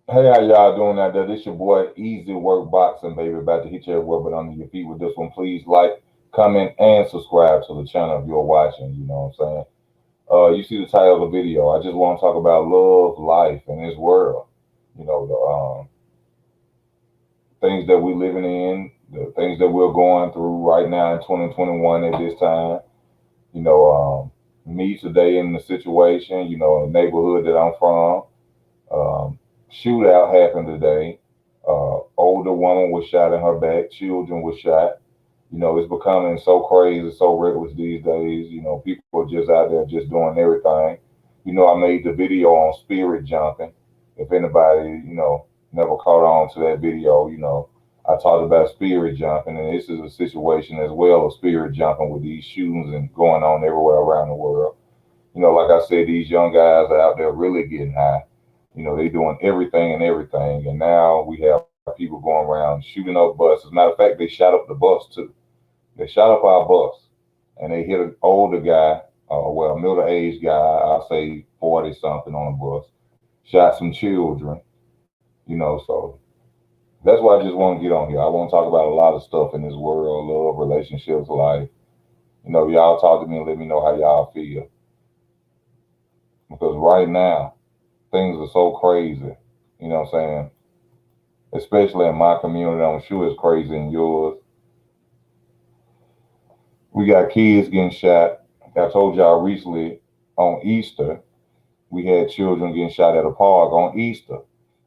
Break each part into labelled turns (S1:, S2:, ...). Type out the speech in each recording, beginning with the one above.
S1: Hey, how y'all doing out there? This your boy Easy Work Boxing, baby. About to hit you everywhere but under your feet with this one. Please like, comment, and subscribe to the channel if you're watching. You know what I'm saying? You see the title of the video. I just want to talk about love, life, and this world. You know, the things that we're living in, the things that we're going through right now in 2021 at this time. You know, me today in the situation, in the neighborhood that I'm from. Shootout happened today. Older woman was shot in her back. Children were shot. It's becoming so crazy, so reckless these days. People are just out there just doing everything. I made the video on spirit jumping. If anybody, never caught on to that video, I talked about spirit jumping, and this is a situation as well of spirit jumping with these shootings and going on everywhere around the world. Like I said, these young guys are out there really getting high. They doing everything and everything. And now we have people going around shooting up buses. As a matter of fact, they shot up the bus too. They shot up our bus and they hit an older guy, well, middle aged guy, I'll say 40 something on the bus, shot some children, so that's why I just want to get on here. I want to talk about a lot of stuff in this world, love, relationships, life. Y'all talk to me and let me know how y'all feel. Because right now, things are so crazy. You know what I'm saying? Especially in my community, I'm sure it's crazy in yours. We got kids getting shot. I told y'all recently on Easter, we had children getting shot at a park on Easter.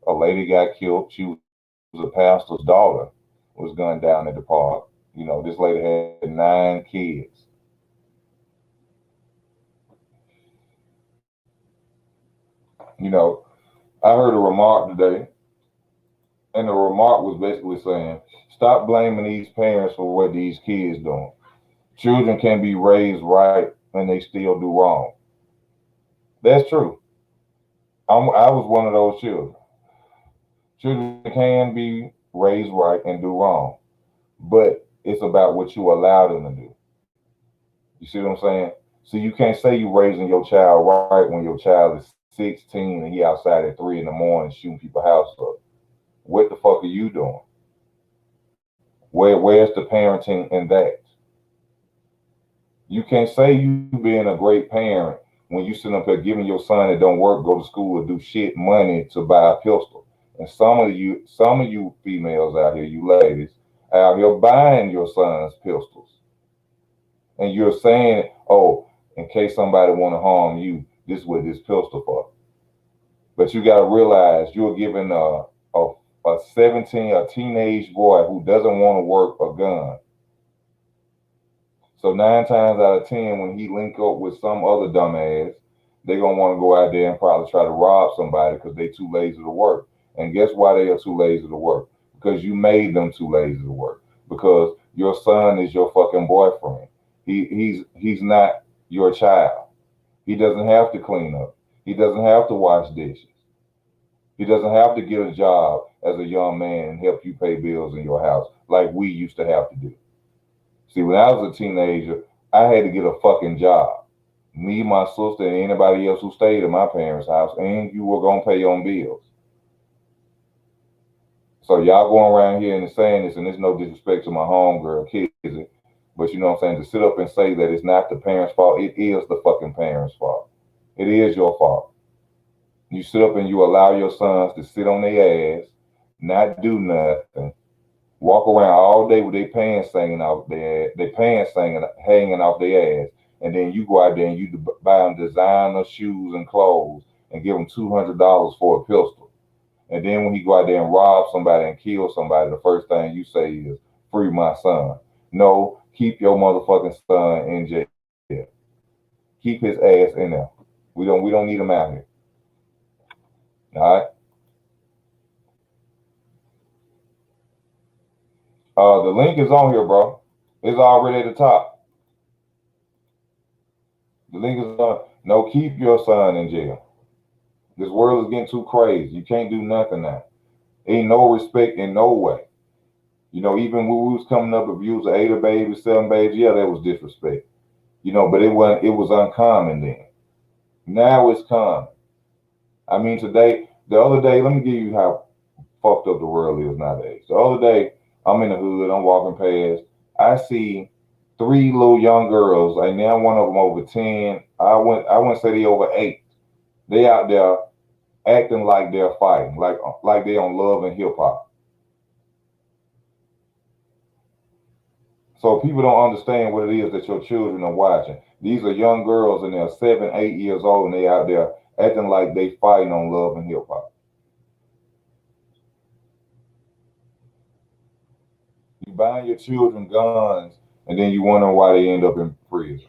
S1: A lady got killed. She was a pastor's daughter, was gunned down at the park. This lady had 9 kids. I heard a remark today, and the remark was basically saying, stop blaming these parents for what these kids doing. Children can be raised right and they still do wrong. That's true. I was one of those children. Children can be raised right and do wrong, but it's about what you allow them to do. You see what I'm saying? So you can't say you raising your child right when your child is 16 and he outside at 3 in the morning shooting people's house up. What the fuck are you doing? Where's the parenting in that? You can't say you being a great parent when you sitting up there giving your son that don't work, go to school, or do shit money to buy a pistol. And some of you females out here, you ladies, out here buying your sons pistols, and you're saying, "Oh, in case somebody want to harm you, this is what this pistol for." But you got to realize you're giving a 17, a teenage boy who doesn't want to work a gun. So 9 times out of 10, when he link up with some other dumbass, they gonna want to go out there and probably try to rob somebody because they too lazy to work. And guess why they are too lazy to work? Because you made them too lazy to work. Because your son is your fucking boyfriend. He's not your child. He doesn't have to clean up. He doesn't have to wash dishes. He doesn't have to get a job as a young man and help you pay bills in your house like we used to have to do. See, when I was a teenager, I had to get a fucking job. Me, my sister, and anybody else who stayed at my parents' house, and you were gonna pay your own bills. So y'all going around here and saying this, and there's no disrespect to my homegirl, Kizzy, but you know what I'm saying, to sit up and say that it's not the parents' fault, it is the fucking parents' fault. It is your fault. You sit up and you allow your sons to sit on their ass, not do nothing, walk around all day with their pants hanging off their ass, and then you go out there and you buy them designer shoes and clothes and give them $200 for a pistol. And then when he go out there and rob somebody and kill somebody, the first thing you say is, "Free my son." No, keep your motherfucking son in jail. Keep his ass in there. We don't need him out here. All right. The link is on here, bro. It's already at the top. The link is on. No, keep your son in jail. This world is getting too crazy. You can't do nothing now. Ain't no respect in no way. Even when we was coming up, if you was an 8 baby, 7 baby, yeah, that was disrespect. But it was uncommon then. Now it's common. I mean, today The other day, let me give you how fucked up the world is nowadays. The other day, I'm in the hood, I'm walking past, I see three little young girls, and now one of them over 10. I wouldn't say they over 8. They out there acting like they're fighting, like they on Love and Hip Hop. So people don't understand what it is that your children are watching. These are young girls and they're 7, 8 years old, and they out there acting like they fighting on Love and Hip Hop. You buying your children guns, and then you wondering why they end up in prison.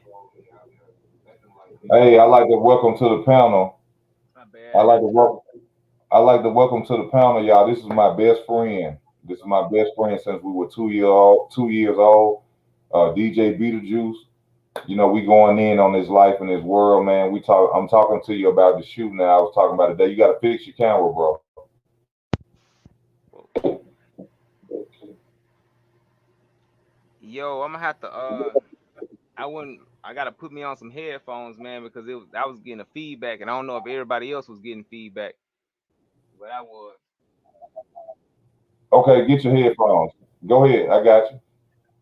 S1: Hey, I like to welcome to the panel.
S2: My
S1: I
S2: bad.
S1: like to welcome. I like to welcome to the panel, y'all. This is my best friend. This is my best friend since we were 2 year old, 2 years old. DJ Beetlejuice. You know, we going in on this life in this world, man. We talk. I'm talking to you about the shooting that I was talking about today. You got to fix your camera, bro.
S2: Whoa. Yo, I'm gonna have to I gotta put me on some headphones, man, because I was getting a feedback and I don't know if everybody else was getting feedback, but I was.
S1: Okay, get your headphones. Go ahead. I got you.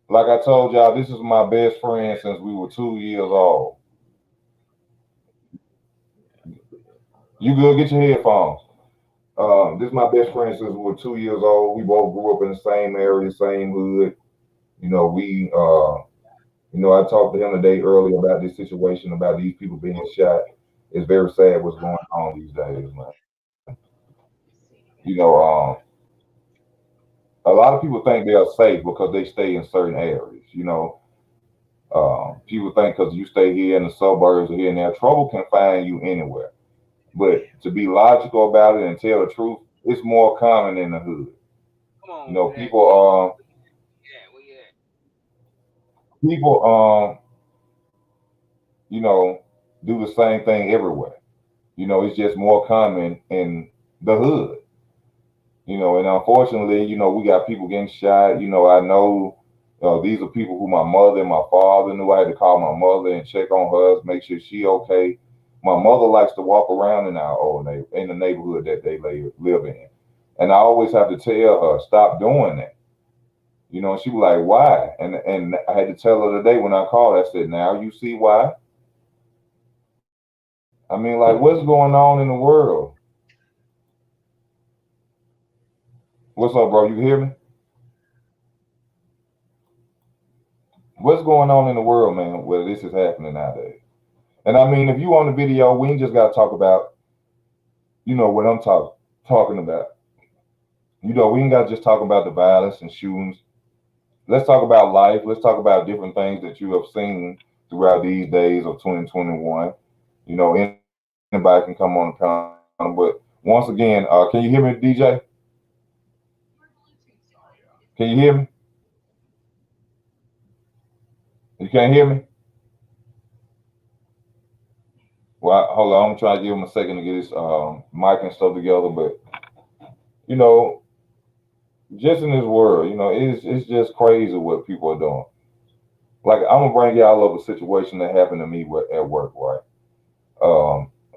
S1: Like I told y'all, this is my best friend since we were 2 years old. You good? Get your headphones. This is my best friend since we were 2 years old. We both grew up in the same area, same hood. You know, I talked to him today earlier about this situation about these people being shot. It's very sad what's going on these days, man. You know, a lot of people think they are safe because they stay in certain areas. People think because you stay here in the suburbs or here and there, trouble can find you anywhere. But to be logical about it and tell the truth, it's more common in the hood.
S2: Come on, Jack.
S1: People
S2: Yeah, where you at?
S1: people you know do the same thing everywhere. It's just more common in the hood. And unfortunately, we got people getting shot. I know these are people who my mother and my father knew. I had to call my mother and check on her, make sure she okay. My mother likes to walk around in our old in the neighborhood that they live in, and I always have to tell her stop doing that. And she was like, "Why?" And I had to tell her today when I called. I said, "Now you see why." I mean, like, what's going on in the world? What's up, bro? You hear me? What's going on in the world, man, where this is happening nowadays? And I mean, if you on the video, we ain't just got to talk about, what I'm talking about. We ain't got to just talk about the violence and shootings. Let's talk about life. Let's talk about different things that you have seen throughout these days of 2021. Anybody can come on the panel, but once again, can you hear me, DJ? Can you hear me? You can't hear me? Well, hold on. I'm trying to give him a second to get his mic and stuff together. But you know, just in this world, it's just crazy what people are doing. Like I'm gonna bring y'all up a situation that happened to me at work, right?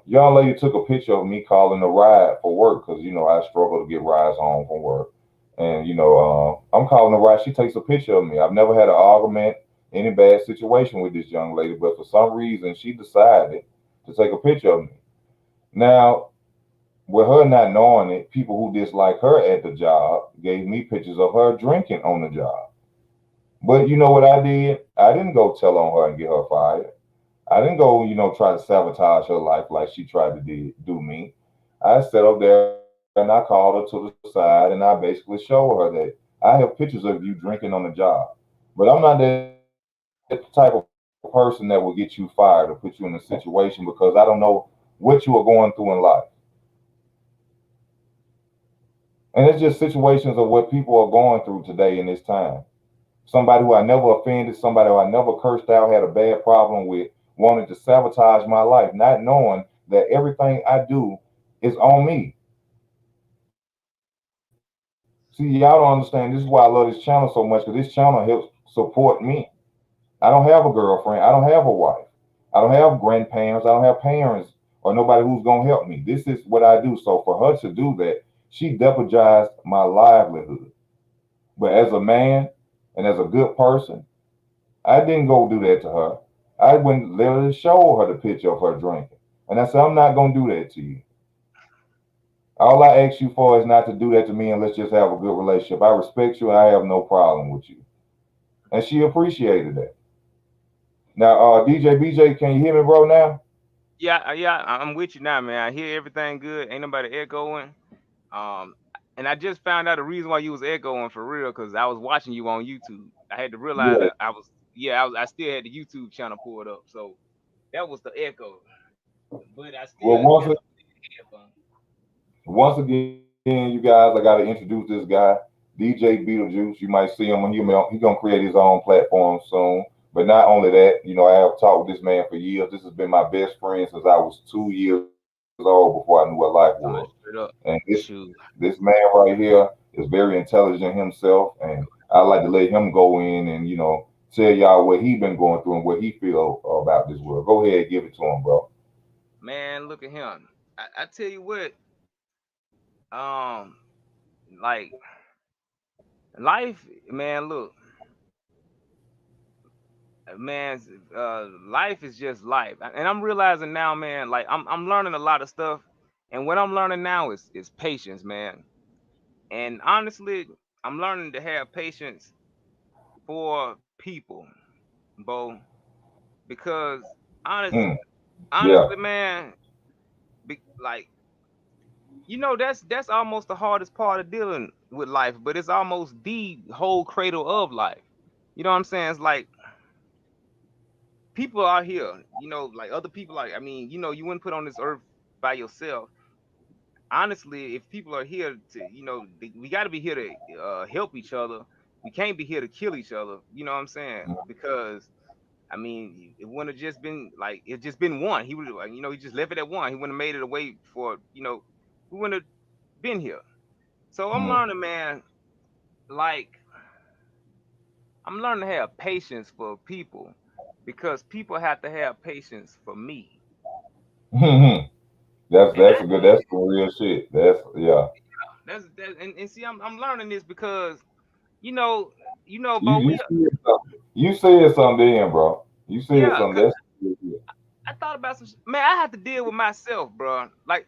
S1: Young lady took a picture of me calling a ride for work because I struggle to get rides home from work, and I'm calling a ride. She takes a picture of me. I've never had an argument, any bad situation with this young lady, but for some reason she decided to take a picture of me. Now, with her not knowing it, people who dislike her at the job gave me pictures of her drinking on the job. But you know what I did? I didn't go tell on her and get her fired. I didn't go, try to sabotage her life like she tried to do me. I sat up there and I called her to the side and I basically showed her that I have pictures of you drinking on the job. But I'm not that type of person that will get you fired or put you in a situation because I don't know what you are going through in life. And it's just situations of what people are going through today in this time. Somebody who I never offended, somebody who I never cursed out, had a bad problem with, wanted to sabotage my life, not knowing that everything I do is on me. See, y'all don't understand. This is why I love this channel so much because this channel helps support me. I don't have a girlfriend. I don't have a wife. I don't have grandparents. I don't have parents or nobody who's gonna help me. This is what I do. So for her to do that, she jeopardized my livelihood. But as a man and as a good person, I didn't go do that to her. I went literally show her the picture of her drinking. And I said, I'm not gonna do that to you. All I ask you for is not to do that to me and let's just have a good relationship. I respect you and I have no problem with you. And she appreciated that. Now, DJ BJ, can you hear me, bro, now?
S2: Yeah, I'm with you now, man. I hear everything good. Ain't nobody echoing. Um, and I just found out the reason why you was echoing for real, because I was watching you on YouTube. I had to realize
S1: Yeah.
S2: that I still had the YouTube channel pulled up, so that was the echo. But I
S1: Well,
S2: still had a headphone.
S1: once again, you guys, I got to introduce this guy, DJ Beetlejuice. You might see him when he gonna create his own platform soon. But not only that, I have talked with this man for years. This has been my best friend since I was 2 years old before I knew what life was.
S2: Straight
S1: And
S2: up. Shoot.
S1: this man right here is very intelligent himself, and I like to let him go in and tell y'all what he been going through and what he feel about this world. Go ahead, give it to him, bro.
S2: Man, look at him. I tell you what, um, like life, man, look, man, life is just life. And I'm realizing now, man, like I'm learning a lot of stuff. And what I'm learning now is patience, man. And honestly, I'm learning to have patience for people, Bo, because honest,
S1: Mm, yeah.
S2: honestly, man, like that's almost the hardest part of dealing with life, but it's almost the whole cradle of life. You know what I'm saying? It's like people are here, like other people, like, I mean, you wouldn't put on this earth by yourself. Honestly, if people are here to, we got to be here to help each other. We can't be here to kill each other. You know what I'm saying? Because I mean, it wouldn't have just been like it just been one. He would like, he just left it at one. He wouldn't have made it away for, we wouldn't have been here. So I'm
S1: Mm.
S2: learning, man. Like I'm learning to have patience for people because people have to have patience for me. And
S1: That's a good. That's some real shit. That's yeah.
S2: and see, I'm learning this because you know,
S1: You
S2: Bo,
S1: you said something. You said something then, bro. You said
S2: yeah,
S1: something.
S2: cause
S1: That's real shit.
S2: I thought about man. I have to deal with myself, bro. Like,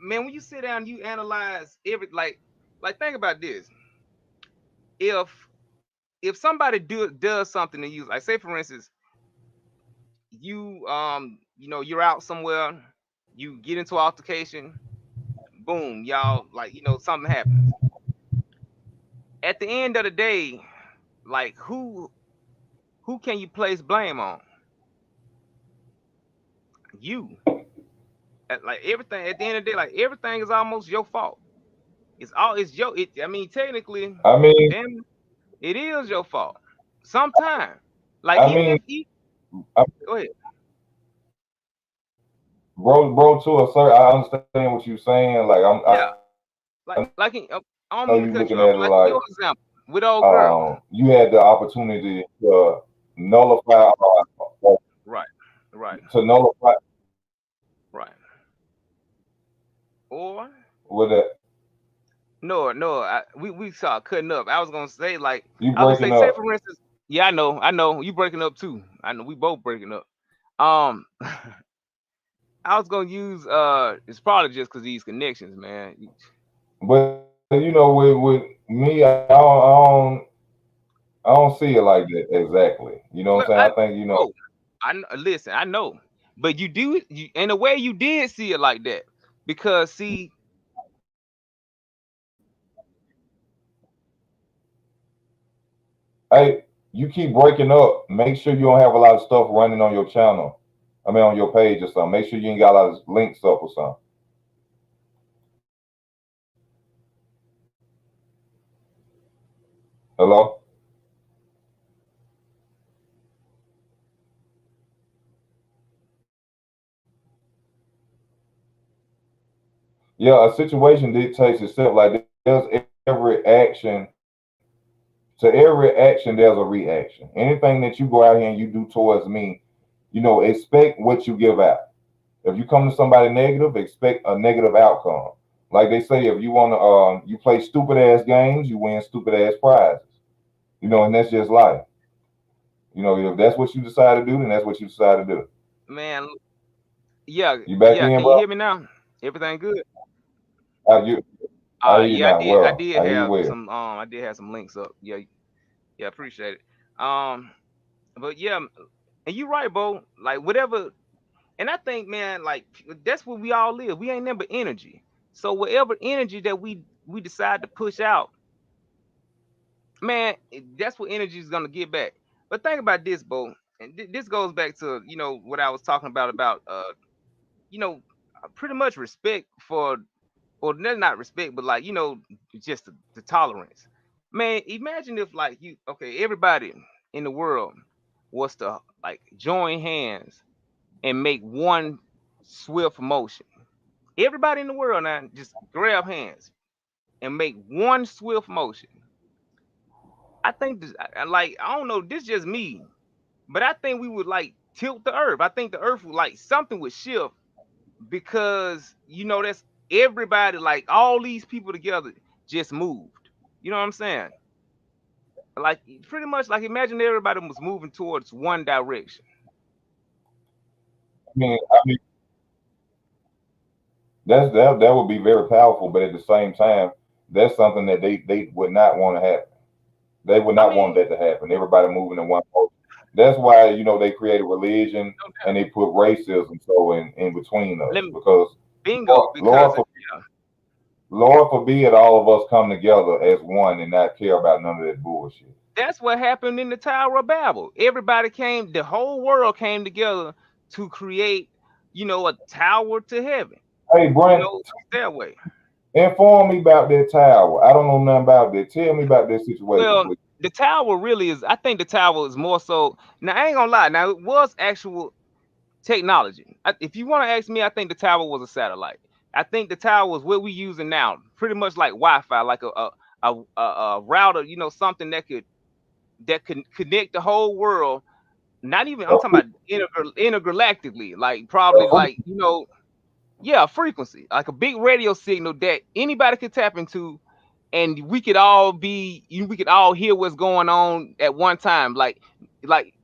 S2: man, when you sit down, you analyze like think about this. If somebody does something to you, like say for instance, you're out somewhere, you get into altercation, boom, y'all, like, something happens. At the end of the day, like who can you place blame on? You. Like everything at the end of the day, like everything is almost your fault. It's your I mean, technically,
S1: I mean,
S2: damn, it is your fault. Sometime. Like
S1: I
S2: even
S1: mean,
S2: if he
S1: I,
S2: go ahead.
S1: bro. To a certain, I understand what you're saying. Like I know
S2: Yeah.
S1: you looking at it like,
S2: I don't mean to cut you off, but like in your example, with old girl.
S1: you had the opportunity to nullify,
S2: Right, right,
S1: to nullify
S2: right. Or
S1: with that.
S2: no, we saw cutting up. I was gonna say like
S1: You
S2: I was
S1: breaking
S2: gonna say, say
S1: up.
S2: for instance, yeah, I know, you breaking up too. I know we both breaking up. Um, I was gonna use it's probably just because these connections, man.
S1: But with me, I don't see it like that exactly. You know what I'm
S2: Well,
S1: saying? I think
S2: bro, listen, I know, but in a way you did see it like that because see,
S1: hey, you keep breaking up. Make sure you don't have a lot of stuff running on your channel. I mean, on your page or something. Make sure you ain't got a lot of links up or something. Hello? Yeah, a situation dictates itself. Like there's every action. To every action, there's a reaction. Anything that you go out here and you do towards me, expect what you give out. If you come to somebody negative, expect a negative outcome. Like they say, if you want to, you play stupid ass games, you win stupid ass prizes. You know, and that's just life. You know, if that's what you decide to do, then that's what you decide to do.
S2: Man, yeah,
S1: You back
S2: yeah.
S1: in,
S2: Can you
S1: bro?
S2: hear me now? Everything good?
S1: You, I hear you
S2: Yeah, I
S1: now.
S2: did. I
S1: Well,
S2: did
S1: I hear you
S2: have
S1: well.
S2: some. I did have some links up. Yeah, yeah. Appreciate it. But yeah, and you right, Bo. Like whatever. And I think, man, like that's where we all live. We ain't never energy. So whatever energy that we decide to push out, man, that's what energy is gonna get back. But think about this, Bo. And this goes back to what I was talking about you know pretty much respect for, or not respect, but like just the tolerance. Man, imagine if like everybody in the world was to like join hands and make one swift motion. Everybody in the world now just grab hands and make one swift motion. I think this, like I don't know, this just me, but I think we would like tilt the earth. I think the earth would like something would shift because that's everybody, like all these people together just moved. You know what I'm saying? Like pretty much like imagine everybody was moving towards one direction.
S1: I mean, that would be very powerful, but at the same time, that's something that they would not want to happen. They would
S2: I
S1: not want
S2: mean,
S1: that to happen. Everybody moving in one motion. That's why they created religion
S2: no
S1: and
S2: doubt.
S1: they put racism so in between us
S2: Let me
S1: because
S2: bingo
S1: Lord,
S2: because
S1: Lord forbid all of us come together as one and not care about none of that bullshit.
S2: that's what happened in the Tower of Babel. Everybody came, the whole world came together to create, a tower to heaven,
S1: Hey, Brent,
S2: stairway.
S1: inform me about that tower. I don't know nothing about that. Tell me about that situation,
S2: Well,
S1: please.
S2: the tower really is, I think the tower is more so, now I ain't gonna lie, now it was actual technology. If you want to ask me, I think the tower was a satellite. I think the tower was what we using now, pretty much like Wi-Fi, like a router, something that could connect the whole world. Not even I'm
S1: A,
S2: talking about intergalactically, like
S1: a
S2: probably
S1: freak,
S2: like yeah, frequency, like a big radio signal that anybody could tap into, and we could all hear what's going on at one time, like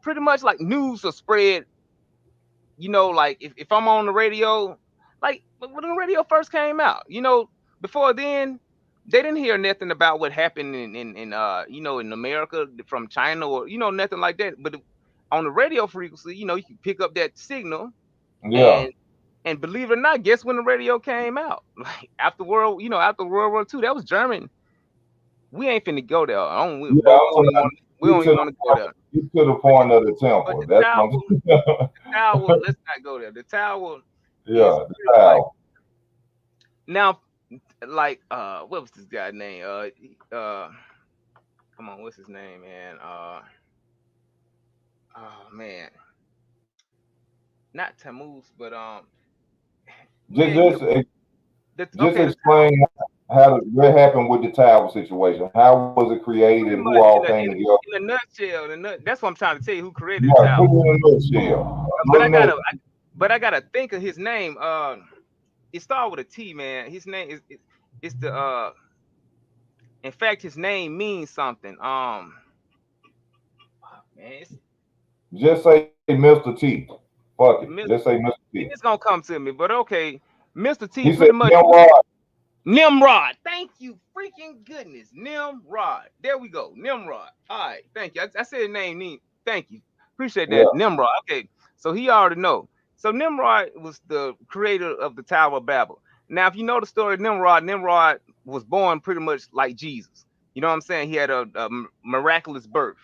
S2: pretty much like news will spread. Like if I'm on the radio, like when the radio first came out, before then they didn't hear nothing about what happened in America from China, or nothing like that. But on the radio frequency, you can pick up that signal,
S1: yeah.
S2: and believe it or not, guess when the radio came out? Like after World War II, that was German. We ain't finna go there. I don't,
S1: Yeah,
S2: Bo,
S1: I'm gonna
S2: we
S1: get
S2: don't
S1: to
S2: even
S1: the
S2: want to go
S1: point,
S2: there.
S1: get to the
S2: But
S1: point of the
S2: but
S1: temple.
S2: the
S1: That's
S2: tower,
S1: what I'm
S2: let's not go there. The tower is
S1: yeah, the
S2: pretty like
S1: tower.
S2: now, like what was this guy's name? Come on, what's his name, man? Oh man, not Tammuz, but
S1: Just
S2: man,
S1: just just
S2: the tower
S1: explain what happened with the tower situation. How was it created?
S2: pretty
S1: Who
S2: much
S1: all came together?
S2: in a nutshell, that's what I'm trying to tell you. Who created the
S1: Yeah,
S2: tower?
S1: put it in a nutshell.
S2: But
S1: Another nutshell.
S2: but I gotta think of his name. It started with a T, man. His name is it's the in fact his name means something. Man,
S1: Just say Mr. T. Fuck it. Just
S2: Mr.
S1: say Mr. T.
S2: It's gonna come to me, but okay. Mr. T
S1: He said
S2: pretty much
S1: Nimrod.
S2: Nimrod. Thank you, freaking goodness. Nimrod. There we go. Nimrod. All right. Thank you. I said his name. Thank you. Appreciate
S1: Yeah,
S2: that. Nimrod. Okay. So he already know. So Nimrod was the creator of the Tower of Babel. Now, if you know the story of Nimrod, Nimrod was born pretty much like Jesus. You know what I'm saying? He had a miraculous birth.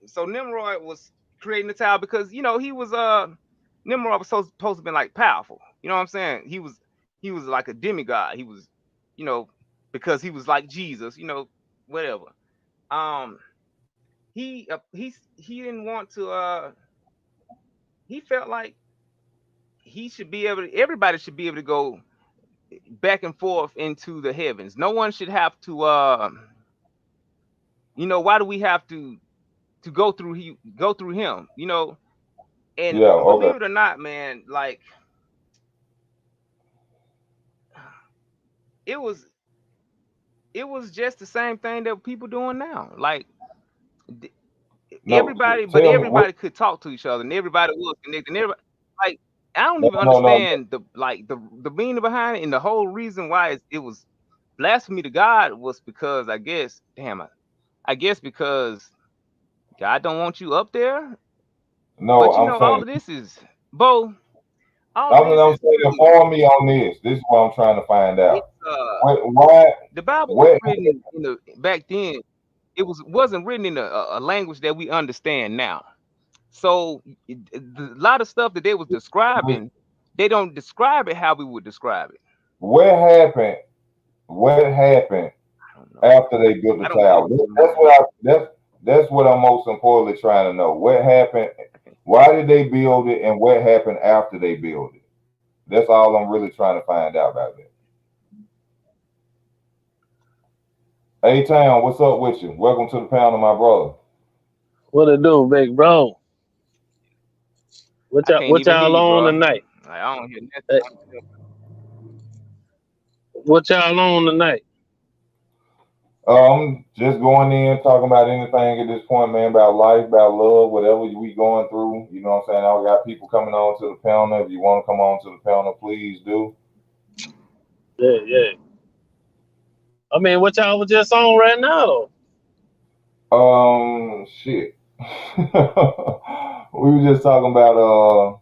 S2: So Nimrod was creating the tower because he was Nimrod was supposed to be like powerful. You know what I'm saying? He was like a demigod. He was, you know, because he was like Jesus. Whatever. Um, he didn't want to. He felt like he should be able. Everybody should be able to go back and forth into the heavens. No one should have to. Why do we have to go through him?
S1: yeah,
S2: And
S1: okay.
S2: believe it or not, man, like. it was it was just the same thing that people doing now. Like th-
S1: No,
S2: everybody, but
S1: tell me what.
S2: everybody could talk to each other, and everybody was connected. And everybody, like I don't
S1: No,
S2: even
S1: no, no.
S2: understand the meaning behind it, and the whole reason why it was blasphemy to God was because I guess, damn it, I guess because God don't want you up there.
S1: No,
S2: But you
S1: I'm
S2: know, all
S1: saying.
S2: of this is, Bo. All of this
S1: I'm
S2: is
S1: saying,
S2: really
S1: inform me on this. This is what I'm trying to find
S2: it's
S1: out. Why?
S2: the Bible was
S1: What?
S2: written in the back then. It wasn't written in a language that we understand now. So a lot of stuff that they was describing, they don't describe it how we would describe it.
S1: What happened? What happened
S2: I don't know.
S1: after they built the
S2: I don't really
S1: tower?
S2: remember that.
S1: That's what I'm most importantly trying to know. What happened?
S2: Okay.
S1: Why did they build it, and what happened after they built it? That's all I'm really trying to find out about that. Hey, Town, what's up with you? Welcome to the panel, my brother.
S3: What it do, big bro?
S2: I can't
S3: What
S2: even hear
S3: y'all
S2: you,
S3: on
S2: bro.
S3: tonight?
S2: Like, I don't hear
S3: Eh,
S2: nothing.
S3: What y'all on tonight?
S1: Just going in, talking about anything at this point, man, about life, about love, whatever we going through. You know what I'm saying? I got people coming on to the panel. If you want to come on to the panel, please do.
S3: Yeah, yeah. I mean, what y'all was just on right now,
S1: Shit. We were just talking about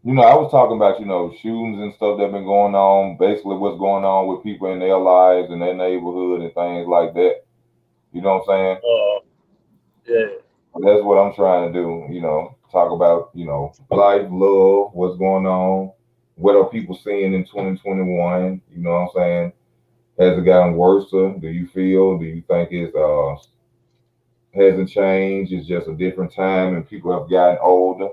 S1: I was talking about, shootings and stuff that been going on, basically what's going on with people in their lives and their neighborhood and things like that. You know what I'm saying?
S3: though? Yeah.
S1: That's what I'm trying to do, talk about, life, love, what's going on, what are people seeing in 2021, you know what I'm saying? Has it gotten worse? Do you feel? Do you think it's hasn't changed? It's just a different time and people have gotten older.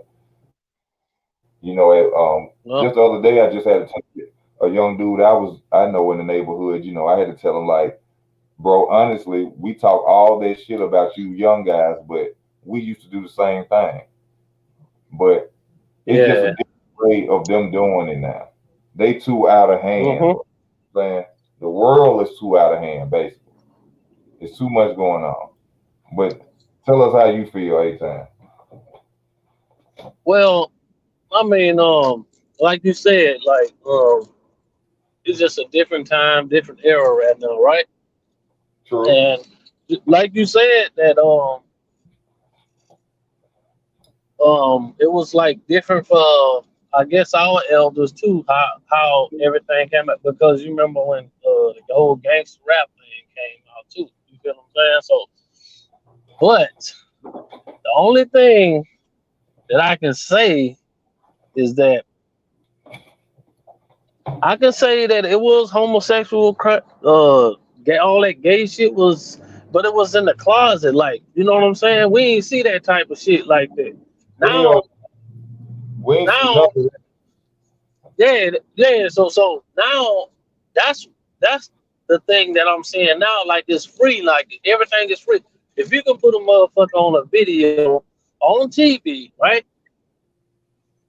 S1: Just the
S3: Well,
S1: other day I just had to tell a young dude I know in the neighborhood, I had to tell him like, bro, honestly, we talk all that shit about you young guys, but we used to do the same thing. But it's just a
S3: yeah.
S1: different way of them doing it now. They too out of hand,
S3: Mm-hmm.
S1: bro. Saying the world is too out of hand, basically. It's too much going on. But tell us how you feel, A-Time.
S3: Well, I mean, like you said, it's just a different time, different era right now, right?
S1: True.
S3: And like you said, that it was like different for I guess our elders too, how everything came out because you remember when the whole gangster rap thing came out too. You feel what I'm saying? So, but the only thing that I can say is that I can say that it was homosexual, all that gay shit was, but it was in the closet. Like, you know what I'm saying? We ain't see that type of shit like that.
S1: Yeah,
S3: Now,
S1: we ain't see
S3: now,
S1: nothing.
S3: yeah, yeah. So now, that's that's the thing that I'm saying now. Like, it's free. Like, everything is free. If you can put a motherfucker on a video on TV, right?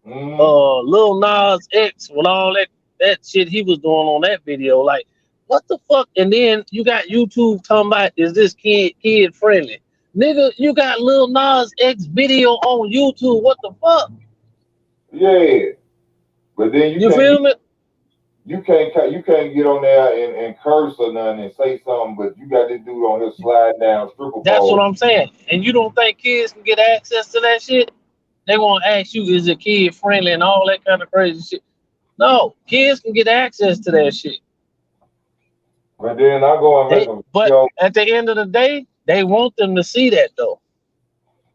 S1: Mm-hmm.
S3: Lil Nas X with all that shit he was doing on that video. Like, what the fuck? And then you got YouTube talking about is this kid friendly? Nigga, you got Lil Nas X video on YouTube. What the fuck?
S1: Yeah, but then
S3: You feel me?
S1: you can't get on there and curse or nothing and say something, but you got this dude on here sliding down stripper
S3: That's what
S1: pole.
S3: I'm saying. And you don't think kids can get access to that shit? They want to ask you, is it kid friendly and all that kind of crazy shit? No, kids can get access to that shit.
S1: But then I go and make
S3: They,
S1: a
S3: but
S1: video.
S3: at the end of the day, they want them to see that though.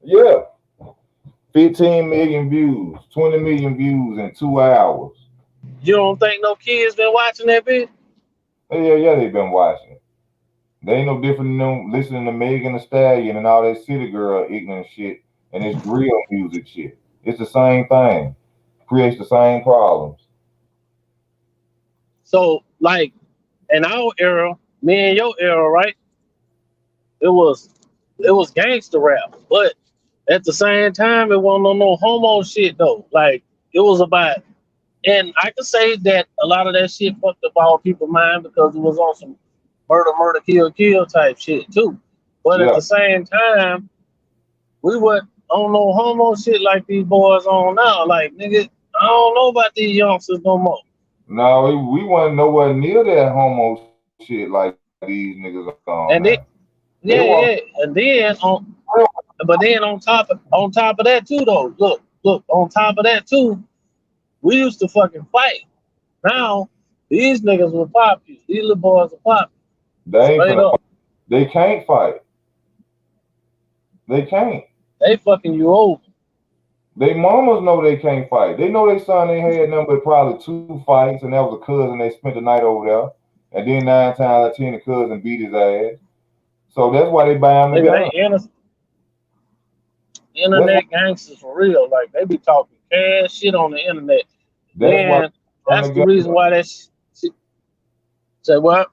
S1: Yeah, 15 million views, 20 million views in 2 hours.
S3: You don't think no kids been watching that video?
S1: Yeah, they've been watching it. They ain't no different than them listening to Megan Thee Stallion and all that city girl ignorant shit and this drill music shit. It's the same thing. Creates the same problems.
S3: So, like in our era, me and your era, right? It was gangster rap, but at the same time, it wasn't no homo shit though. Like it was about And I can say that a lot of that shit fucked up our people's mind because it was on some murder, kill type shit too. But at
S1: Yeah.
S3: the same time, we were on no homo shit like these boys on now. Like, nigga, I don't know about these youngsters no more.
S1: No, we wasn't nowhere near that homo shit like these niggas on now.
S3: And it,
S1: They
S3: yeah,
S1: want
S3: yeah. And then but then on top of that too though, look, on top of that too, we used to fucking fight. Now these niggas will pop you. These little boys will pop
S1: they
S3: you.
S1: ain't
S3: Straight
S1: finna fight.
S3: up.
S1: They can't fight. They can't.
S3: They fucking you over.
S1: They mamas know they can't fight. They know their son ain't had nothing but probably 2 fights, and that was a cousin. They spent the night over there, and then 9 times out of 10, the cousin beat his ass. So that's why they buy him the gun.
S3: Nigga, they
S1: That's why,
S3: internet gangsters for real. Like they be talking cash shit on the internet.
S1: that's why
S3: Then that's the reason why that shit. Say what?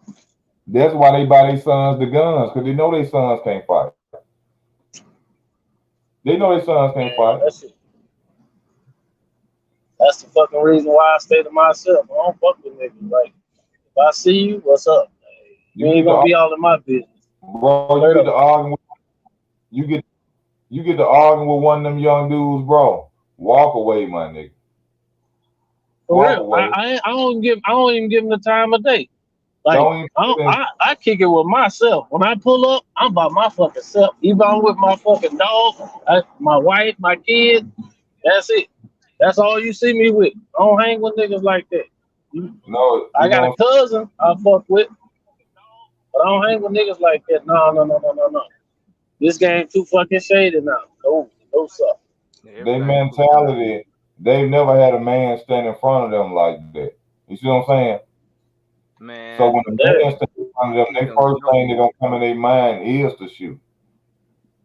S1: That's why they buy their sons the guns, because they know their sons can't fight. They know their sons can't
S3: Man,
S1: fight.
S3: that's the fucking reason why I stay to myself. I don't fuck with niggas. Like if I see you, what's up? You
S1: You
S3: ain't
S1: get
S3: gonna
S1: to,
S3: be all in my business.
S1: bro. You
S3: Straight
S1: get
S3: up.
S1: to arguing. You get you get to arguing with one of them young dudes, bro. Walk away, my nigga.
S3: For
S1: Walk
S3: real.
S1: away.
S3: I don't even give them the time of day. Like
S1: Don't even.
S3: I kick it with myself. When I pull up, I'm by my fucking self. Even I'm with my fucking dog, my wife, my kids. That's it. That's all you see me with. I don't hang with niggas like that.
S1: No,
S3: I
S1: you
S3: got a
S1: gonna.
S3: cousin I fuck with, but I don't hang with niggas like that. No. This game too fucking shady now. No sir.
S1: Their mentality. They've never had a man stand in front of them like that. You see what I'm saying?
S2: Man,
S1: So when the
S3: Yeah.
S1: man stands in front of them, their first thing that gonna come in their mind is to shoot.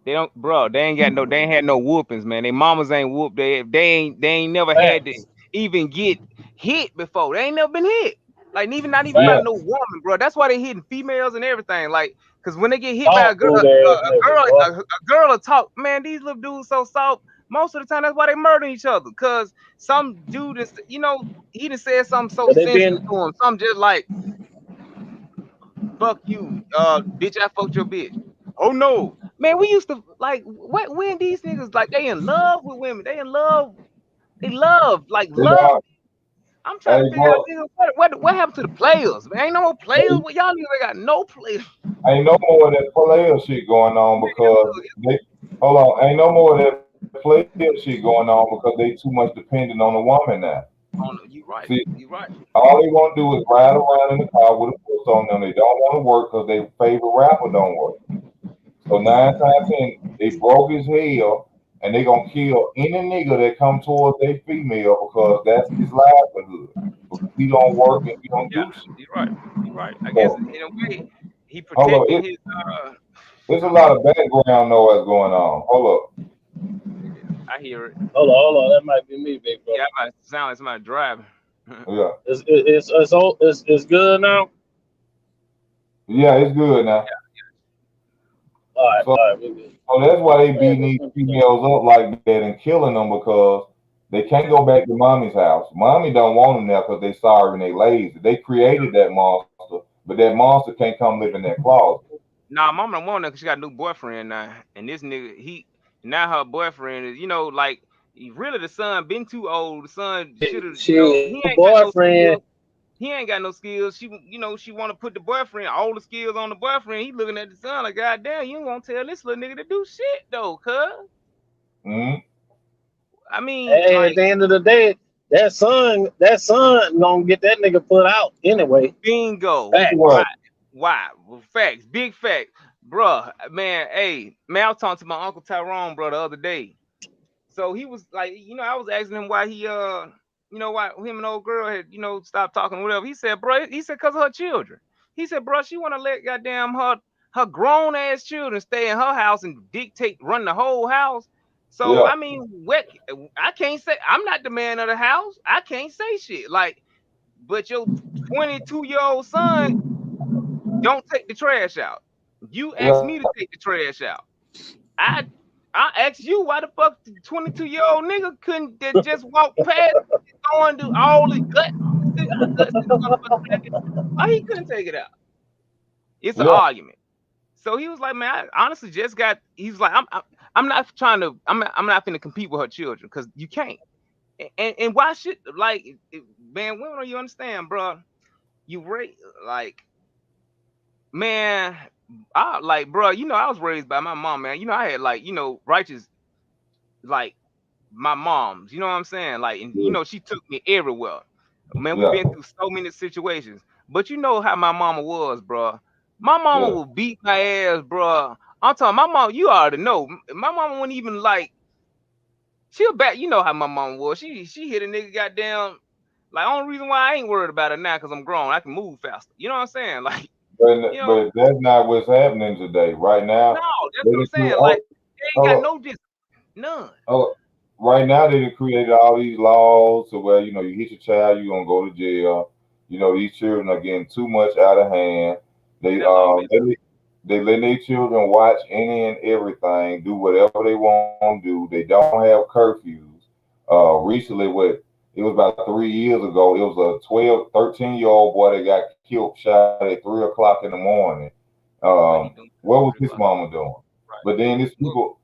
S2: they don't, bro. They ain't had no whoopings, man. Their mamas ain't whooped. They ain't never had to
S3: Facts.
S2: even get hit before. They ain't never been hit. Like not even by
S1: Yeah,
S3: Facts.
S2: no woman, bro. That's why they hitting females and everything. Like, cause when they get hit by a
S3: Dog
S2: girl,
S3: food ass niggas, boy.
S2: a girl will talk. Man, these little dudes so soft. Most of the time, that's why they murder each other. Cause some dude is, he done said something so
S3: But they
S2: sensitive
S3: been
S2: to him. Something just like, "Fuck you, bitch. I fucked your bitch." Oh no, man. We used to like when these niggas like they in love with women. They in love. They love like
S1: they
S2: love.
S1: are.
S2: I'm trying
S1: Hey,
S2: to figure out,
S1: bro.
S2: nigga, what happened to the players? Man, ain't no more players. What y'all niggas ain't got no players.
S1: Ain't no more of that player shit going on because they hold on. Ain't no more of that player shit going on because they too much dependent on the woman now.
S2: Oh no, you right.
S1: See,
S2: You right.
S1: all they want to do is ride around in the car with a puss on them. They don't want to work because their favorite rapper don't work. So 9 times 10, they broke his hell, and they gonna kill any nigga that come towards their female because that's his livelihood. Because he don't work and he don't
S2: Yeah,
S1: do shit.
S2: you're right. You're right. I guess
S1: So
S2: in a way, he
S1: hold up,
S2: protecting his.
S1: there's a lot of background noise going on. Hold up.
S2: I hear it.
S3: hold on. That might be me, big bro.
S2: Yeah, I might sound like somebody driving.
S1: Yeah.
S3: It's good now.
S1: Yeah, it's good now. So,
S3: All right, we good.
S1: so that's why they
S3: Man,
S1: beating these females up like that and killing them because they can't go back to mommy's house. Mommy don't want them there because they sorry and they lazy. They created that monster, but that monster can't come live in that closet.
S2: Nah, mama don't want that because she got a new boyfriend now, and this nigga, now her boyfriend is, like, really the son been too old. The son should have, he
S3: shit,
S2: ain't got no
S3: boyfriend.
S2: skills. He ain't got no skills. She want to put the boyfriend, all the skills on the boyfriend. He looking at the son like, God damn, you don't want to tell this little nigga to do shit though, cuz.
S1: Mm-hmm.
S2: I mean,
S3: Hey, at
S2: like,
S3: the end of the day, that son gonna get that nigga put out anyway.
S2: bingo.
S3: Facts.
S1: Right.
S2: Why? Well, facts, big facts, bruh. Man, hey, man, I was talking to my uncle Tyrone, bro, the other day. So he was like, I was asking him why why him and old girl had, stopped talking or whatever. He said, bro, because of her children. He said, bro, she want to let goddamn her grown ass children stay in her house and run the whole house. So
S1: Yeah.
S2: I mean, what I can't say, I'm not the man of the house. I can't say shit. Like, but your 22-year-old son don't take the trash out. You asked
S1: Yeah.
S2: me to take the trash out. I I asked you why the fuck the 22-year-old nigga couldn't just walk past going to all the guts in the motherfucking package. Why he couldn't take it out? It's an
S1: Yeah.
S2: argument. So he was like, man, I honestly just got. He's like, I'm not trying to. I'm not finna compete with her children because you can't. And why should like, man? When do you understand, bro? You like, man. I like, bro. You know, I was raised by my mom, man. You know, I had like, righteous, like my mom's. You know what I'm saying? Like, and you know, she took me everywhere. Man, we've been through so many situations. But you know how my mama was, bro. My mama will beat my ass, bro. I'm talking my mom, you already know. My mama wouldn't even like, she'll back, you know how my mom was. She hit a nigga goddamn, like, only reason why I ain't worried about it now because I'm grown. I can move faster. You know what I'm saying? Like,
S1: But that's not what's happening today. Right now,
S2: no, that's what I'm saying. Like, they ain't got no discipline. None.
S1: Right now, they done created all these laws to where, you hit your child, you're going to go to jail. These children are getting too much out of hand. They let their children watch any and everything, do whatever they want to do. They don't have curfews. Recently, it was about 3 years ago, it was a 13-year-old boy that got killed, shot at 3 o'clock in the morning. What was his mama doing?
S2: Right.
S1: But then it's people,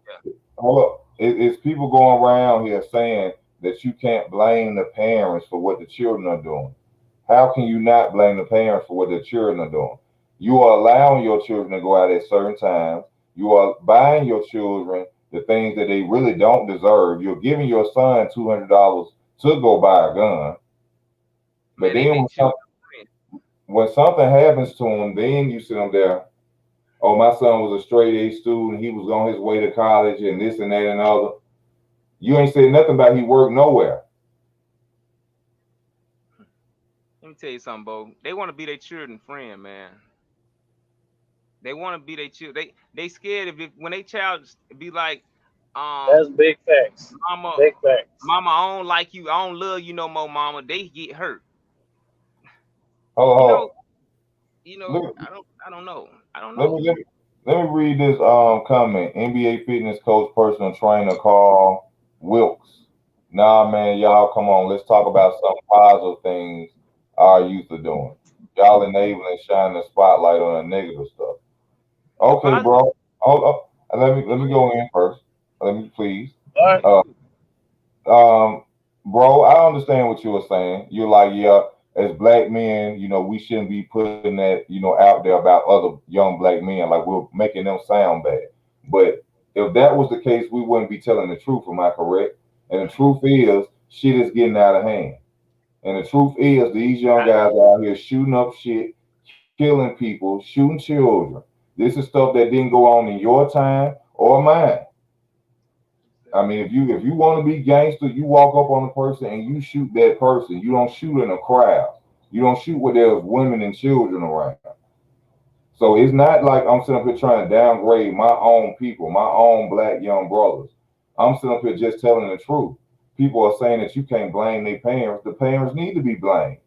S1: hold up, it's people going around here saying that you can't blame the parents for what the children are doing. How can you not blame the parents for what the children are doing? You are allowing your children to go out at certain times. You are buying your children the things that they really don't deserve. You're giving your son $200 to go buy a gun. But then when something happens to him, then you sit them there, oh, my son was a straight A student. He was on his way to college and this and that and other. You ain't said nothing about he worked nowhere.
S2: Let me tell you something, Bo. They want to be their children friend, man. They want to be their children. They scared when they child be like,
S3: that's big facts.
S2: Mama,
S3: big facts.
S2: Mama, I don't like you. I don't love you no more, Mama. They get hurt.
S1: Oh,
S2: I don't know. I don't know.
S1: Let me read this comment. NBA fitness coach, personal trainer Carl Wilkes. Nah, man, y'all, come on. Let's talk about some positive things our youth are doing. Y'all enabling and shining the spotlight on the negative stuff. Okay, bro. Hold up. Let me go in first. Let me please.
S3: All
S1: right. Bro, I understand what you were saying. You're like, yeah, as black men, we shouldn't be putting that, out there about other young black men, like we're making them sound bad. But if that was the case, we wouldn't be telling the truth. Am I correct? And the truth is, shit is getting out of hand. And the truth is, these young guys are out here shooting up shit, killing people, shooting children. This is stuff that didn't go on in your time or mine. I mean, if you want to be gangster, you walk up on a person and you shoot that person. You don't shoot in a crowd. You don't shoot where there's women and children around. So it's not like I'm sitting up here trying to downgrade my own people, my own black young brothers. I'm sitting up here just telling the truth. People are saying that you can't blame their parents. The parents need to be blamed.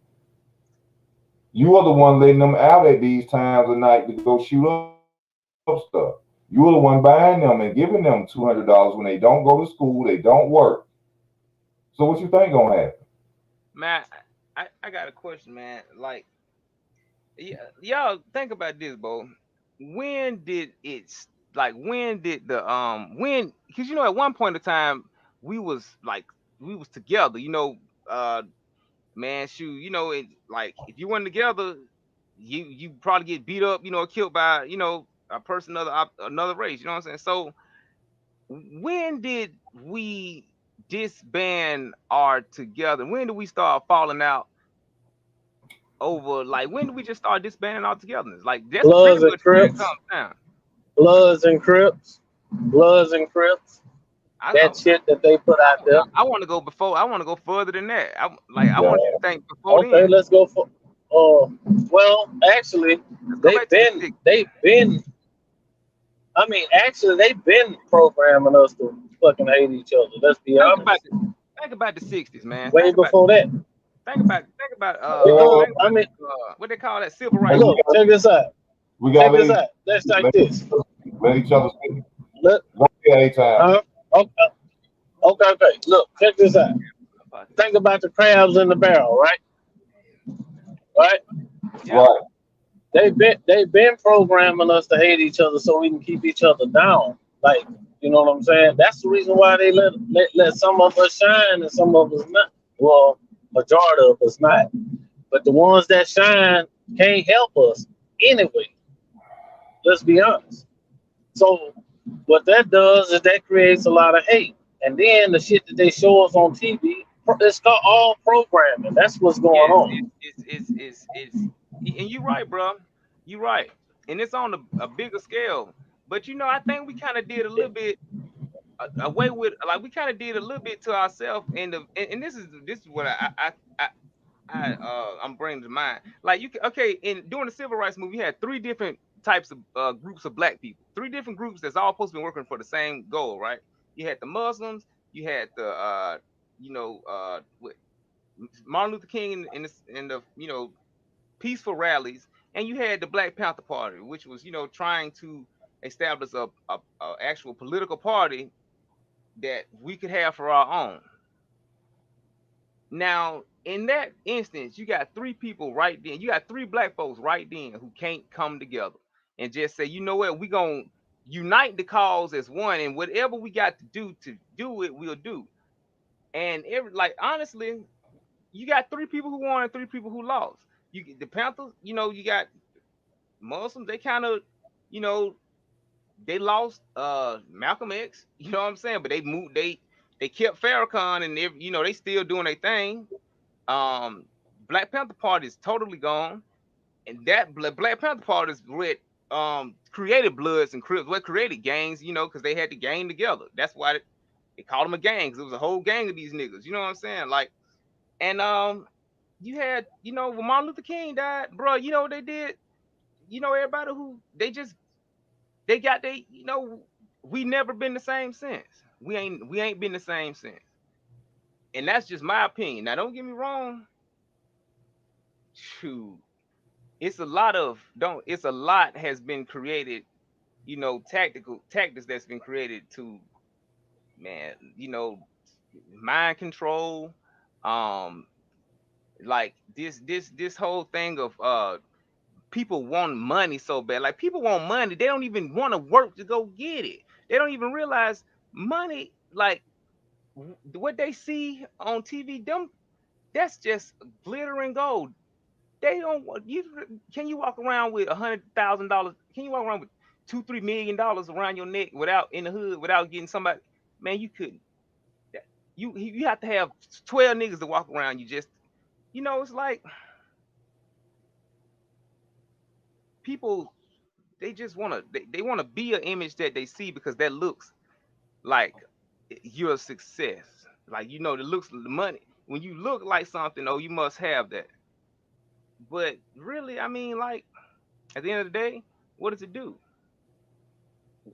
S1: You are the one letting them out at these times of night to go shoot up stuff. You're the one buying them and giving them $200 when they don't go to school, they don't work. So what you think gonna happen?
S2: Man, I got a question, man. Like, y'all think about this, Bo. When did the because at one point in time we was together, man, shoot, it, like if you weren't together, you probably get beat up, killed by, a person another race, you know what I'm saying? So when did we disband our together? When did we start falling out over, like, when did we just start disbanding our togetherness? Like, that's
S3: Bloods and Crips. Bloods and Crips. That shit that they put out there.
S2: I want to go further than that. I want you to think before then.
S3: Okay, let's go for. Well, actually, they've been. I mean, actually, they've been programming us to fucking hate each other. Let's be honest.
S2: Think about the '60s, man.
S3: Way before that.
S2: Think about. I mean, what they call that, civil rights.
S3: Look, check this out. Let's take this.
S1: Let each other speak. game time.
S3: Okay. Okay. Look, check this out. Think about the crabs in the barrel, right? Right?
S2: Yeah.
S1: Right.
S3: They've been programming us to hate each other so we can keep each other down. Like, you know what I'm saying? That's the reason why they let some of us shine and some of us not. Well, majority of us not. But the ones that shine can't help us anyway. Let's be honest. So what that does is that creates a lot of hate. And then the shit that they show us on TV, it's called all programming. That's what's going
S2: Yes,
S3: on.
S2: and you're right, bro. You're right, and it's on a bigger scale. But I think we kind of did a little bit away with, like we kind of did a little bit to ourselves. And this is what I'm bringing to mind. Like okay, in during the civil rights movement, you had three different types of groups of black people, three different groups that's all supposed to be working for the same goal, right? You had the Muslims, you had the what Martin Luther King in the peaceful rallies, and you had the Black Panther Party, which was trying to establish a actual political party that we could have for our own. Now, in that instance, you got three people right then. You got three black folks right then who can't come together and just say, you know what, we gonna unite the cause as one, and whatever we got to do it, we'll do. And like honestly, you got three people who won and three people who lost. The Panthers, you got Muslims. They kind of, you know, they lost Malcolm X. You know what I'm saying? But they moved. They kept Farrakhan, and they still doing their thing. Um, Black Panther Party is totally gone, and that Black Panther Party is what created Bloods and Crips, what created gangs. Because they had to gang together. That's why they called them a gang. Because it was a whole gang of these niggas. You know what I'm saying? Like, and you had, when Martin Luther King died, bro. You know what they did? Everybody who they got we never been the same since. We ain't been the same since. And that's just my opinion. Now don't get me wrong. Shoot, it's a lot has been created, tactical tactics that's been created to, man, mind control, um like this whole thing of people want money so bad. Like people want money. They don't even want to work to go get it. They don't even realize money, like what they see on TV, that's just glitter and gold. They don't want you. Can you walk around with $100,000? Can you walk around with $2-3 million around your neck without in the hood without getting somebody? Man, you couldn't. You have to have 12 niggas to walk around. You just it's like people, they just they want to be an image that they see because that looks like you're a success. Like the looks, the money. When you look like something, oh, you must have that. But really, I mean, like at the end of the day, what does it do?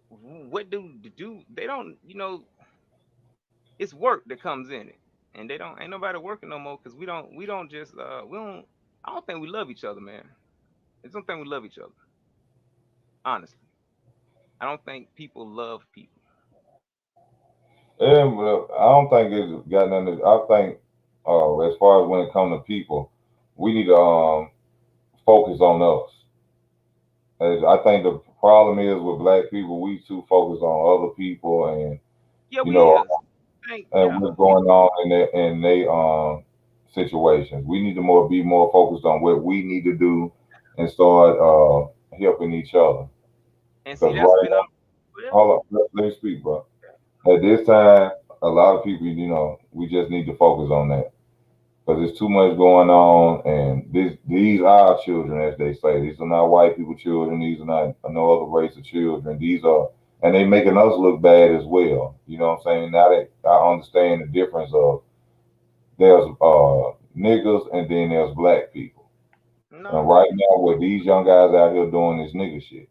S2: What do they don't? It's work that comes in it, and they don't. Ain't nobody working no more because we don't just we don't. I don't think we love each other, man. I don't think we love each other. Honestly, I don't think people love people.
S1: And I don't think it's got nothing. I think, as far as when it comes to people, we need to focus on us. As I think the problem is with black people, we too focus on other people and
S2: Yeah,
S1: you
S2: we
S1: know
S2: is.
S1: and
S2: Yeah.
S1: what's going on in they situations. We need to be more focused on what we need to do and start helping each other.
S2: And see,
S1: Because
S2: that's
S1: right
S2: been
S1: now,
S2: our well,
S1: hold on, let me speak, bro. At this time, a lot of people, we just need to focus on that because there's too much going on, and these are our children, as they say. These are not white people children. These are not no other race of children. These are, and they making us look bad as well. You know what I'm saying? Now that I understand the difference of there's niggas and then there's black people, and
S2: no,
S1: right now what these young guys out here doing is nigga shit,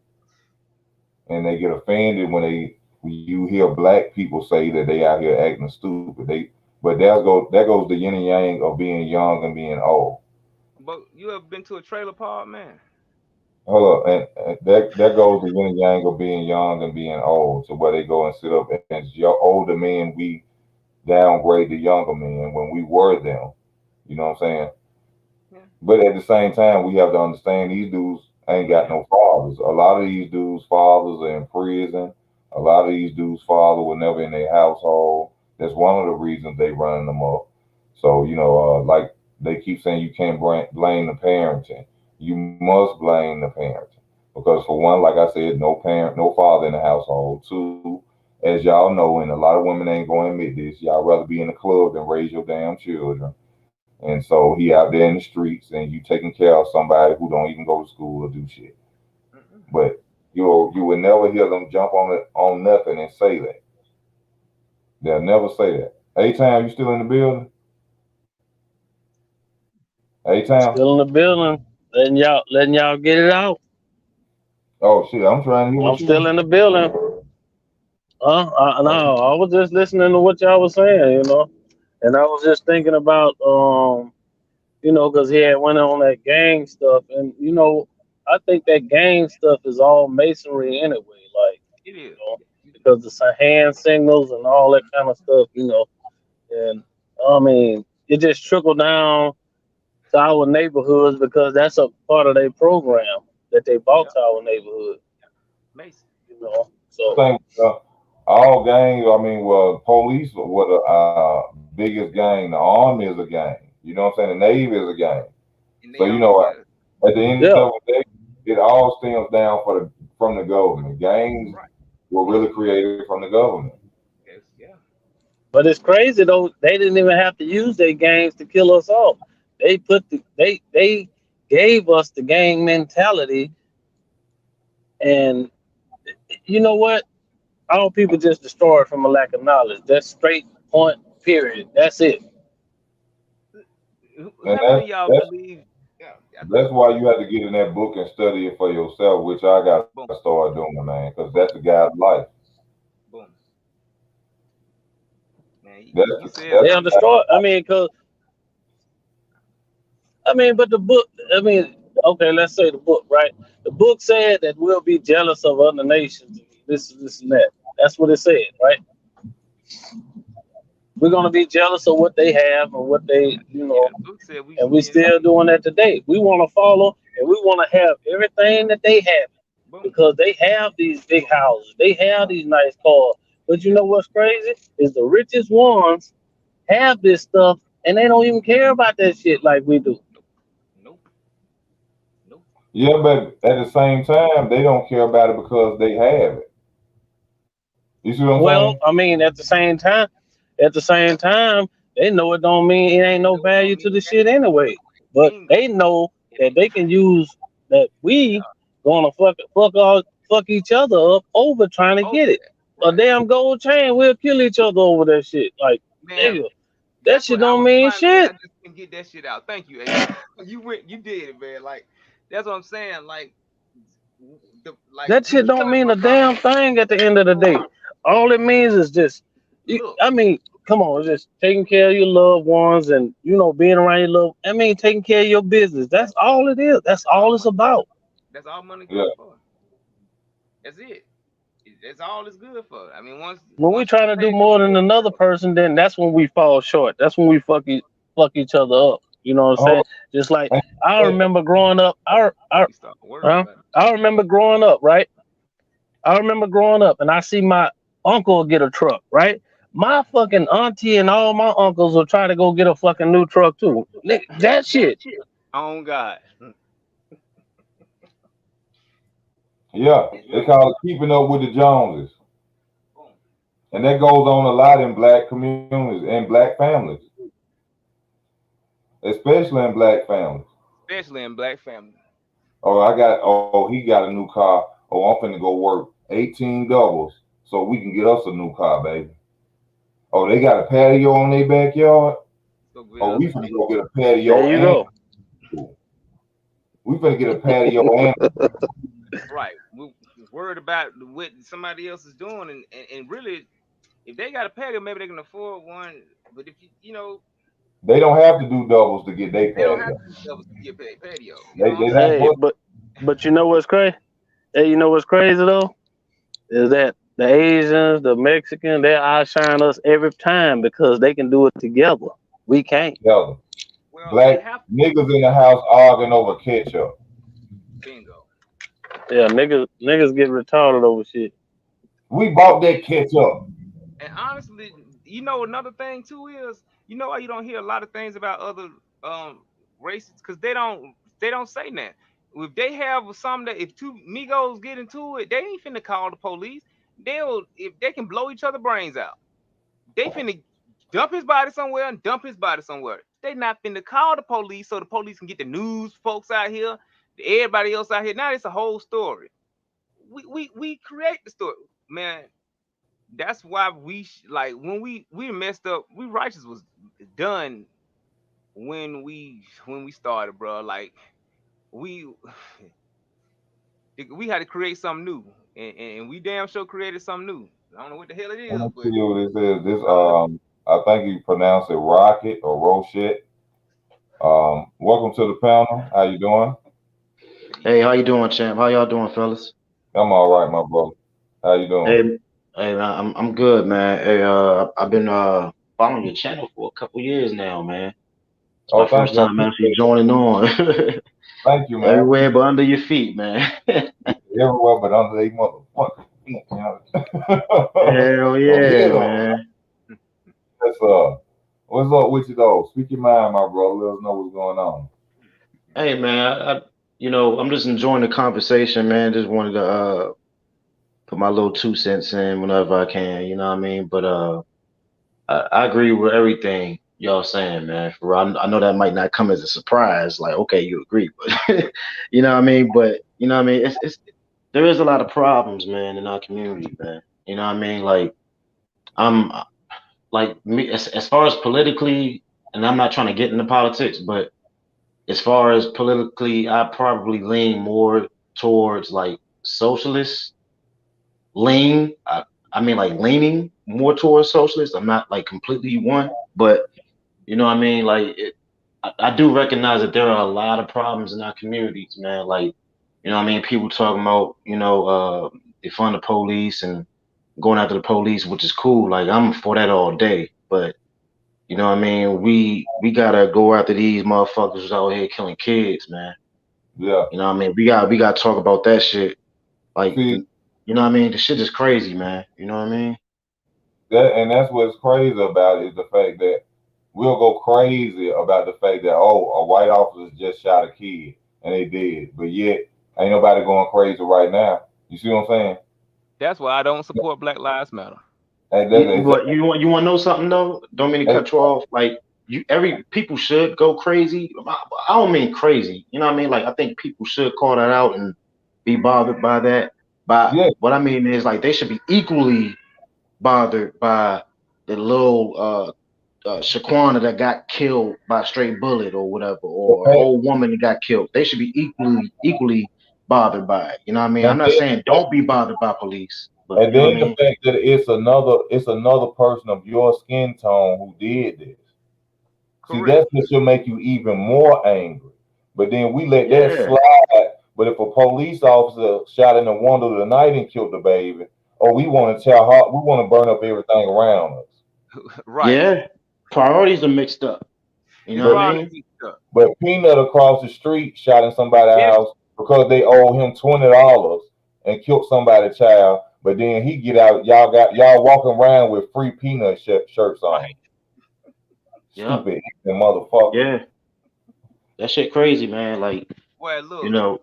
S1: and they get offended when you hear black people say that they out here acting stupid. But there goes the yin and yang of being young and being old.
S2: but you ever been to a trailer park, man?
S1: hold up, and that goes the yin and yang of being young and being old. So where they go and sit up, and as your older men, we downgrade the younger men when we were them. You know what I'm saying?
S2: Yeah.
S1: But at the same time, we have to understand these dudes ain't got no fathers. A lot of these dudes' fathers are in prison. A lot of these dudes' father were never in their household. That's one of the reasons they running them up. So like they keep saying, you can't blame the parenting. You must blame the parenting because for one, like I said, no parent, no father in the household. Two, as y'all know, and a lot of women ain't going to admit this, y'all rather be in the club than raise your damn children. And so he out there in the streets, and you taking care of somebody who don't even go to school or do shit.
S2: Mm-mm.
S1: But you will never hear them jump on it on nothing and say that. They'll never say that. A time, you still in the building? A time.
S3: Still in the building, letting y'all get it out.
S1: Oh shit, I'm trying to hear
S3: I'm
S1: what
S3: still
S1: you.
S3: in the building. No, I was just listening to what y'all was saying. And I was just thinking about because he had went on that gang stuff, and I think that gang stuff is all masonry anyway, like
S2: It
S3: you
S2: is.
S3: know, because the hand signals and all that kind of stuff. And I mean, it just trickled down to our neighborhoods because that's a part of their program that they bought
S2: Yeah.
S3: to our neighborhood.
S2: Mason.
S1: I
S3: So
S1: think all gangs. I mean, well, police were the biggest gang. The army is a gang. You know what I'm saying? The navy is a gang.
S2: And
S1: So
S2: they all yeah.
S1: at the end of
S3: yeah,
S1: the day, it all stems down from the government. Gangs
S2: Right.
S1: were
S2: Yeah.
S1: really created from the government.
S2: Yes. Yeah.
S3: but it's crazy though. They didn't even have to use their gangs to kill us off. They gave us the gang mentality, and you know what? All people just destroyed from a lack of knowledge. That's straight point. Period. That's it.
S1: And
S2: How many of y'all believe? Yeah. Yeah.
S1: that's why you have to get in that book and study it for yourself, which I got to
S2: Boom.
S1: start doing, man, because that's the
S2: Boom.
S1: guy's life.
S2: Boom. Man,
S1: That's
S2: you said
S1: that's
S3: They'll
S2: something.
S3: destroy. But the book. I mean, okay, let's say the book, right? The book said that we'll be jealous of other nations. This, and that. That's what it said, right? We're gonna be jealous of what they have and what they,
S2: Yeah. The book said we
S3: and
S2: should
S3: we
S2: be
S3: still
S2: envious.
S3: doing that today. We want to follow and we want to have everything that they have
S2: Boom.
S3: because they have these big houses, they have these nice cars. But you know what's crazy is the richest ones have this stuff and they don't even care about that shit like we do.
S2: Nope. Nope. Nope.
S1: yeah, but at the same time, they don't care about it because they have it. You see what I'm saying?
S3: Well, I mean, at the same time, they know it don't mean it ain't
S2: They
S3: no
S2: know it don't
S3: value to
S2: mean
S3: the
S2: that.
S3: shit anyway. But
S2: Bingo.
S3: they know
S2: It
S3: that
S2: ain't.
S3: they can use that we gonna fuck each other up over trying to
S2: Over
S3: get it.
S2: that.
S3: A
S2: Right.
S3: damn gold chain, we'll kill each other over that shit. Like,
S2: Man,
S3: nigga, that
S2: that's
S3: shit
S2: what I
S3: don't
S2: was
S3: mean
S2: trying to say. I
S3: shit.
S2: just couldn't get that shit out. Thank you, A. You did it, man. Like that's what I'm saying. Like
S3: That
S2: we
S3: shit
S2: was
S3: don't
S2: telling
S3: mean
S2: my
S3: a damn
S2: grandma,
S3: thing at the end of the day. All it means is just,
S2: look,
S3: I mean, come on, just taking care of your loved ones and being around your love. I mean, taking care of your business. That's all it is. That's
S2: that's all
S3: all it's
S2: money good.
S3: about.
S2: That's all money
S1: Yeah,
S2: good for. That's it. That's all it's good for. I mean,
S3: When we
S2: once you
S3: trying to do
S2: pay the
S3: more than
S2: bills,
S3: another person, then that's when we fall short. That's when we fuck each other up. You know what I'm
S1: hold
S3: saying? Just like
S1: on.
S3: I remember growing up.
S2: we start worrying about it.
S3: I remember growing up, right? I remember growing up, and I see my uncle get a truck, right? My fucking auntie and all my uncles will try to go get a fucking new truck too. That shit.
S2: On God.
S1: Yeah, they
S2: Yep.
S1: call it keeping up with the Joneses,
S2: Boom.
S1: and that goes on a lot in black communities and black families, especially in black families.
S2: Especially in black families.
S1: Oh, he got a new car. Oh, I'm finna go work 18 doubles so we can get us a new car, baby. Oh, they got a patio on their backyard.
S2: So get
S1: Oh,
S2: us
S1: we
S2: a
S1: finna
S2: jet.
S1: go get a
S3: There
S1: patio
S3: you
S1: and
S3: go.
S1: we finna get a patio and
S2: Right. We worried about what somebody else is doing, and really, if they got a patio, maybe they can afford one. But if
S1: they don't have to do doubles to get their
S2: they don't have
S1: patio.
S2: to do doubles to get paid patio. You know what I'm
S1: They
S2: saying?
S1: don't
S3: Hey,
S1: work.
S3: but But you know what's crazy? Hey, you know what's crazy though? Is that the Asians, the Mexicans, they outshine us every time because they can do it together. We can't.
S1: Together.
S2: Well, they
S1: Black
S2: have
S1: niggas in the house arguing over ketchup.
S2: bingo.
S3: Yeah, niggas get retarded over shit.
S1: We bought that ketchup.
S2: And honestly, you know, another thing too is, you know why you don't hear a lot of things about other races? Because they don't say that. If they have something that if two Migos get into it, they ain't finna call the police. They'll if they can blow each other brains out. They finna dump his body somewhere and dump his body somewhere. They not finna call the police so the police can get the news folks out here, everybody else out here. Now it's a whole story. We create the story, man. That's why like when we messed up. We righteous was done when we started, bro. Like we we had to create something new, and we damn sure created something new. I don't know what the hell it
S1: Let
S2: is,
S1: me
S2: but
S1: see what this is. This
S2: uh,
S1: I think you pronounce it rocket or rochette. Welcome to the panel. How you doing?
S4: Hey, how you doing, champ? How y'all doing, fellas?
S1: I'm all right, my brother. How you doing?
S4: Hey, hey, man, I'm good, man. Hey, I've been following your channel for a couple years now, man. It's
S1: Oh,
S4: my
S1: thank
S4: first
S1: you. I
S4: time actually
S1: appreciate
S4: joining on.
S1: it. Thank you, man.
S4: Everywhere
S1: Appreciate
S4: but under your feet, man.
S1: it. Everywhere but under they motherfucking feet. You know?
S4: Hell
S1: So
S4: yeah,
S1: hit 'em.
S4: man.
S1: That's what's up with you though? Speak your mind, my brother. Let us know what's going on.
S4: Hey, man, I'm just enjoying the conversation, man. Just wanted to put my little 2 cents in whenever I can, you know what I mean? But I agree with everything y'all saying, man. For real. I know that might not come as a surprise, like, okay, you agree, but you know what I mean? But you know what I mean? It's there is a lot of problems, man, in our community, man. You know what I mean? Like I'm like me as far as politically, and I'm not trying to get into politics, but as far as politically, I probably lean more towards like socialist lean. I mean like leaning more towards socialist. I'm not like completely one, but you know what I mean? I do recognize that there are a lot of problems in our communities, man. Like, you know what I mean? People talking about, defund the police and going after the police, which is cool. Like, I'm for that all day. But, you know what I mean? We gotta go after these motherfuckers who's out here killing kids, man.
S1: Yeah.
S4: You know what I mean? We gotta talk about that shit. Like,
S1: See
S4: you know what I mean? The shit is crazy, man. You know what I mean?
S1: that's what's crazy about it is the fact that we'll go crazy about the fact that a white officer just shot a kid and they did, but yet ain't nobody going crazy right now. You see what I'm saying?
S2: that's why I don't support Black Lives Matter.
S1: And that's
S4: You want to know something though? Don't mean to
S1: exactly.
S4: cut you off. Like every people should go crazy. I don't mean crazy. You know what I mean? Like I think people should call that out and be bothered by that. But
S1: Yeah,
S4: what I mean is like they should be equally bothered by the little Shaquana that got killed by a straight bullet or whatever,
S1: the
S4: or an
S1: fact,
S4: old woman that got killed. They should be equally bothered by it. You know what I mean? I'm
S1: and
S4: not
S1: then
S4: saying don't be bothered by police, but
S1: and
S4: you know what
S1: then
S4: I
S1: the
S4: mean?
S1: fact that it's another person of your skin tone who did this. See,
S2: Correct.
S1: that's what should make you even more angry. But then we let that
S4: Yeah.
S1: slide. But if a police officer shot in the window of the night and killed the baby, or we want to tell her, we want to burn up everything around us.
S2: Right.
S4: Yeah, priorities are mixed up. You
S2: It's
S4: know what
S1: But
S4: I
S2: probably
S4: mean?
S2: mixed up.
S1: but Peanut across the street shot in somebody's
S2: Yes.
S1: house because they owe him $20 and killed somebody's child. But then he get out, y'all walking around with free Peanut shirts on.
S2: Right.
S4: Yep.
S1: Stupid motherfuckers.
S4: Yeah. That shit crazy, man. Like,
S2: Well,
S4: you
S2: look,
S4: know,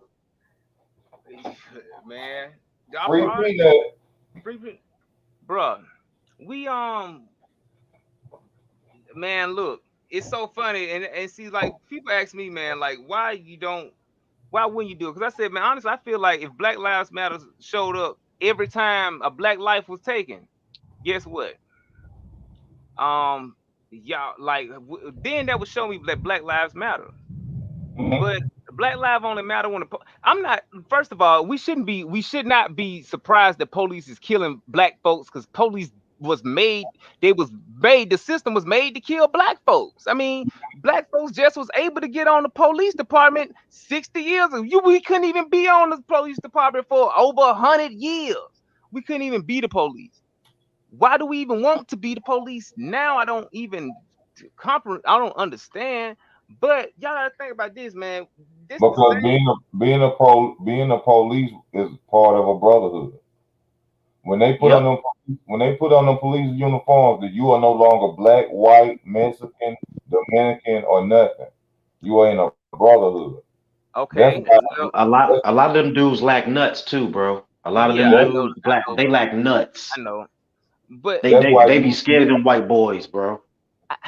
S2: man, our
S1: Free
S2: priority,
S1: Peanut.
S2: bruh. We man, look, it's so funny, and see, like people ask me, man, like why wouldn't you do it? Because I said, man, honestly, I feel like if Black Lives Matter showed up every time a black life was taken, guess what? Um, y'all like then that would show me that Black Lives Matter.
S1: Mhm.
S2: But Black Lives only matter when I'm not. First of all, we should not be surprised that police is killing black folks because police was made. They was made. The system was made to kill black folks. I mean, black folks just was able to get on the police department 60 years ago. We couldn't even be on the police department for over 100 years. We couldn't even be the police. Why do we even want to be the police now? I don't even comprehend. I don't understand. But y'all gotta think about this, man. This the
S1: Because
S2: same.
S1: being a police is part of a brotherhood. When they put
S2: Yep.
S1: on them police uniforms, that you are no longer black, white, Mexican, Dominican, or nothing. You are in a brotherhood. That's
S2: Okay.
S1: why.
S2: Well,
S4: A lot of them dudes lack nuts too, bro. A lot of
S2: yeah,
S4: them
S2: I
S1: That's
S2: know.
S4: dudes
S2: I
S4: black,
S2: know.
S4: they lack nuts.
S2: I know. But
S1: that's why
S4: They be
S1: you see.
S4: scared of them white boys, bro.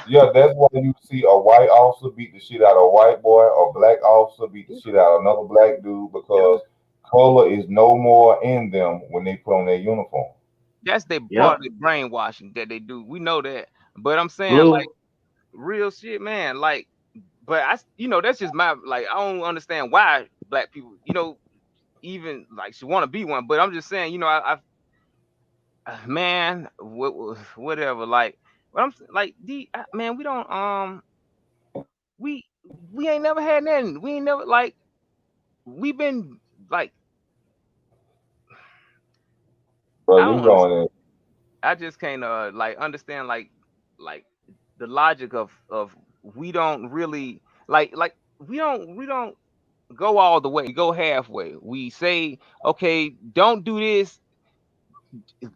S1: Yeah, that's why you see a white officer beat the shit out of a white boy, or black officer beat the shit out of another black dude because color is no more in them when they put on their uniform.
S2: that's their part
S4: Yep.
S2: of the brainwashing that they do. We know that. But I'm saying like
S4: Blue.
S2: real shit, man. Like, but that's just my like. I don't understand why black people, even like should want to be one. But I'm just saying, man, whatever. Like, but like, man, we don't we we ain't never had nothing. We ain't never like we've been like I
S1: Bro, you
S2: don't understand.
S1: going in.
S2: I just can't like understand like the logic of we don't really like we don't go all the way. We go halfway. We say, okay, don't do this.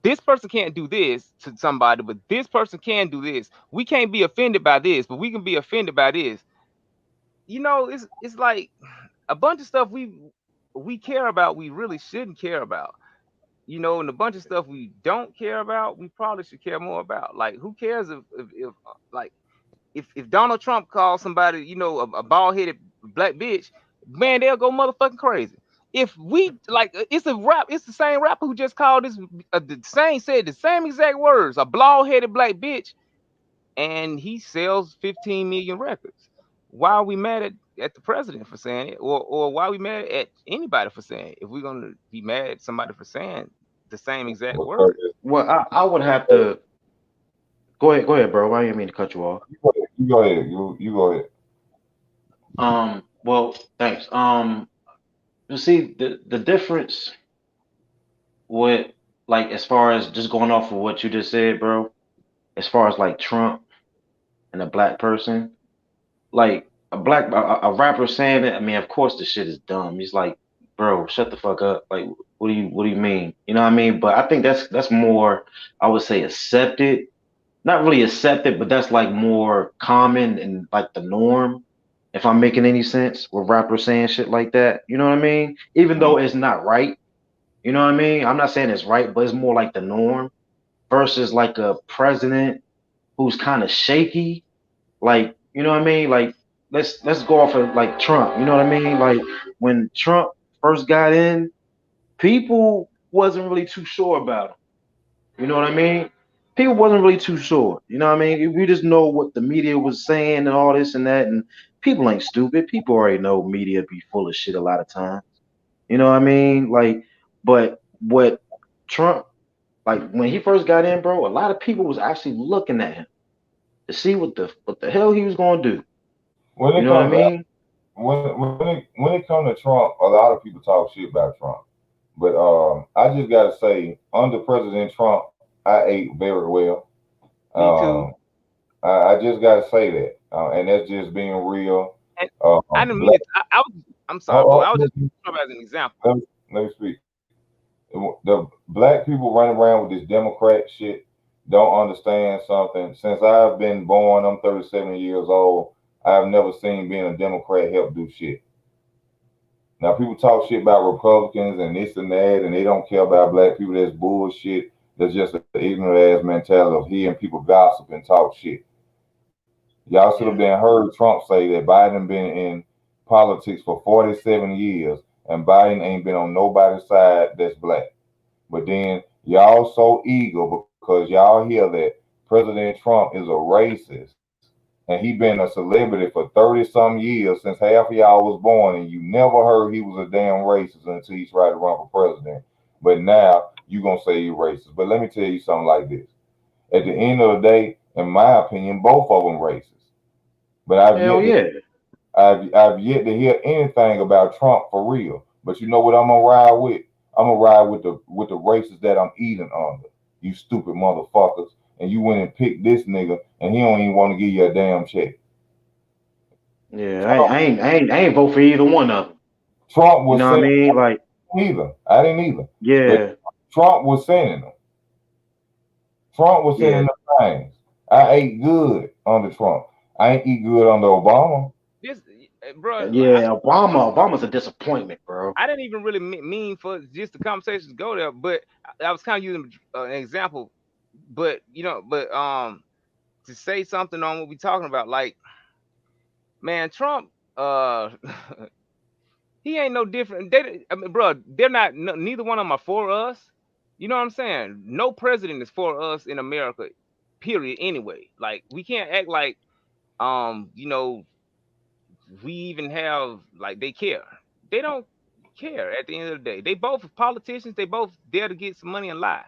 S2: This person can't do this to somebody, but this person can do this. We can't be offended by this, but we can be offended by this. It's like a bunch of stuff we care about, we really shouldn't care about. And a bunch of stuff we don't care about, we probably should care more about. Like, who cares if like if Donald Trump calls somebody, a bald headed black bitch, man, they'll go motherfucking crazy. If we like, it's the same rapper who just called this, said the same exact words, a bald headed black bitch, and he sells 15 million records. Why are we mad at the president for saying it, or why are we mad at anybody for saying it? If we're gonna be mad at somebody for saying the same exact
S1: Because
S2: word,
S4: Well, I would have to go ahead, bro. I didn't mean to cut you off.
S1: you go ahead. You go ahead.
S4: Well, thanks. You see the difference with like as far as just going off of what you just said, bro. As far as like Trump and a black person, like a rapper saying it. I mean, of course the shit is dumb. He's like, bro, shut the fuck up. Like, what do you mean? You know what I mean? But I think that's more, I would say, accepted. Not really accepted, but that's like more common and like the norm. If I'm making any sense with rappers saying shit like that, you know what I mean? Even though it's not right, you know what I mean? I'm not saying it's right, but it's more like the norm versus like a president who's kind of shaky. Like, you know what I mean? Like, let's go off of like Trump. You know what I mean? Like when Trump first got in, people wasn't really too sure about him. You know what I mean? People wasn't really too sure. You know what I mean? We just know what the media was saying and all this and that, and people ain't stupid. People already know media be full of shit a lot of times. You know what I mean? Like, but what Trump, like when he first got in, bro, a lot of people was actually looking at him to see what the hell he was gonna do.
S1: When
S4: You
S1: it
S4: know what I
S1: comes to
S4: mean?
S1: when it comes to Trump, a lot of people talk shit about Trump. But I just gotta say, under President Trump, I ate very well.
S2: me too.
S1: Um, I just gotta say that, and that's just being real.
S2: And I didn't mean
S1: Black,
S2: it. I'm sorry, bro.
S1: oh,
S2: I was
S1: oh,
S2: just Trump as an example.
S1: let me speak. The black people running around with this Democrat shit don't understand something. Since I've been born, I'm 37 years old. I've never seen being a Democrat help do shit. Now people talk shit about Republicans and this and that, and they don't care about black people. That's bullshit. That's just an ignorant ass mentality of hearing people gossip and talk shit. Y'all should have
S4: Yeah.
S1: been heard Trump say that Biden been in politics for 47 years, and Biden ain't been on nobody's side that's black. But then y'all so eager because y'all hear that President Trump is a racist and he been a celebrity for 30 some years since half of y'all was born, and you never heard he was a damn racist until he tried to run for president. But now you gonna say you're racist. But let me tell you something like this. At the end of the day, in my opinion, both of them racist. But
S4: Hell yeah.
S1: I've yet to hear anything about Trump for real. But you know what I'm gonna ride with? I'm gonna ride with the races that I'm eating under. You stupid motherfuckers. And you went and picked this nigga, and he don't even want to give you a damn check.
S4: Yeah, I ain't vote for either one of them.
S1: Trump was
S4: You know what I
S1: sending
S4: mean? Like,
S1: either. I didn't either.
S4: yeah,
S1: But Trump was sending them. Trump was sending the things. I ate good under Trump. I ain't eat good under Obama.
S2: This, bro.
S4: yeah. Obama's a disappointment, bro.
S2: I didn't even really mean for just the conversation to go there, but I was kind of using an example. But to say something on what we talking about, like, man, Trump, he ain't no different. I mean, bro, they're not. Neither one of them are for us. You know what I'm saying? No president is for us in America, period. Anyway, like, we can't act like, we even have, like, they care. They don't care at the end of the day. They both politicians. They both there to get some money and lie.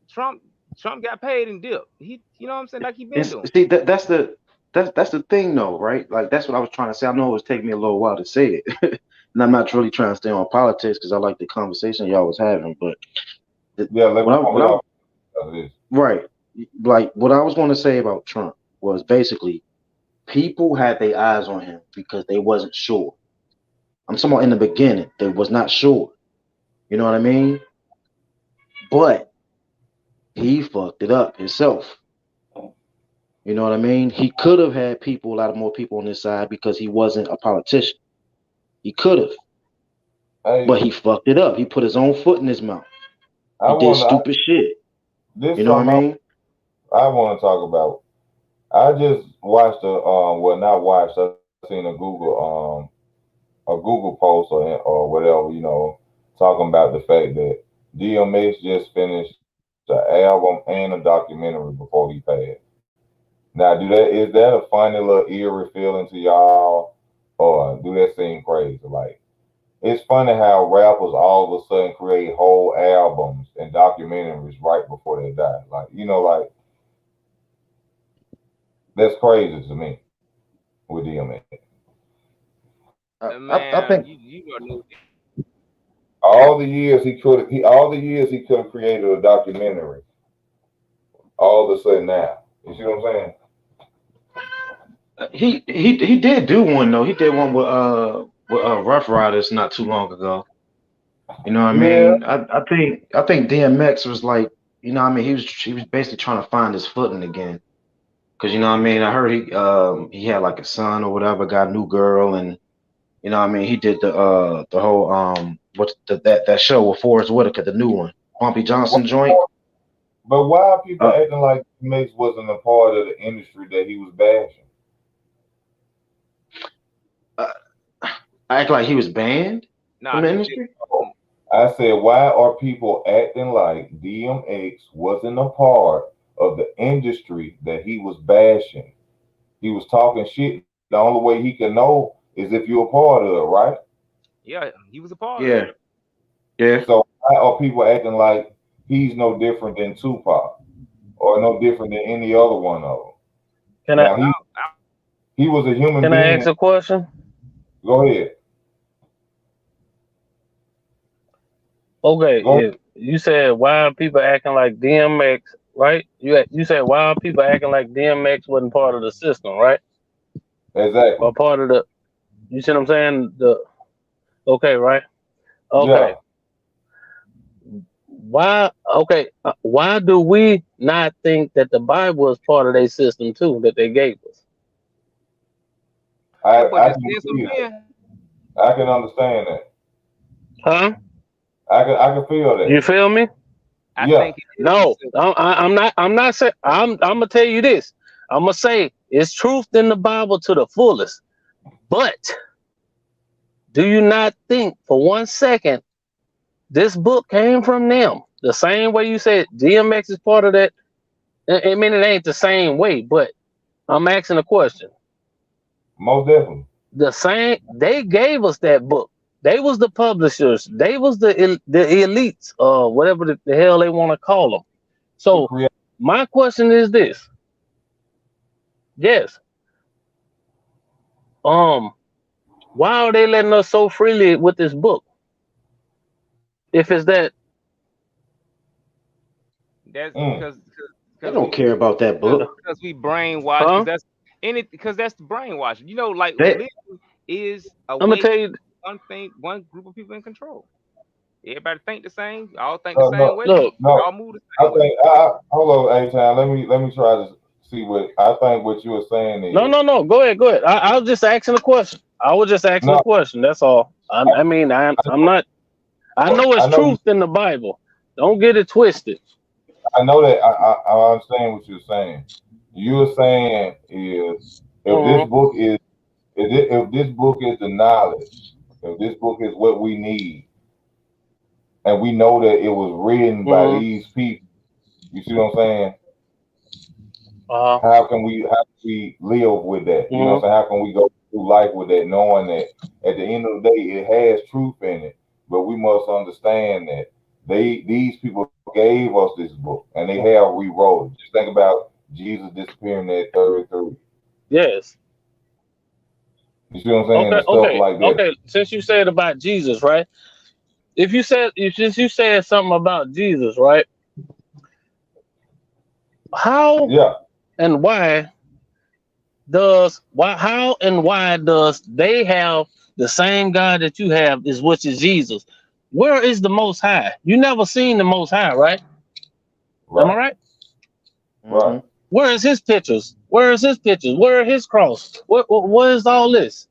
S2: Trump got paid and dipped. You know what I'm saying? Like he been doing.
S4: See, that's the thing, though, right? Like, that's what I was trying to say. I know it was taking me a little while to say it, and I'm not really trying to stay on politics because I like the conversation y'all was having. But right, like what I was going to say about Trump was basically people had their eyes on him because they wasn't sure. I'm talking about in the beginning, they was not sure. You know what I mean? But he fucked it up himself. You know what I mean? He could have had a lot more people on his side because he wasn't a politician. He could have. But he fucked it up. He put his own foot in his mouth. He did stupid shit. You know what I mean?
S1: I want to talk about. I just watched not watched. I seen a Google post or whatever, talking about the fact that DMX just finished the album and a documentary before he passed. Now, is that a funny little eerie feeling to y'all, or do that seem crazy? Like, it's funny how rappers all of a sudden create whole albums and documentaries right before they die. Like, that's crazy to me with DMX.
S4: I think
S1: all the years he could have created a documentary. All of a sudden now, you see what I'm saying?
S4: He did do one though. He did one with Rough Riders not too long ago. You know what I mean? I think DMX was like, you know what I mean, he was basically trying to find his footing again. Cause you know what I mean, I heard he had like a son or whatever, got a new girl, and you know what I mean, he did the whole that show with Forrest Whitaker, the new one, Bumpy Johnson joint.
S1: But why are people acting like DMX wasn't a part of the industry that he was bashing?
S4: I act like he was banned from the industry.
S1: I said, why are people acting like DMX wasn't a part of the industry that he was bashing? He was talking shit. The only way he can know is if you're a part of it, right?
S2: Yeah, he was a part of it.
S4: Yeah.
S1: So why are people acting like he's no different than Tupac or no different than any other one of them? He was a human being.
S3: Can I ask a question?
S1: Go ahead.
S3: Okay, if you said why are people acting like DMX, right? You said why are people acting like DMX wasn't part of the system, right?
S1: Exactly.
S3: Or part of the, you see what I'm saying? Okay, right? Okay. Yeah. Why do we not think that the Bible is part of their system too, that they gave us?
S1: I can understand that.
S3: Huh?
S1: I can feel that.
S3: You feel me? No, I'm not. I'm not saying. I'm gonna tell you this. I'm gonna say it's truth in the Bible to the fullest. But do you not think for 1 second this book came from them? The same way you said DMX is part of that. I mean, it ain't the same way, but I'm asking a question.
S1: Most definitely.
S3: The same. They gave us that book. They was the publishers. They was the elites, whatever the hell they want to call them. So my question is this. Yes. Why are they letting us so freely with this book? If it's that,
S2: That's
S1: Mm.
S4: They don't care about that book.
S2: because we brainwash.
S3: Huh?
S2: Because that's the brainwash. You know, like
S4: They-
S2: religion is a
S3: I'm gonna
S2: way
S3: tell you.
S2: one group of people in control. Everybody think the same. All think the
S1: No,
S2: same
S1: no,
S2: way.
S3: Look,
S1: no.
S2: All move the
S1: I
S2: same way.
S1: think hold on, A-Town. Let me try to see what I think. What you were saying is
S3: no. Go ahead. I was just asking a question. I was just asking
S1: no.
S3: a question. That's all. I mean, I'm not. I know it's
S1: I know.
S3: truth in the Bible. Don't get it twisted.
S1: I know that. I understand what you're saying. You're saying is if this
S3: Mhm.
S1: book is if this book is the knowledge, if this book is what we need, and we know that it was written by
S3: Mhm.
S1: these people, you see what I'm saying?
S3: Uh.
S1: How can we live with that? You know what I'm
S3: Mhm.
S1: saying? How can we go through life with that, knowing that at the end of the day it has truth in it, but we must understand that these people gave us this book and they have rewrote it. Just think about Jesus disappearing at 33.
S3: Yes.
S1: You see what I'm saying? And stuff like that.
S3: Okay. Since you said about Jesus, right? Since you said something about Jesus, right? How
S1: Yeah.
S3: and why how and why does they have the same God that you have, is which is Jesus? Where is the Most High? You never seen the Most High, right? Am I
S1: Right.
S3: right?
S1: Right.
S3: Where is his pictures? Where is his pictures? Where are his cross? What is all this?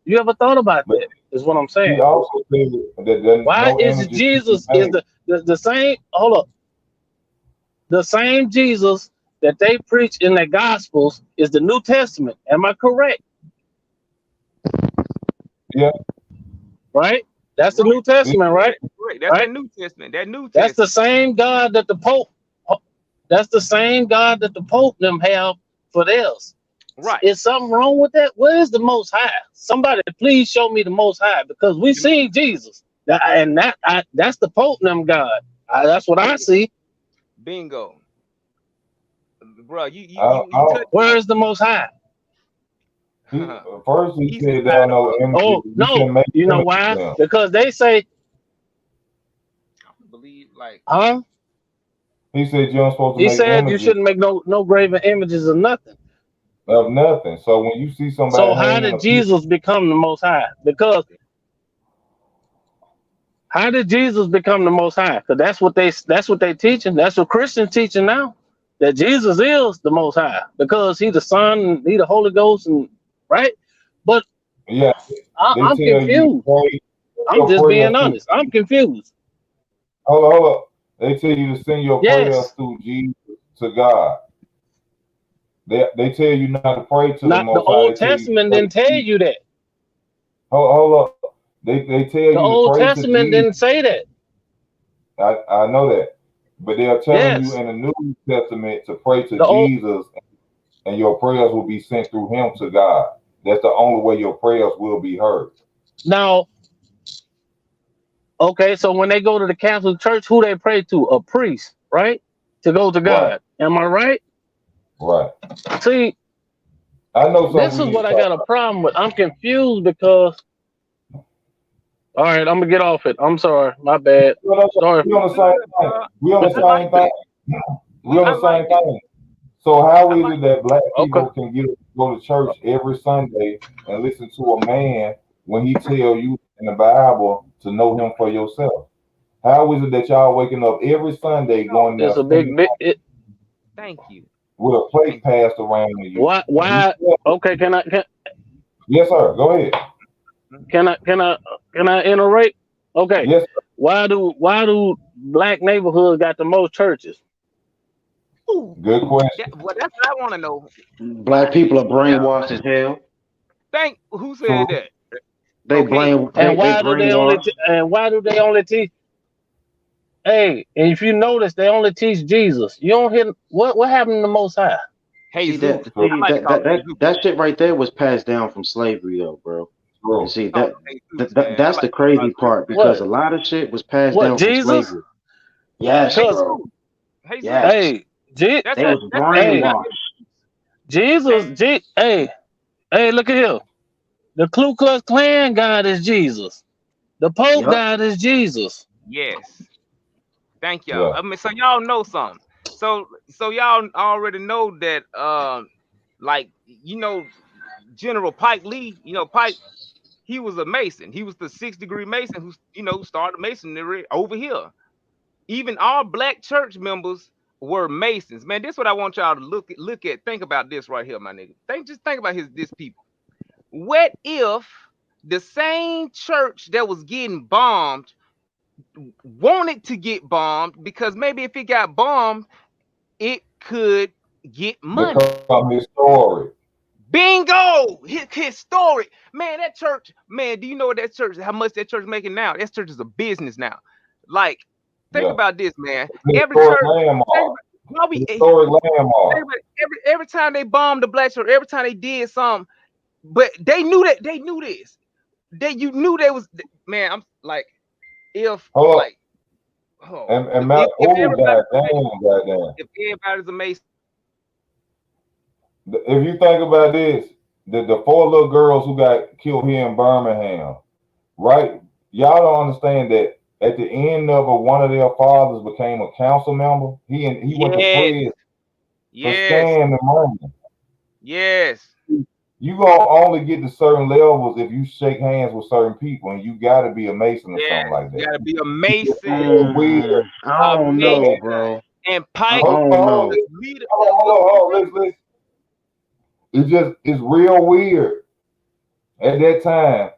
S3: You ever thought about
S1: But
S3: that? Is what I'm
S1: he
S3: saying.
S1: also said that
S3: Why
S1: no
S3: is
S1: images should be
S3: Jesus is
S1: made.
S3: the same? Hold up, the same Jesus that they preach in their Gospels is the New Testament. Am I correct?
S1: Yeah.
S3: Right? That's the New Testament, right?
S2: Correct. That's
S3: Right?
S2: that New Testament. That New
S3: That's the
S2: Testament.
S3: same God that the Pope. That's the same God that the Pope them have for theirs.
S2: Right.
S3: Is something wrong with that? Where is the Most High? Somebody please show me the Most High, because we see Jesus, and that's the Pope them God. That's what I see.
S2: Bingo. Bro, you touch
S3: Where is the Most High?
S1: First he
S2: He's
S1: said there
S2: inside
S1: are
S2: of
S1: no
S2: us.
S1: images.
S3: Oh
S1: You
S3: no,
S1: shouldn't make
S3: you know
S1: images of
S3: why?
S1: them.
S3: Because they say,
S2: I believe like
S3: huh?
S1: He said you're not supposed to
S3: He
S1: make
S3: said you
S1: images
S3: shouldn't make no graven images of nothing.
S1: of nothing. So when you see
S3: So
S1: somebody
S3: how
S1: hanging
S3: did
S1: a picture,
S3: Jesus become the Most High? Because how did Jesus become the Most High? Because that's what they teaching. That's what Christians teaching now. That Jesus is the Most High because He the Son, and He the Holy Ghost, and right. But
S1: yeah, they
S3: I'm
S1: tell you to
S3: confused.
S1: pray
S3: I'm
S1: your
S3: just
S1: prayers
S3: being
S1: through.
S3: honest. I'm confused.
S1: Hold up. They tell you to send your prayers
S3: Yes.
S1: through Jesus to God. They tell you not to pray to the
S3: Not the
S1: Most High.
S3: Old
S1: They tell you to
S3: Testament
S1: pray
S3: didn't tell you that.
S1: hold up. They tell
S3: The
S1: you to
S3: Old
S1: pray to
S3: Testament
S1: Jesus.
S3: didn't say that.
S1: I know that. But they are telling you
S3: Yes.
S1: in the New Testament to pray to
S3: The old.
S1: Jesus, and your prayers will be sent through him to God. That's the only way your prayers will be heard.
S3: Now, okay, so when they go to the Catholic Church, who they pray to? A priest, right? To go to God.
S1: Right.
S3: Am I right?
S1: Right.
S3: See,
S1: I know
S3: this
S1: something
S3: is
S1: we need
S3: what
S1: to
S3: I
S1: talk
S3: got a problem with. I'm confused because. All right, I'm gonna get off it. I'm sorry, my bad.
S1: about.
S3: Sorry.
S1: We on the same thing. We on the
S2: I like
S1: same
S2: that.
S1: thing. We on
S2: I
S1: the
S2: like
S1: same
S2: that.
S1: thing. So how
S2: I
S1: is
S2: like
S1: it that black
S3: Okay.
S1: people can go to church every Sunday and listen to a man when he tell you in the Bible to know him for yourself? How is it that y'all waking up every Sunday going there
S3: It's a
S1: spending
S3: big.
S2: thank you.
S1: with a plate passed around to you?
S3: Why? Why? Okay.
S1: Yes, sir. Go ahead.
S3: Can I iterate? Okay.
S1: Yes, sir.
S3: Why do black neighborhoods got the most churches?
S1: Good question.
S2: Well, that's what I want to know.
S4: Black people are brainwashed as hell.
S2: Who
S1: True.
S2: said that?
S4: They
S2: Okay.
S3: And
S4: they
S3: why do they only
S4: brainwashed.
S3: teach? Hey, and if you notice, they only teach Jesus. You don't hear what happened to the Most High.
S2: Hey,
S4: See
S2: Zeus.
S4: that
S1: True.
S2: I
S4: see
S2: like to
S4: that
S2: call
S4: that
S2: him
S4: that
S2: Zeus.
S4: that shit right there was passed down from slavery though, bro. And
S1: True.
S4: see
S2: Call
S4: that,
S2: him Hey
S4: that,
S2: Zeus,
S4: that
S2: man. I
S4: that's
S2: like
S4: the
S2: to talk about
S4: crazy part because
S3: What?
S4: a lot of shit was passed
S3: What?
S4: down from
S3: Jesus?
S4: slavery. Yes,
S2: Hey
S3: Cause
S4: bro.
S2: Zeus. Hey Zeus.
S4: Yes.
S3: hey, Je-
S2: That's
S4: They
S2: how.
S4: was
S2: That's how you
S3: hey,
S2: got.
S4: brainwashed.
S3: Jesus, hey, look at here. The Ku Klux Klan God is Jesus. The Pope
S4: Yup.
S3: God is Jesus.
S2: Yes. Thank y'all.
S1: Yeah.
S2: I mean, so y'all know something. So y'all already know that like General Pike Lee, Pike, he was a Mason. He was the 6th-degree Mason who started Masonry over here. Even all black church members were Masons. Man, this is what I want y'all to look at. Think about this right here, my nigga. Just think about this people. What if the same church that was getting bombed wanted to get bombed because maybe if it got bombed, it could get money.
S1: Become historic.
S2: Bingo! Historic. Man, that church, man, do you know what that church, how much that church making now? That church is a business now. Like, think
S1: Yeah.
S2: about this, man. Every
S1: Historic
S2: church,
S1: landmark.
S2: why we,
S1: Historic landmark.
S2: every time they bombed the black church, every time they did something, but they knew this. You knew they was, man, I'm like, if,
S1: Hold
S2: like, oh,
S1: And
S2: if everybody's
S1: goddamn.
S2: if everybody's amazing,
S1: If you think about this, the 4 little girls who got killed here in Birmingham, right? Y'all don't understand that at the end of it, one of their fathers became a council member. He went to prison for
S2: yes,
S1: scamming the money.
S2: yes,
S1: You gonna only get to certain levels if you shake hands with certain people, and you got to be a Mason or something like
S2: you
S1: that.
S2: gotta be a Mason,
S1: Weird.
S4: I
S2: a
S4: don't know,
S2: Mason,
S4: bro.
S2: and
S4: I
S2: Pike
S4: don't know.
S2: the leader.
S1: Hold on. Listen. It's real weird. At that time,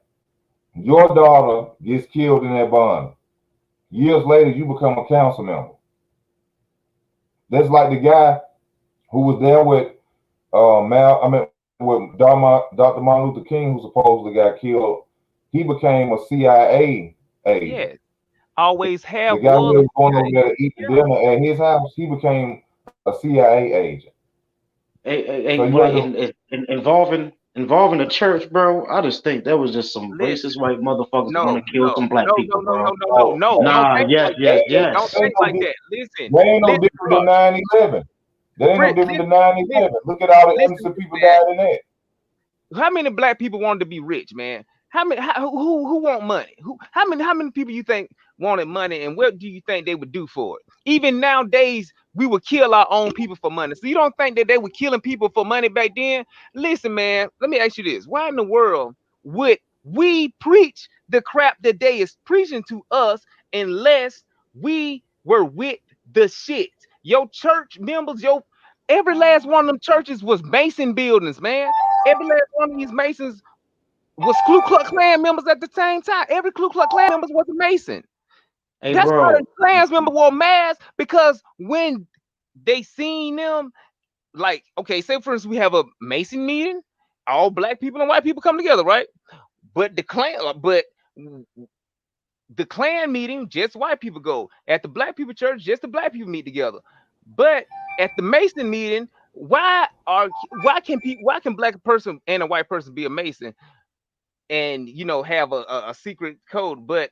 S1: your daughter gets killed in that bond. Years later, you become a council member. That's like the guy who was there with with Dr. Martin Luther King, who supposedly got killed. He became a CIA agent.
S2: Yes, always
S1: The
S2: have
S1: guy who
S2: was
S1: was going over there to eat dinner at his house, he became a CIA agent.
S4: Hey,
S1: So you
S4: well,
S1: got to
S4: involving the church, bro. I just think that was just some
S2: listen.
S4: racist white motherfuckers want
S2: No,
S4: to kill some black people, bro.
S2: no. Don't
S4: Nah,
S2: think
S4: yes,
S2: like
S4: yes,
S2: that. Don't
S4: yes.
S2: think like that. Listen,
S1: They ain't no
S2: listen,
S1: different
S2: bro.
S1: than 9/11. They ain't no different than 9/11. Look at all the innocent people
S2: man.
S1: died in that.
S2: How many black people wanted to be rich, man? Who want money? How many people you think wanted money, and what do you think they would do for it? Even nowadays, we would kill our own people for money. So you don't think that they were killing people for money back then? Listen, man, let me ask you this: why in the world would we preach the crap that they is preaching to us unless we were with the shit? Your church members, every last one of them churches was Mason buildings, man. Every last one of these Masons was Ku Klux Klan members at the same time. Every Ku Klux Klan member was a Mason.
S4: Hey,
S2: That's why
S4: bro.
S2: the Klans member wore masks, because when they seen them, like, okay, say for instance, we have a Mason meeting, all black people and white people come together, right? But the Klan meeting, just white people go. At the black people church, just the black people meet together. But at the Mason meeting, why can black person and a white person be a Mason and have a secret code, but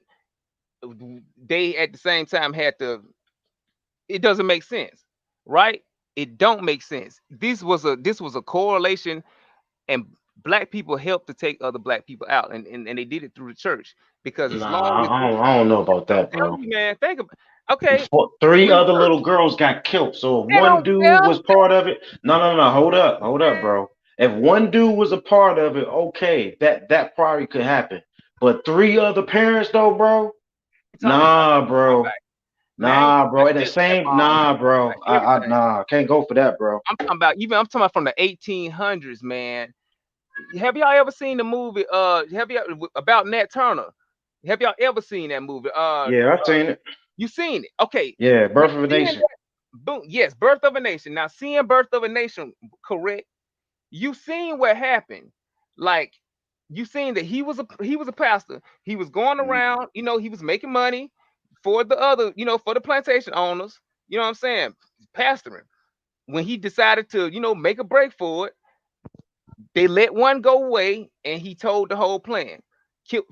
S2: they at the same time had to? It doesn't make sense, right? It don't make sense. This was a correlation, and black people helped to take other black people out, and they did it through the church, because as long as
S4: Nah, I don't know about
S2: I'm
S4: that, bro.
S2: telling you, man, think about, okay,
S4: 3 other little girls got killed. So if
S2: they
S4: one
S2: don't
S4: dude
S2: tell.
S4: was part of it, no. Hold up, bro. If one dude was a part of it, okay, that probably could happen. But 3 other parents, though, bro.
S2: Talking about,
S4: Nah, bro.
S2: man,
S4: Nah, bro.
S2: not
S4: At the
S2: just that
S4: same,
S2: bomb,
S4: nah, bro. I
S2: everything.
S4: nah, can't go for that, bro.
S2: I'm talking about from the 1800s, man. Have y'all ever seen the movie? About Nat Turner? Have y'all ever seen that movie?
S4: Yeah, I seen it.
S2: You seen it? Okay.
S4: Yeah,
S2: Now,
S4: Birth of a
S2: seeing
S4: Nation.
S2: that, boom, yes, Birth of a Nation. Now, seeing Birth of a Nation, correct? You seen what happened? Like, you seen that he was a pastor. He was going around. He was making money for the other. For the plantation owners. You know what I'm saying? Pastoring. When he decided to, make a break for it, they let one go away, and he told the whole plan,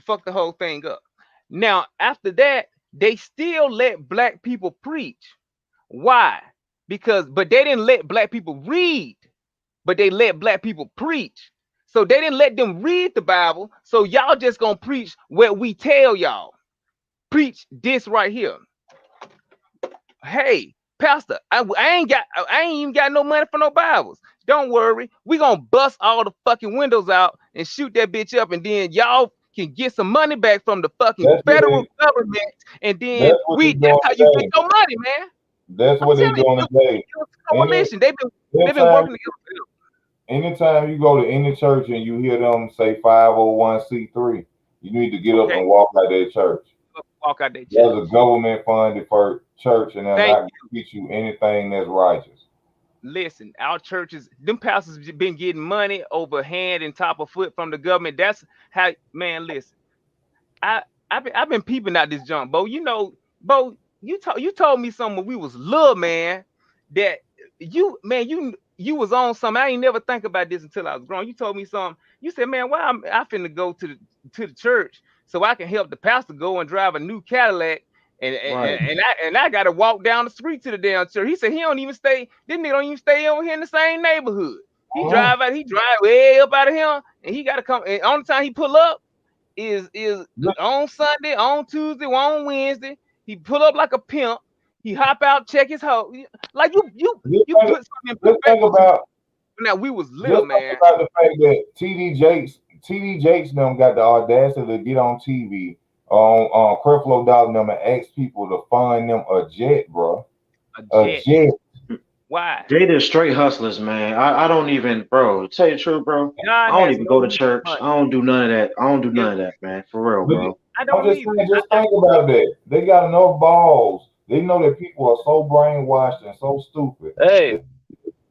S2: fuck the whole thing up. Now, after that, they still let black people preach. Why? but they didn't let black people read, but they let black people preach. So they didn't let them read the Bible. So y'all just gonna preach what we tell y'all. Preach this right here. Hey, pastor, I ain't even got no money for no Bibles. Don't worry, we gonna bust all the fucking windows out and shoot that bitch up, and then y'all can get some money back from the fucking federal government, and then that's how you get your money, man.
S1: That's what they doing today.
S2: Coalition. They've been working together.
S1: Anytime you go to any church and you hear them say 501c3, you need to get up and walk out that church.
S2: Walk out that church.
S1: There's a government funded for church, and they're not going to teach you anything that's righteous. Listen,
S2: our churches, them pastors been getting money over hand and top of foot from the government. That's how, man. Listen, I've been peeping out this junk, Bo. You know, Bo, you told me something when we was little, man. That you was on something. I ain't never think about this until I was grown. You told me something. You said, man, why I finna go to the church so I can help the pastor go and drive a new Cadillac, and I gotta walk down the street to the damn church. He said he don't even stay. This nigga don't even stay over here in the same neighborhood. He drive way up out of here, and he gotta come. And only time he pull up is on Sunday, on Tuesday, on Wednesday. He pull up like a pimp. He hop out, check his hoe. Like you put something in perspective. Now we was little, man.
S1: About the fact that TD Jakes them got the audacity to get on TV on Creflo Dollar them and ask people to fund them a jet, bro. A jet.
S2: Why?
S4: They the straight hustlers, man. I don't even, bro. To tell you the truth, bro. I don't even go to church. I don't do none of that. I don't do none of that, man. For real, bro.
S1: Just think about that. They got enough balls. They know that people are so brainwashed and so stupid.
S3: Hey,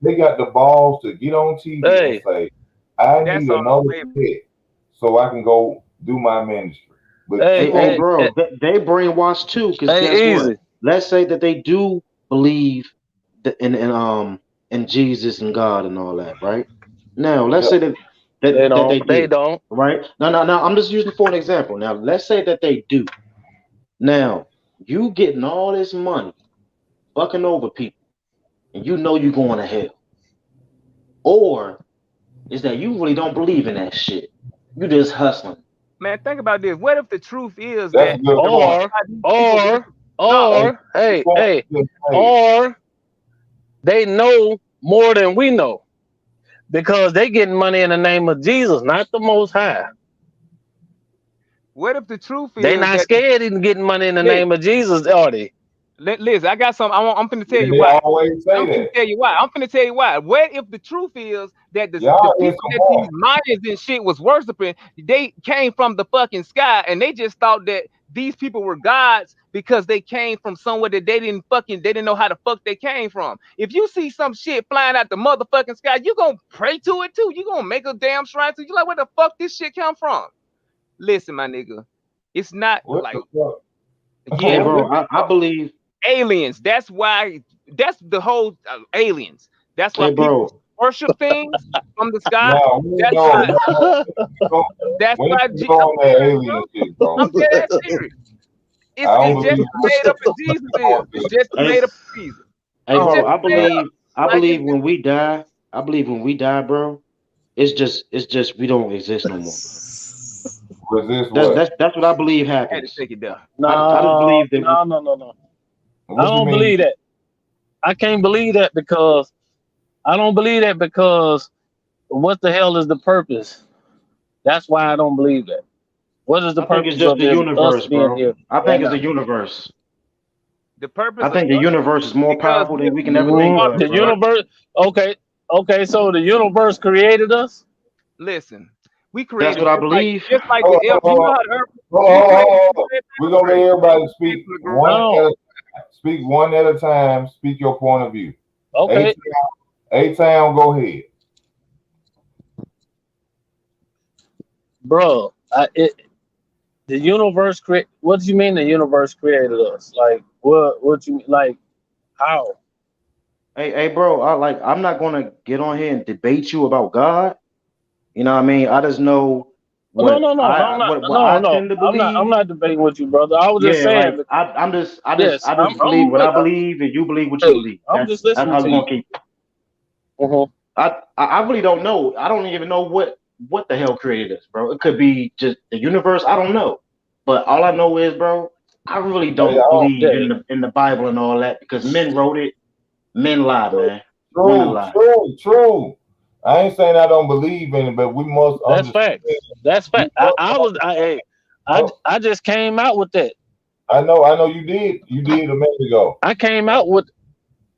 S1: they got the balls to get on TV and say, "I need another hit so I can go do my ministry."
S4: But hey, bro, they brainwashed too. Because guess what? Let's say that they do believe in Jesus and God and all that, right? Now, let's say that they don't, right? No. I'm just using for an example. Now, let's say that they do. Now, you getting all this money, fucking over people, and you know you're going to hell. Or is that you really don't believe in that shit? You just hustling.
S2: Man, think about this. What if the truth is
S3: or they know more than we know because they getting money in the name of Jesus, not the Most High.
S2: What if the truth is
S3: they not scared of getting money in the name of Jesus, are they?
S2: Liz, I got something. I'm finna tell you why. I'm finna tell you why. What if the truth is that the people that these Mayans and shit was worshiping, they came from the fucking sky, and they just thought that these people were gods because they came from somewhere that they didn't know how the fuck they came from. If you see some shit flying out the motherfucking sky, you gonna pray to it too. You gonna make a damn shrine to it. You like, where the fuck this shit come from? Listen, my nigga, it's not bro,
S4: I believe
S2: aliens. That's why. That's the whole aliens. That's why people worship things from the sky. That's why. I'm dead serious. It's just made up of Jesus. It's just made up of Jesus.
S4: Hey, bro, I believe when we die. I believe when we die, bro. It's just we don't exist no more. That's what I believe happens.
S2: I had to take it down.
S3: No. I don't believe that. I can't believe that because I don't believe that because what the hell is the purpose? That's why I don't believe that. What is the purpose?
S4: It's just the universe, bro. I think it's the universe.
S2: The purpose.
S4: I think the universe is more powerful than we can ever think of.
S3: The universe. Okay. So the universe created us.
S2: Listen. We created.
S4: That's what I believe.
S2: Just like the Earth.
S1: We're gonna let everybody speak one at a time. Speak your point of view.
S3: Okay.
S1: A-Town, go ahead.
S3: Bro, the universe what do you mean the universe created us? Like what you mean? Like how?
S4: Hey, bro, I'm not gonna get on here and debate you about God. You know what I mean? I just know
S3: No,
S4: what
S3: no, no, no, I'm
S4: I
S3: not.
S4: what
S3: No,
S4: I
S3: no,
S4: tend to
S3: I'm not. I'm
S4: believe.
S3: not debating with you, brother. I was just
S4: Yeah,
S3: saying.
S4: like I
S3: Yes,
S4: just believe
S3: I'm
S4: what I
S3: with.
S4: believe, and you believe what you
S3: Hey,
S4: believe.
S3: I'm just
S4: That's
S3: listening
S4: how
S3: to
S4: we're
S3: you.
S4: gonna keep.
S3: Mm-hmm.
S4: I really don't know. I don't even know what the hell created us, bro. It could be just the universe. I don't know. But all I know is, bro, I really
S1: Hey,
S4: don't believe
S3: Yeah.
S4: in the Bible and all that because men wrote it. Men lie, man. Women
S1: true,
S4: lie.
S1: true, true. I ain't saying I don't believe in it, but we must
S3: That's
S1: understand.
S3: facts. That's
S1: We
S3: fact.
S1: must
S3: Hey,
S1: understand.
S3: I just came out with that.
S1: I know you did. You did a minute ago.
S3: I came out with.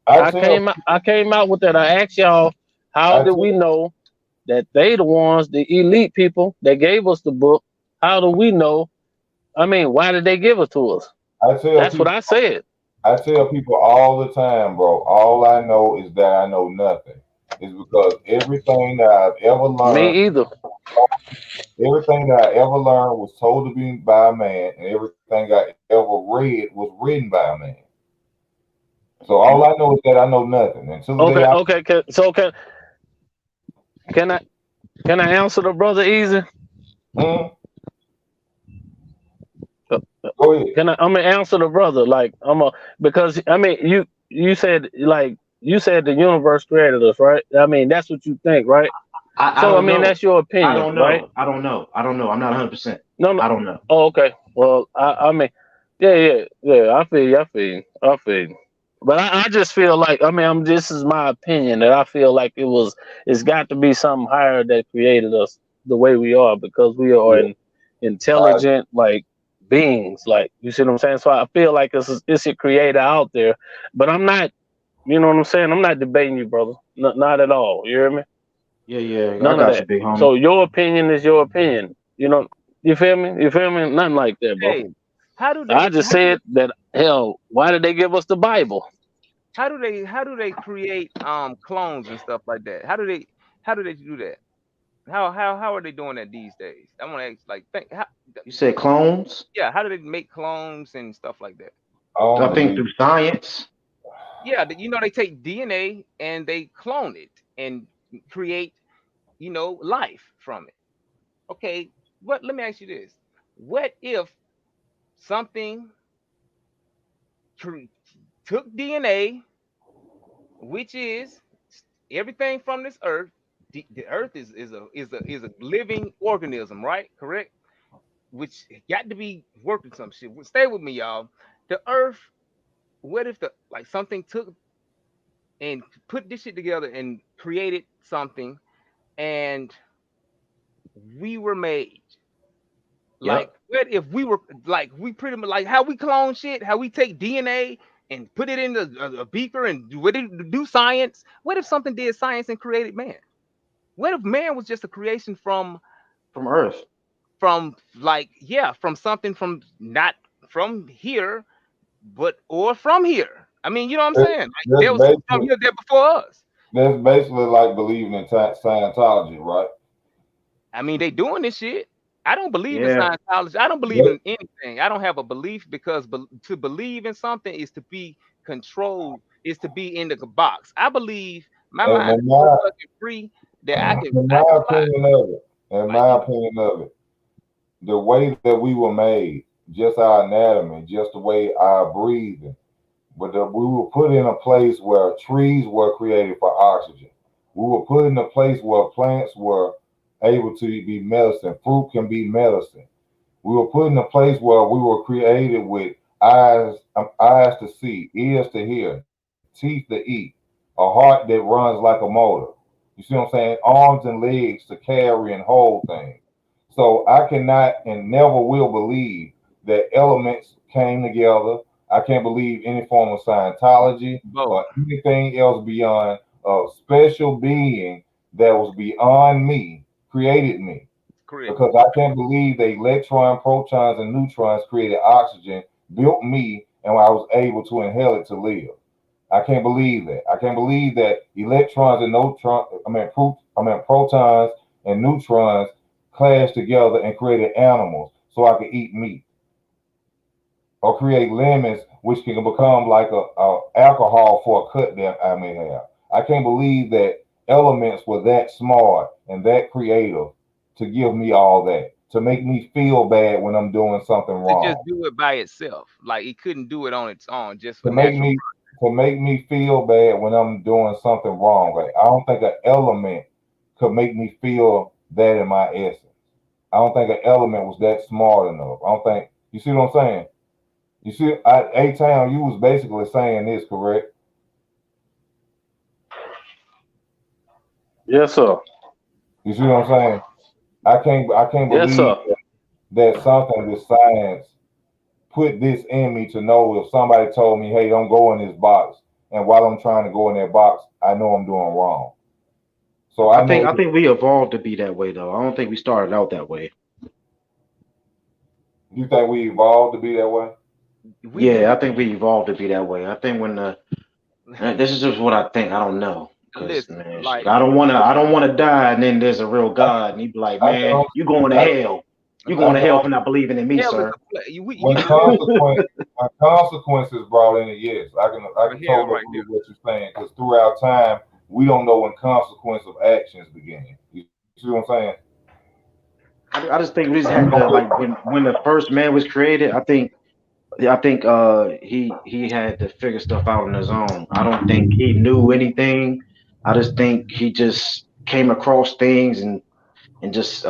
S1: I tell,
S3: I came out with that. I asked y'all, how
S1: I
S3: did
S1: tell,
S3: we know that they the ones, the elite people that gave us the book? How do we know? I mean, why did they give it to us?
S1: I tell
S3: That's what
S1: people.
S3: I said.
S1: I tell people all the time, bro. All I know is that I know nothing. It's because everything that I've ever learned,
S3: Me either.
S1: everything that I ever learned was told to me by a man, and everything I ever read was written by a man. So all I know is that I know nothing. Until the day
S3: Okay,
S1: I,
S3: okay. Can I can I answer the brother easy?
S1: mm, go ahead.
S3: I'm gonna answer the brother like because I mean you said like you said the universe created us, right? I mean that's what you think, right?
S4: I
S3: So I
S4: don't
S3: mean
S4: know.
S3: that's your
S4: I
S3: opinion,
S4: don't
S3: right?
S4: know. I don't know. I don't know. I'm not 100%.
S3: No, no.
S4: I don't know.
S3: Oh, okay. Well, I mean, yeah. I feel you. I feel you. But I just feel like I mean this is my opinion that I feel like it's got to be something higher that created us the way we are because we are
S1: Yeah, I,
S3: intelligent like beings, like you see what I'm saying. So I feel like it's a creator out there, but I'm not. You know what I'm saying? I'm not debating you, brother. Not at all. You hear me?
S4: Yeah, yeah. I
S3: None of
S4: got you,
S3: that.
S4: big homie.
S3: So your opinion is your opinion. You know, you feel me? You feel me? Nothing like that, bro.
S2: Hey, how do
S3: I
S2: they
S3: just said that hell, why did they give us the Bible?
S2: how do they create clones and stuff like that? How do they do that? How are they doing that these days? I want to ask like think how,
S4: You said clones?
S2: yeah, how do they make clones and stuff like that?
S1: I don't
S4: I think
S1: believe.
S4: through science.
S2: Yeah, they take DNA and they clone it and create, life from it. Okay, let me ask you this. What if something cre- took DNA, which is everything from this earth. The earth is a living organism, right? Correct. Which got to be working some shit. Stay with me, y'all. The earth. What if the like something took and put this shit together and created something, and we were made. Like,
S4: Yep.
S2: what if we were like we pretty much like how we clone shit, how we take DNA and put it in a beaker and do science? What if something did science and created man? What if man was just a creation
S4: From Earth.
S2: from like from something from not from here, but or from here? I mean, you know what I'm saying? Like
S1: That's
S2: there was some
S1: basically
S2: here there before us.
S1: that's basically like believing in Scientology, right?
S2: I mean, they doing this shit. I don't believe in
S4: Yeah.
S2: Scientology. I don't believe
S1: That,
S2: in anything. I don't have a belief because to believe in something is to be controlled, is to be in the box. I believe my
S1: and,
S2: mind is
S1: and
S2: so
S1: my
S2: fucking free that I can
S1: in
S2: I
S1: my
S2: can fly.
S1: opinion of it, in
S2: Like
S1: my opinion of it, the way that we were made, just our anatomy, just the way our breathing, but we were put in a place where trees were created for oxygen. We were put in a place where plants were able to be medicine. Fruit can be medicine. We were put in a place where we were created with eyes to see, ears to hear, teeth to eat, a heart that runs like a motor. You see what I'm saying? Arms and legs to carry and hold things. So I cannot and never will believe that elements came together. I can't believe any form of Scientology
S2: both.
S1: or anything else beyond a special being that was beyond me created me,
S2: Correct.
S1: because I can't believe that electron, protons, and neutrons created oxygen, built me, and I was able to inhale it to live. I can't believe that. I can't believe that electrons and protons and neutrons clashed together and created animals so I could eat meat, or create lemons, which can become like a alcohol for a cut that I may have. I can't believe that elements were that smart and that creative to give me all that, to make me feel bad when I'm doing something
S2: To
S1: wrong.
S2: just do it by itself. Like it couldn't do it on its own, just for
S1: To make
S2: natural.
S1: me feel bad when I'm doing something wrong. Like I don't think an element could make me feel that in my essence. I don't think an element was that smart enough. I don't think you see what I'm saying. You see, A-Town, you was basically saying this, correct?
S3: Yes, sir.
S1: You see what I'm saying? I can't
S3: Yes,
S1: believe
S3: sir.
S1: that something with science put this in me to know if somebody told me, hey, don't go in this box. And while I'm trying to go in that box, I know I'm doing wrong. So
S4: I think we evolved to be that way though. I don't think we started out that way.
S1: You think we evolved to be that way?
S4: Yeah, I think we evolved to be that way. I think when this is just what I think. I don't know.
S2: Listen,
S4: Man,
S2: like
S4: I don't wanna die and then there's a real God and he'd be like, man, you going to hell. You going to hell for not believing in me,
S2: hell
S4: sir.
S1: When consequences brought in, yes, I can totally agree with what you're saying, because throughout time we don't know when consequence of actions begin. You see what I'm saying?
S4: I just think we just had to, like, when the first man was created, I think he had to figure stuff out on his own. I don't think he knew anything. I just think he just came across things and just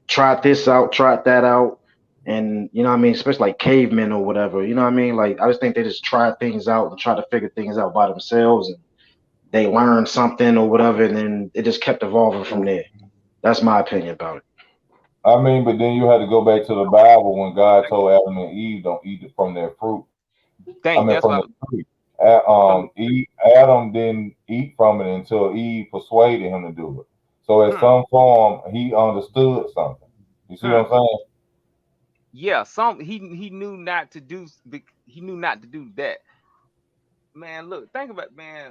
S4: tried this out, tried that out. And you know what I mean, especially like cavemen or whatever, you know what I mean? Like I just think they just tried things out and try to figure things out by themselves, and they learned something or whatever, and then it just kept evolving from there. That's my opinion about it.
S1: I mean, but then you had to go back to the Bible when God told Adam and Eve, don't eat it from their fruit. Adam didn't eat from it until Eve persuaded him to do it. So in some form, he understood something. You see what I'm saying?
S2: Yeah, he knew not to do. He knew not to do that. Man, look, think about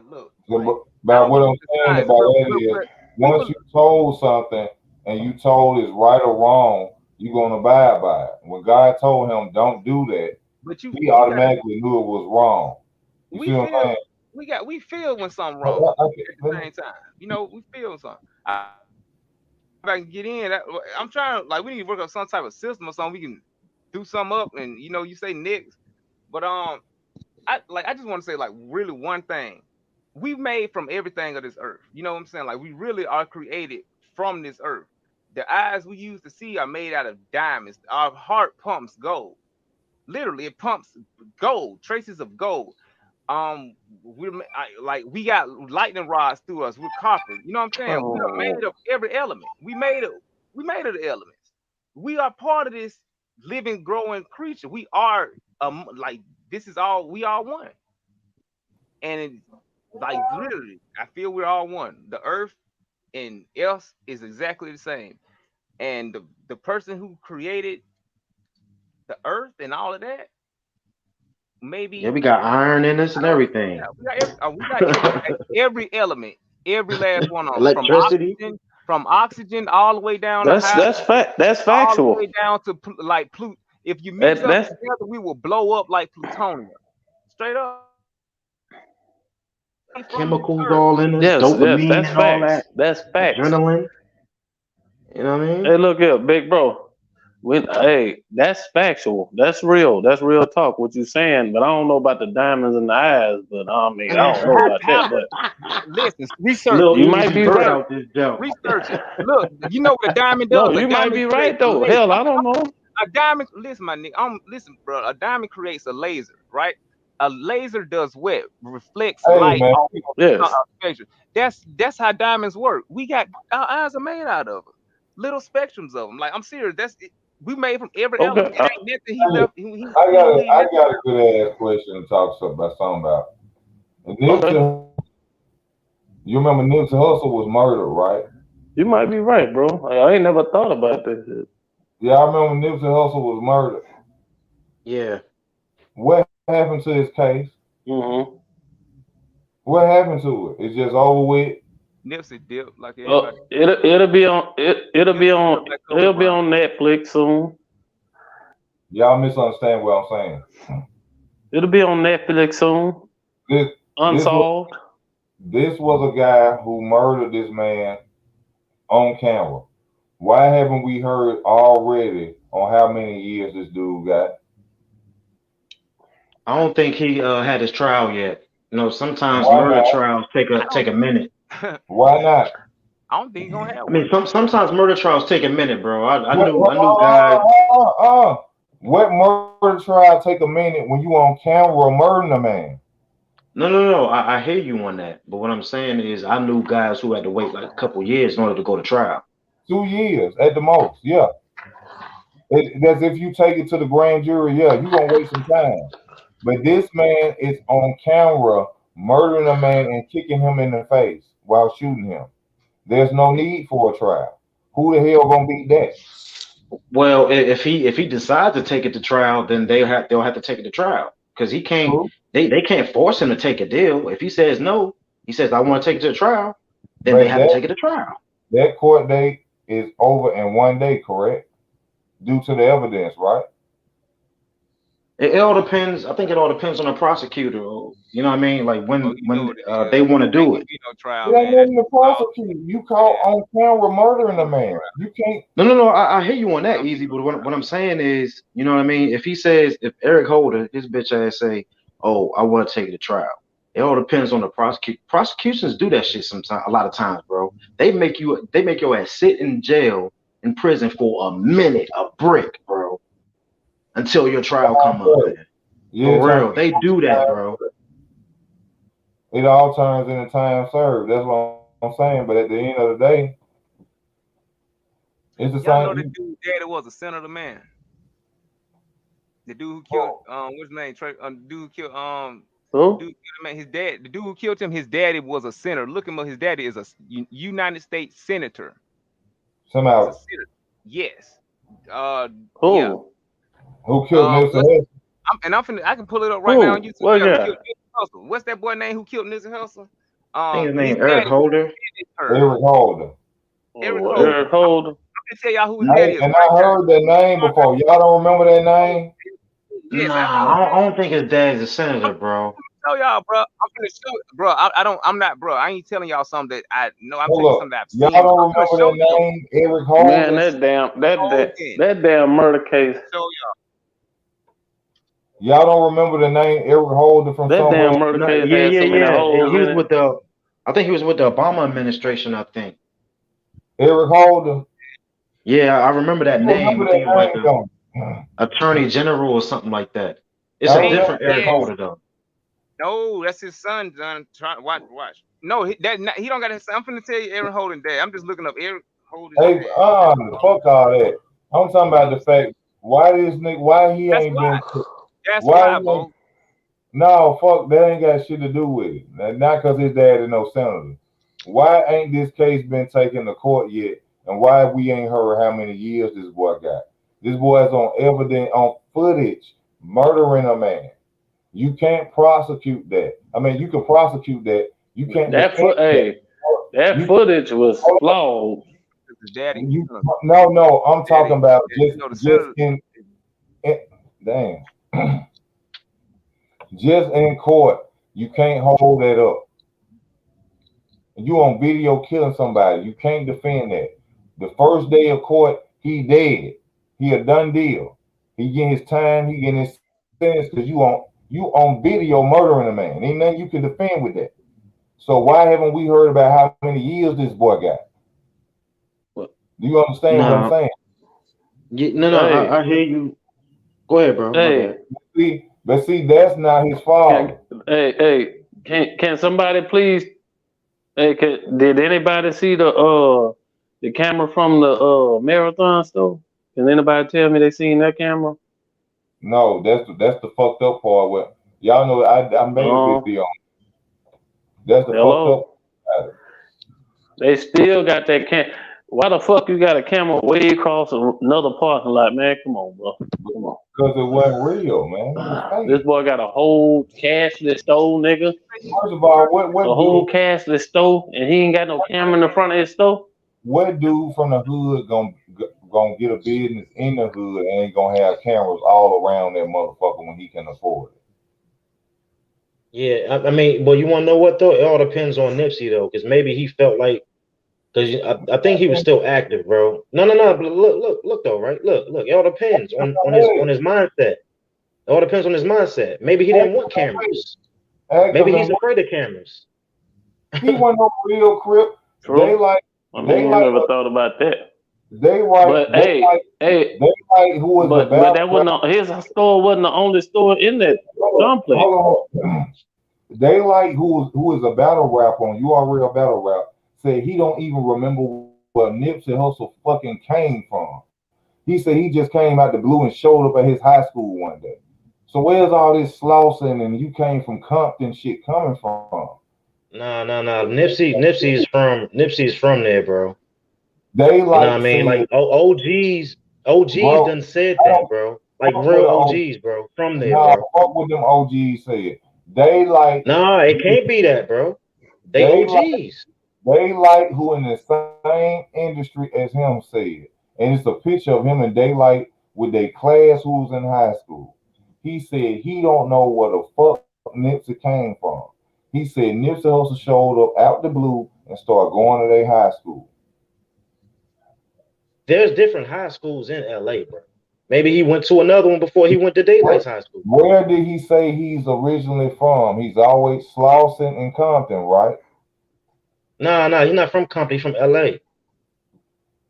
S2: look.
S1: But what I'm saying about that is, once you told something and you told it's right or wrong, you're gonna abide by it. When God told him don't do that, he automatically knew it was wrong. You see what I'm saying?
S2: We feel when something wrong at the same time. You know, we feel something. If I can get in, I'm trying. Like, we need to work on some type of system or something. We can do something up, and you say next. But I just want to say, like, really one thing. We made from everything of this earth. You know what I'm saying? Like, we really are created from this earth. The eyes we use to see are made out of diamonds. Our heart pumps gold. Literally, it pumps gold, traces of gold. We got lightning rods through us. We're copper. You know what I'm saying? We are made of every element. We made of the elements. We are part of this living, growing creature. We are this is all. We are one. And literally, I feel we're all one. The earth and us is exactly the same. And the person who created the earth and all of that, maybe
S4: we got iron in us and everything.
S2: Yeah, we got every element, every last one of them.
S4: Electricity,
S2: from oxygen all the way down.
S3: That's factual.
S2: All the way down to if you mix them together, we will blow up like plutonium. Straight up.
S4: Chemicals all in us.
S3: Yes,
S4: dopamine
S3: that's
S4: and
S3: facts.
S4: all that.
S3: That's facts.
S4: Adrenaline. You know what I mean?
S3: Hey, look here, big bro. Hey, that's factual. That's real. That's real talk. What you saying? But I don't know about the diamonds in the eyes. But I mean, I don't know about that. But
S2: listen, research.
S3: You might be right.
S4: Out this jump.
S2: Research it. Look, you know what a diamond does.
S3: No, you might be right though. Hell, I don't know.
S2: A diamond. Listen, my nigga. Listen, bro. A diamond creates a laser, right? A laser does what? Reflects light off spectrum. That's how diamonds work. We got our eyes are made out of it. Little spectrums of them. Like, I'm serious. We made from every element. It ain't nothing he left.
S1: I got a good ass question to talk about. You remember Nipsey Hussle was murdered, right?
S3: You might be right, bro. I ain't never thought about this.
S1: Yeah, I remember Nipsey Hussle was murdered.
S4: Yeah.
S1: What happened to his case?
S3: Mm-hmm.
S1: What happened to it? It's just over with.
S2: Nipsey dipped like
S3: it'll be on Netflix soon.
S1: Y'all misunderstand what I'm saying.
S3: It'll be on Netflix soon. Unsolved.
S1: This was a guy who murdered this man on camera. Why haven't we heard already on how many years this dude got?
S4: I don't think he had his trial yet. You know, sometimes
S1: Why
S4: murder
S1: not?
S4: trials take a minute.
S1: Why not?
S2: I don't think he's gonna have
S4: I mean,
S2: one.
S4: sometimes murder trials take a minute, bro.
S1: What,
S4: I knew guys.
S1: what murder trial take a minute when you on camera murdering a man?
S4: No. I hear you on that, but what I'm saying is, I knew guys who had to wait like a couple years in order to go to trial.
S1: 2 years at the most. Yeah. That's if you take it to the grand jury. Yeah, you gonna waste some time. But this man is on camera murdering a man and kicking him in the face while shooting him. There's no need for a trial. Who the hell gonna beat that?
S4: Well, if he decides to take it to trial, then they'll have to take it to trial because he can't.
S1: Who?
S4: They can't force him to take a deal. If he says no, he says I want to take it to trial, then
S1: But
S4: they have to take it to trial.
S1: that court date is over in 1 day, correct? Due to the evidence, right?
S4: It all depends. I think it all depends on the prosecutor. You know what I mean? Like when
S2: Oh, you know what it is.
S4: they want to do it.
S2: Ain't no trial,
S1: It ain't
S2: man.
S1: nothing to prosecute. You caught on camera murdering a man. You can't.
S4: No. I hear you on that, Easy. But what I'm saying is, you know what I mean? If he says, if Eric Holder, his bitch ass say, "Oh, I want to take it to trial," it all depends on the prosecution. Prosecutions do that shit sometimes. A lot of times, bro. They make your ass sit in jail, in prison for a minute, a brick, bro, until your trial come up. Man.
S1: Yeah,
S4: For real, they do that, bro.
S1: It all turns into time served. That's what I'm saying. But at the end of the day, it's the
S2: Y'all know
S1: same.
S2: the dude daddy was a senator, man. The dude who killed what's his name? Dude who killed
S3: Who?
S2: dude killed him, man. His dad, the dude who killed him, his daddy was a senator. Look him up. His daddy is a United States senator. He's
S1: Somehow,
S2: a senator. Yes.
S3: Who?
S2: Yeah.
S1: who killed Nelson Hudson?
S2: I can pull it up right
S3: Who?
S2: now on YouTube.
S3: What
S2: Yeah, who
S3: guy?
S2: killed Nipsey Hussle. What's that boy name who killed Nipsey Hussle?
S4: I think his
S2: His
S4: name Eric
S2: daddy
S4: Holder.
S1: Eric Holder.
S2: Eric
S3: Oh,
S2: Holder.
S3: Eric Holder.
S2: I'm gonna tell y'all who his daddy is.
S1: And I heard that name before. Y'all don't remember that name?
S2: Yes,
S4: Nah, I don't think his dad's a senator, bro.
S2: Tell y'all, bro. I'm gonna show, bro. I'm not, bro. I ain't telling y'all something that I know. I'm telling you
S1: Hold up.
S2: something that I've
S1: Y'all
S2: seen.
S1: don't
S2: I'm gonna
S1: remember
S2: show
S1: that
S2: you.
S1: name? Eric Holder?
S3: Man, that damn murder case.
S2: Show y'all.
S1: Y'all don't remember the name Eric Holder from
S3: That
S1: somewhere?
S3: damn murder case
S4: Yeah.
S3: had so many holes
S4: He was
S3: in it.
S4: with I think he was with the Obama administration. I think.
S1: Eric Holder?
S4: Yeah, I remember that
S1: You
S4: name.
S1: remember
S4: I think it was
S1: that
S4: like
S1: name,
S4: the
S1: don't you?
S4: Attorney General or something like that. It's
S1: I
S4: a different
S1: remember
S4: Eric
S1: that.
S4: Holder though.
S2: No, that's his son, John. Watch. No, he don't got his son. I'm finna tell you, Eric Holden dad. I'm just looking up Eric Holden
S1: Hey,
S2: dad.
S1: fuck all that. I'm talking about the fact why this nigga, why he
S2: That's
S1: ain't
S2: why.
S1: been.
S2: That's
S1: Why
S2: why,
S1: he
S2: bro.
S1: ain't- No, fuck, that ain't got shit to do with it. Not because his dad is no senator. Why ain't this case been taken to court yet? And why we ain't heard how many years this boy got? This boy's on evidence, on footage, murdering a man. You can't prosecute that. I mean, you can prosecute that. You can't.
S3: That
S1: You-
S3: footage was flawed.
S2: His daddy.
S1: No, I'm talking about
S2: you know, the
S1: just
S2: senator-
S1: damn. Just in court, you can't hold that up. You on video killing somebody, you can't defend that. The first day of court, he dead. He a done deal. He getting his time. He getting his sentence because you on video murdering a man. Ain't nothing you can defend with that. So why haven't we heard about how many years this boy got? Do you understand what I'm saying?
S4: Yeah, no,
S3: Hey.
S4: I hear you. Go ahead, bro.
S3: Hey,
S1: See, that's not his fault.
S3: can somebody please? Hey, did anybody see the camera from the marathon store? Can anybody tell me they seen that camera?
S1: No, that's the fucked up part. Where y'all know I made a video. That's the fucked up.
S3: They still got that Why the fuck you got a camera way across another parking lot, man? Come on, bro. Come on.
S1: Because it wasn't real, man.
S3: This boy got a whole cashless store, nigga.
S1: First of all, what
S3: A whole cashless store, and he ain't got no camera in the front of his store.
S1: What dude from the hood gonna get a business in the hood and ain't gonna have cameras all around that motherfucker when he can afford it?
S4: Yeah, I mean, but you want to know what though? It all depends on Nipsey though, because maybe he felt like Because I think he was still active, bro. No. But look though, right? Look. It all depends on his mindset. It all depends on his mindset. Maybe he didn't want cameras. Maybe he's afraid of cameras.
S1: He wasn't no real Crip.
S5: True.
S1: They like.
S5: I mean,
S1: They
S5: you
S1: like.
S5: never thought about that.
S1: They right.
S5: But
S1: They like who was
S5: but that wasn't his store wasn't the only store in that complex.
S1: They like who is a battle rapper on URL Battle Rap said he don't even remember where Nipsey Hussle fucking came from. He said he just came out the blue and showed up at his high school one day. So where's all this Slauson and you came from Compton shit coming from?
S4: No. Nipsey's from there, bro.
S1: They like,
S4: you know what I mean? Like OGs bro, done said that, bro. Like real OGs, bro, from there, bro.
S1: Fuck what them OGs said. They like.
S4: No, it can't be that, bro. They OGs.
S1: They like who in the same industry as him said. And it's a picture of him and Daylight with their class who was in high school. He said he don't know where the fuck Nipsey came from. He said Nipsey Hussle showed up out the blue and started going to their high school.
S4: There's different high schools in LA, bro. Maybe he went to another one before he went to Daylight's high school.
S1: Where did he say he's originally from? He's always Slauson and Compton, right?
S4: No, he's not from Compton. He's from LA.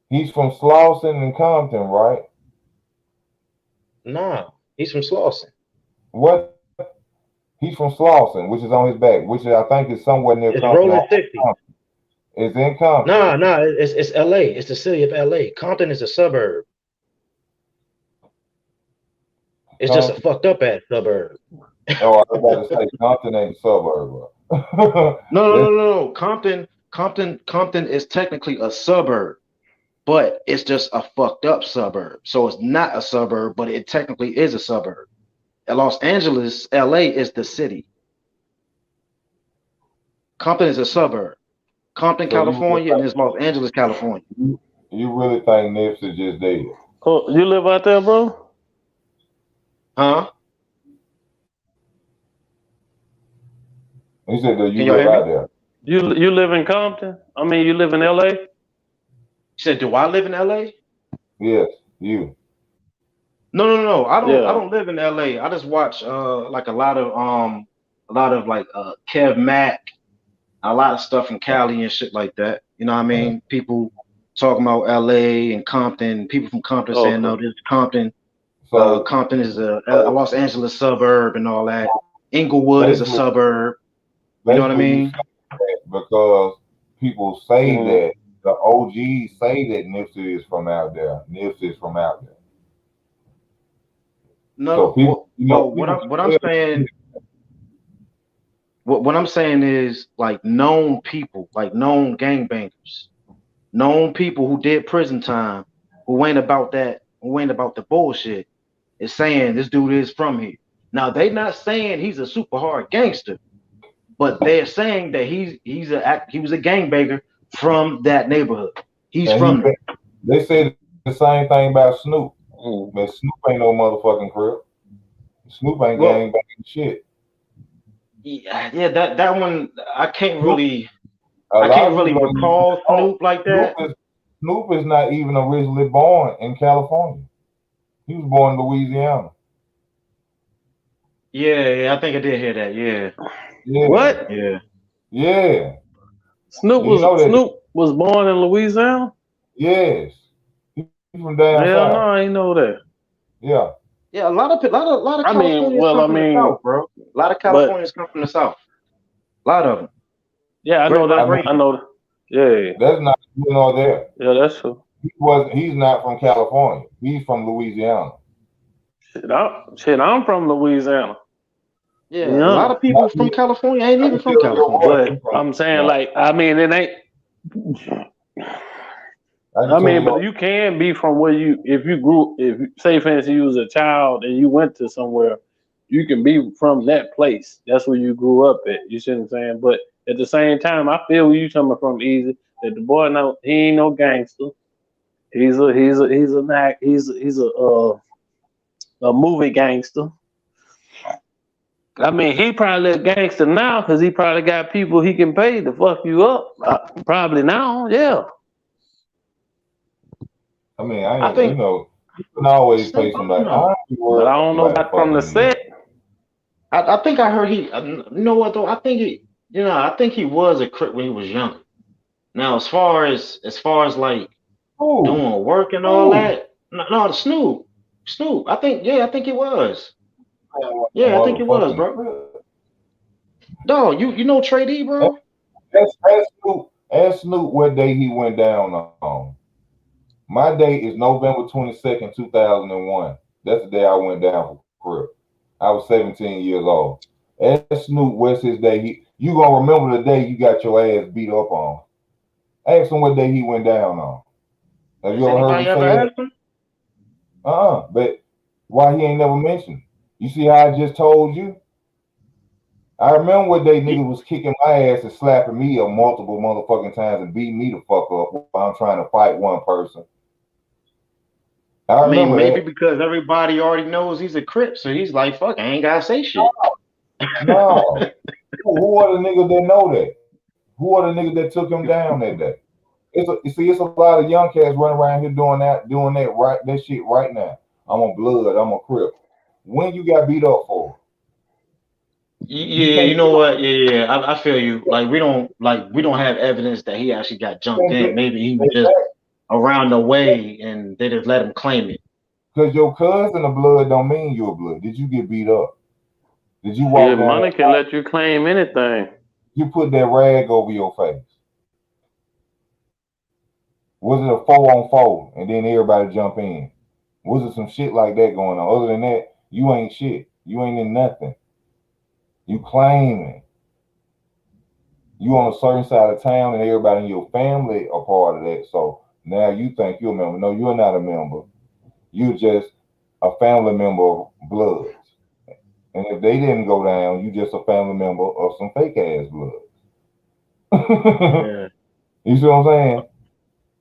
S1: He's from Slauson and Compton, right?
S4: No, he's from Slauson.
S1: What? He's from Slauson, which is on his back, which I think is somewhere near
S4: it's
S1: Compton.
S4: Rolling 60.
S1: It's in Compton.
S4: No, it's LA. It's the city of LA. Compton is a suburb. It's just a fucked up ass suburb.
S1: Oh, I was about to say Compton ain't a suburb.
S4: No. Compton is technically a suburb, but it's just a fucked up suburb. So it's not a suburb, but it technically is a suburb. And Los Angeles, LA is the city. Compton is a suburb. Compton, so California, and it's Los Angeles, California.
S1: You really think Nipsey just dead?
S5: Oh, you live out there, bro?
S4: Huh?
S1: He said that you live out there.
S5: You live in Compton? I mean, you live in LA?
S4: You said, do I live in LA?
S1: Yes, you.
S4: No. I don't live in LA. I just watch like a lot of like Kev Mack, a lot of stuff from Cali and shit like that. You know what I mean? People talking about LA and Compton. People from Compton saying, no, this is Compton. So Compton is a Los Angeles suburb and all that. Inglewood is a suburb. You know what I mean?
S1: Because people say that the OGs say that Nipsey is from out there. Nipsey is from out there.
S4: No, so people, what I'm saying. What I'm saying is like known people, like known gangbangers, known people who did prison time, who ain't about the bullshit, is saying this dude is from here. Now they not saying he's a super hard gangster, but they're saying that he was a gangbanger from that neighborhood. He's from there.
S1: They say the same thing about Snoop. But Snoop ain't no motherfucking Crip. Snoop ain't gangbanging shit.
S4: Yeah, that one I can't really recall Snoop like that.
S1: Snoop is not even originally born in California. He was born in Louisiana.
S4: Yeah, I think I did hear that. Yeah.
S5: What?
S1: Yeah.
S5: Snoop was born in Louisiana?
S1: Yes. He's from down
S5: Hell
S1: south.
S5: no, I ain't know that.
S1: Yeah.
S4: Yeah, a lot of Californians come from the South, bro. A lot of Californians come from the South. A lot of them.
S5: Yeah, I know that. I know that. Yeah.
S1: That's not there.
S5: Yeah, that's true.
S1: He's not from California. He's from Louisiana.
S5: I'm from Louisiana.
S4: Yeah, a lot of people from California ain't even from California.
S5: But I'm saying, like, I mean, it ain't. But you can be from where if say for instance you was a child and you went to somewhere, you can be from that place. That's where you grew up at. You see what I'm saying? But at the same time, I feel where you coming from, Easy. That the boy he ain't no gangster. He's a movie gangster. I mean, he probably a gangster now because he probably got people he can pay to fuck you up. Probably now, yeah.
S1: I mean,
S4: I think
S1: you can always
S4: Snoop.
S1: pay
S4: I
S1: somebody.
S4: don't
S1: I
S4: know.
S1: don't be
S5: But
S1: worried
S5: I
S1: about
S5: don't know
S1: somebody
S5: about from the
S1: fucking me.
S5: set.
S4: I think I heard he. You know what though? I think I think he was a Crip when he was younger. Now, as far as like
S1: Who?
S4: doing work and all
S1: Who?
S4: that, no, Snoop. I think he was. Yeah, I think he was,
S1: Motherfucking
S4: bro.
S1: Crip.
S4: Dog, you know Trey D, bro?
S1: Ask Snoop what day he went down on. My date is November 22nd, 2001. That's the day I went down for Crip. I was 17 years old. Ask Snoop what's his day. You gonna remember the day you got your ass beat up on. Ask him what day he went down on. Have
S4: Has
S1: you ever heard
S4: anybody
S1: him
S4: ever
S1: say that?
S4: asked him?
S1: But why he ain't never mentioned? You see how I just told you? I remember what day niggas was kicking my ass and slapping me up multiple motherfucking times and beating me the fuck up while I'm trying to fight one person. I
S4: I mean,
S1: remember
S4: maybe
S1: that.
S4: because everybody already knows he's a Crip, so he's like, fuck, I ain't gotta say shit.
S1: No. Who are the niggas that know that? Who are the niggas that took him down that day? It's a lot of young cats running around here doing that shit right now. I'm a blood, I'm a Crip. When you got beat up for?
S4: Yeah, you know what? Yeah, I feel you. Like we don't have evidence that he actually got jumped in. Maybe he was just around the way and they just let him claim it.
S1: Because your cousin of blood don't mean you're blood. Did you get beat up? Did you walk
S5: Shit,
S1: down
S5: money
S1: that
S5: can let you claim anything.
S1: You put that rag over your face? Was it a 4-on-4 and then everybody jump in? Was it some shit like that going on? Other than that, you ain't shit. You ain't in nothing. You claiming. You on a certain side of town and everybody in your family are part of that. So now you think you're a member. No, you're not a member. You're just a family member of Bloods. And if they didn't go down, you just a family member of some fake ass Bloods.
S4: Yeah.
S1: You see what I'm saying?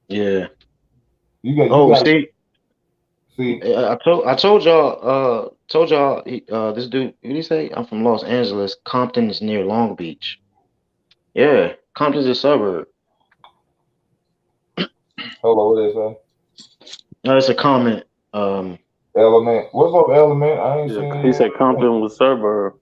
S4: Yeah.
S1: You got
S4: see, I told y'all this dude, what did he say? I'm from Los Angeles. Compton is near Long Beach. Yeah, Compton's a suburb.
S1: Hello, what they say?
S4: No, it's a comment.
S1: Element. What's up, Element? I ain't seen
S5: He said Compton was suburb.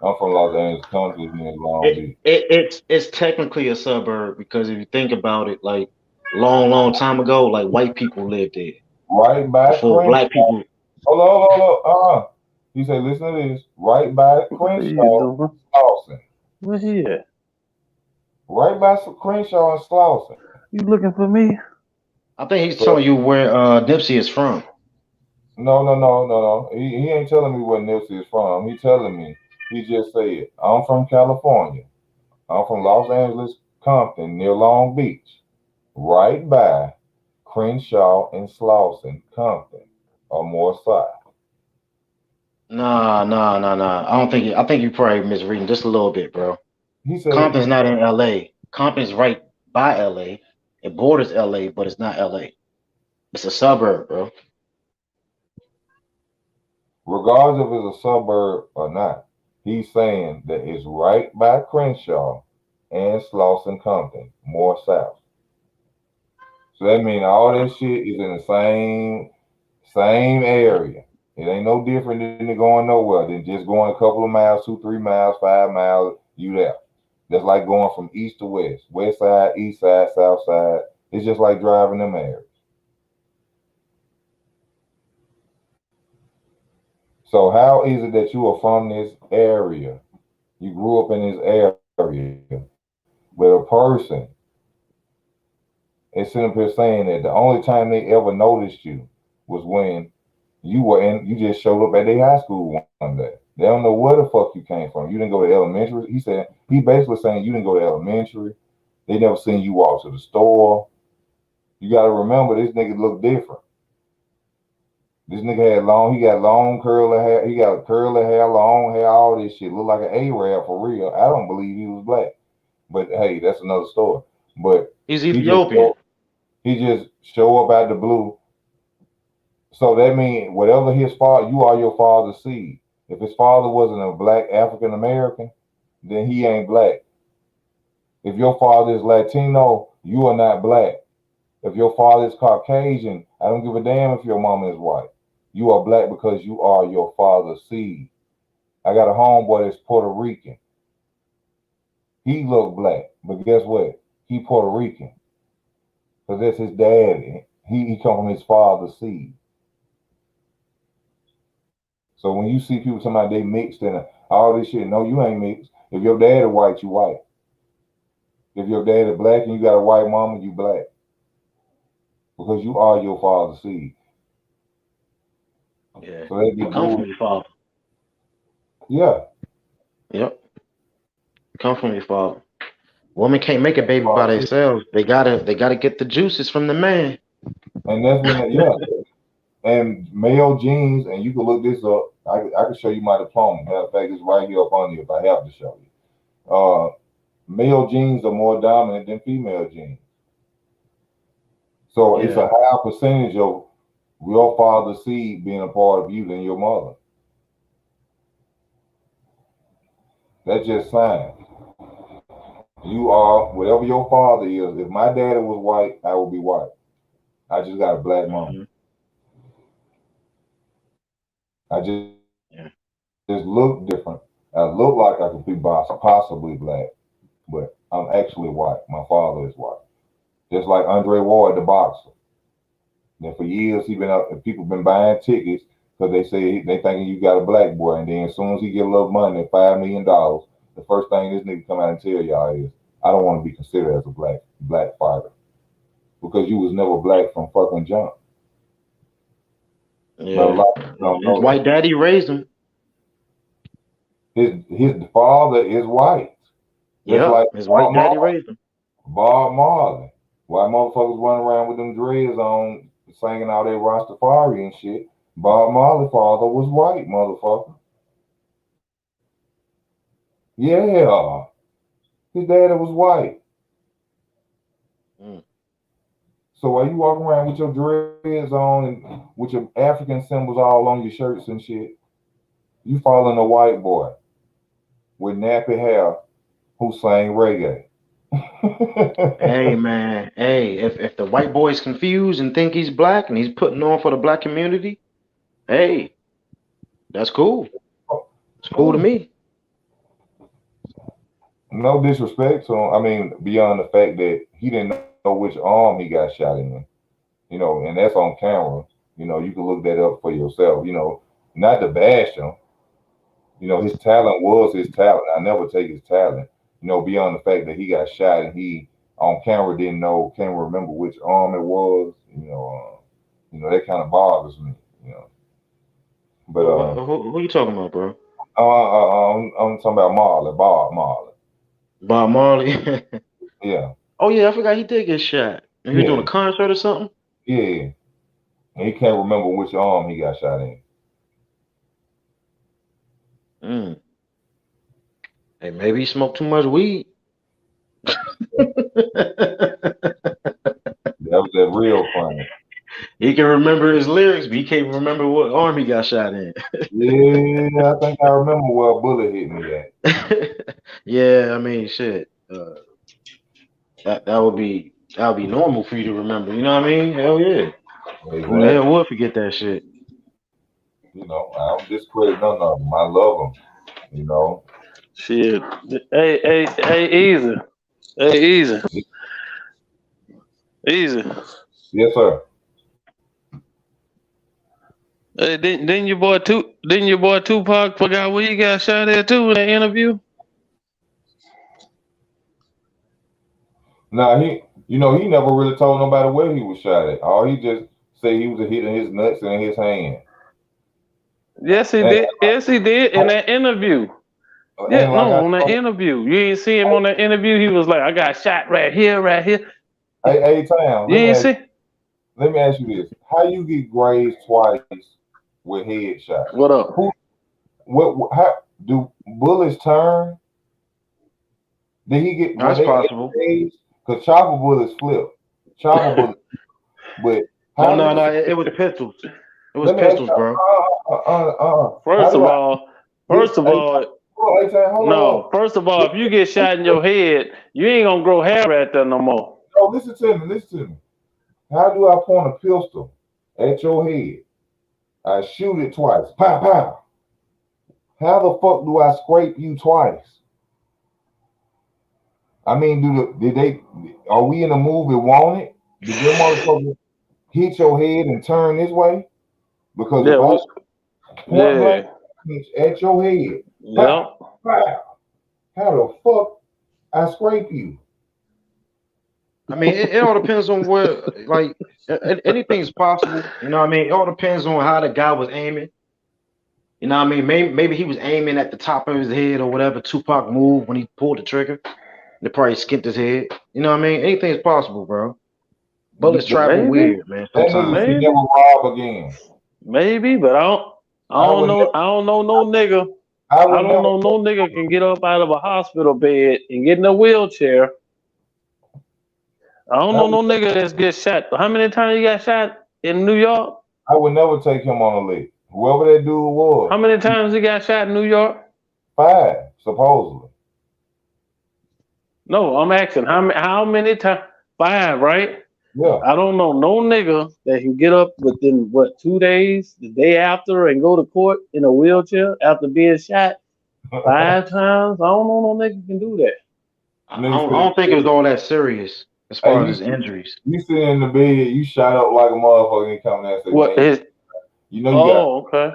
S1: I'm from Los Angeles County near Long Beach.
S4: It's technically a suburb because if you think about it, like long time ago, like white people lived there.
S1: Right by
S4: before
S1: Crenshaw.
S4: black people.
S1: Hold on. He said, listen to this. Right by Crenshaw, Slauson.
S5: Where he at?
S1: Right by Crenshaw and Slauson.
S5: You looking for me?
S4: I think he's telling you where Nipsey is from.
S1: No. He ain't telling me where Nipsey is from. He telling me. He just said, I'm from California. I'm from Los Angeles, Compton, near Long Beach. Right by Crenshaw and Slauson, Compton, or more south.
S4: Nah. I think you probably misreading just a little bit, bro.
S1: He said
S4: Compton's not in LA. Compton's right by LA. It borders LA, but it's not LA. It's a suburb, bro.
S1: Regardless if it's a suburb or not, he's saying that it's right by Crenshaw and Slauson, Compton, more south. So that means all that shit is in the same area. It ain't no different than it going nowhere than just going a couple of miles, 2, 3 miles, 5 miles, you there. That's like going from east to west side, east side, south side. It's just like driving them areas. So how is it that you are from this area? You grew up in this area where a person is sitting up here saying that the only time they ever noticed you was when you just showed up at their high school one day. They don't know where the fuck you came from. You didn't go to elementary. He basically saying you didn't go to elementary. They never seen you walk to the store. You got to remember this nigga look different. This nigga he got long curly hair. He got curly hair, long hair, all this shit. Look like an Arab for real. I don't believe he was black. But hey, that's another story. But
S4: he's Ethiopian.
S1: He just show up out the blue. So that means whatever his father, you are your father's seed. If his father wasn't a black African American, then he ain't black. If your father is Latino, you are not black. If your father is Caucasian, I don't give a damn if your mama is white. You are black because you are your father's seed. I got a homeboy that's Puerto Rican. He look black, but guess what? He Puerto Rican. Because that's his daddy. He come from his father's seed. So when you see people talking about they mixed and all this shit, no, you ain't mixed. If your dad is white, you white. If your dad is black and you got a white mama, you black. Because you are your father's seed.
S4: Yeah.
S1: So they
S4: You come from your father.
S1: Yeah.
S4: Yep. You come from your father. Women can't make a baby by themselves. They gotta get the juices from the man.
S1: And that's when, yeah. And male genes, and you can look this up. I can show you my diploma. Matter of fact, it's right here up on you if I have to show you. Male genes are more dominant than female genes. So it's a higher percentage of your father's seed being a part of you than your mother. That's just science. You are whatever your father is. If my daddy was white, I would be white. I just got a black mom.
S4: Mm-hmm.
S1: I just look different. I look like I could be possibly black, but I'm actually white. My father is white. Just like Andre Ward, the boxer. And for years, people been buying tickets because they say they thinking you got a black boy, and then as soon as he get a little money, $5 million, the first thing this nigga come out and tell y'all is, I don't want to be considered as a black fighter because you was never black from fucking jump.
S4: Yeah. His white daddy raised him.
S1: His father is white.
S4: Yeah, like his white daddy raised him.
S1: Bob Marley. White motherfuckers running around with them dreads on, singing all that Rastafari and shit. Bob Marley's father was white, motherfucker. Yeah. His daddy was white. So while you walking around with your dreads on and with your African symbols all on your shirts and shit, you following a white boy with nappy hair who sang reggae.
S4: Hey man, hey, if the white boy's confused and think he's black and he's putting on for the black community, hey, that's cool. It's cool to me.
S1: No disrespect to him. I mean, beyond the fact that he didn't know which arm he got shot in, you know, and that's on camera. You know, you can look that up for yourself. You know, not to bash him. You know, his talent was his talent. I never take his talent. You know, beyond the fact that he got shot and he on camera can't remember which arm it was. You know that kind of bothers me. You know, but
S4: who you talking about, bro?
S1: I'm talking about Bob Marley.
S4: Bob Marley.
S1: Yeah.
S4: Oh yeah, I forgot he did get shot. And he was doing a concert or something.
S1: Yeah. And he can't remember which arm he got shot in.
S4: Hey, maybe he smoked too much weed.
S1: That was that real funny.
S4: He can remember his lyrics, but he can't remember what arm he got shot in.
S1: Yeah, I think I remember where a bullet hit me at.
S4: Yeah, I mean, shit. That would be normal for you to remember. You know what I mean? Hell yeah. Exactly. Who the hell would forget that shit?
S1: You know, I don't discredit none of them. I love them. You know.
S5: Shit. Hey, easy. Hey, easy. Easy.
S1: Yes, sir.
S5: Hey, didn't your boy Tupac forgot where he got shot at too in that interview?
S1: Nah, he never really told nobody where he was shot at. All he just said he was hitting his nuts and his hand.
S5: Yes, he did. Yes, he did in that interview. Yeah, on that interview. You ain't see him on that interview. He was like, I got shot right here, right here.
S1: Hey, Tam.
S5: You ain't see?
S1: Let me ask you this: how you get grazed twice with headshots?
S5: What up?
S1: How do bullets turn? Did he get?
S4: That's possible.
S1: Because chopper bullets flip. Chopper bullets. But
S4: no, it was pistols. It was pistols, bro.
S5: First of all, First of all, no. First of all, if you get shot in your head, you ain't gonna grow hair right there no more.
S1: No, listen to me. How do I point a pistol at your head? I shoot it twice. Pow, pow. How the fuck do I scrape you twice? I mean, are we in a movie Wanted? Did your motherfucker hit your head and turn this way? Because if I point blank at your head, pow, pow, how the fuck I scrape you?
S4: I mean, it all depends on where, like, anything's possible. You know what I mean? It all depends on how the guy was aiming. You know what I mean? Maybe he was aiming at the top of his head or whatever. Tupac moved when he pulled the trigger. They probably skipped his head. You know what I mean? Anything's possible, bro. Bullets travel weird, man.
S1: Sometimes that nigga never rob again.
S5: Maybe, but I don't know no nigga. I don't know no nigga can get up out of a hospital bed and get in a wheelchair. I don't know no nigga that's get shot. How many times you got shot in New York?
S1: I would never take him on a lick. Whoever that dude was.
S5: How many times he got shot in New York?
S1: 5, supposedly.
S5: No, I'm asking how many times? 5, right?
S1: Yeah.
S5: I don't know no nigga that can get up within 2 days, the day after, and go to court in a wheelchair after being shot 5 times. I don't know no nigga can do that.
S4: I don't think it was all that serious as far as his injuries.
S1: You sitting in the bed, you shot up like a motherfucker, and come there and say,
S5: "What is?"
S1: You know you okay.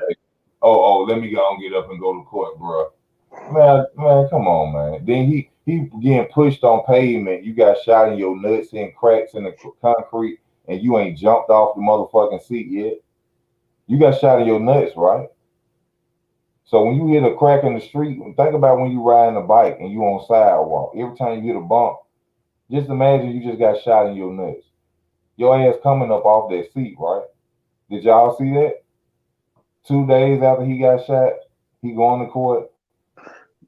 S1: Oh, let me go and get up and go to court, bro. Man, come on, man. Then he getting pushed on pavement. You got shot in your nuts and cracks in the concrete, and you ain't jumped off the motherfucking seat yet. You got shot in your nuts, right? So when you hit a crack in the street, think about when you riding a bike and you on sidewalk. Every time you hit a bump, just imagine you just got shot in your nuts. Your ass coming up off that seat, right? Did y'all see that? 2 days after he got shot, he going to court.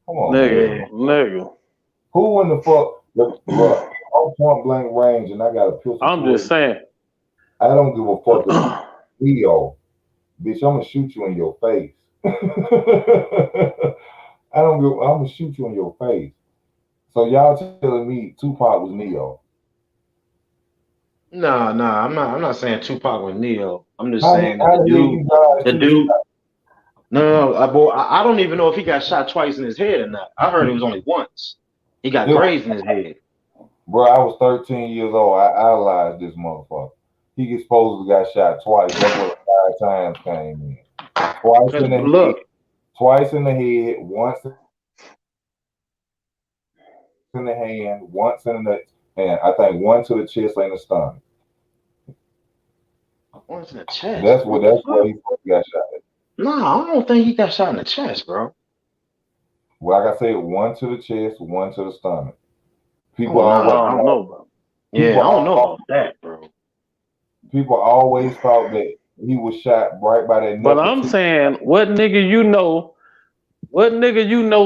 S1: Come on,
S5: nigga.
S1: Who in the fuck? Look, bro, on point blank range, and I got a pistol.
S5: I'm just saying.
S1: I don't give a fuck if Leo, bitch. I'm gonna shoot you in your face. I'm gonna shoot you in your face. So y'all telling me Tupac was Neo?
S4: Nah, I'm not saying Tupac was Neo. I'm just saying the dude. No, I don't even know if he got shot twice in his head or not. I heard it was only once. He got grazed in his head.
S1: Bro, I was 13 years old. I idolized this motherfucker. He gets supposed to got shot twice. That's what 5 times came in. Twice in the head. Twice in the head. Once in the hand. Once in the hand. I think one to the chest and the stomach.
S4: Once in the chest.
S1: That's where he got shot at.
S4: No, I don't think he got shot in the chest, bro.
S1: Well, like I said, one to the chest, one to the stomach.
S5: I don't know, bro.
S4: I don't know about that, bro.
S1: People always thought that he was shot right by that.
S5: But I'm saying, what nigga you know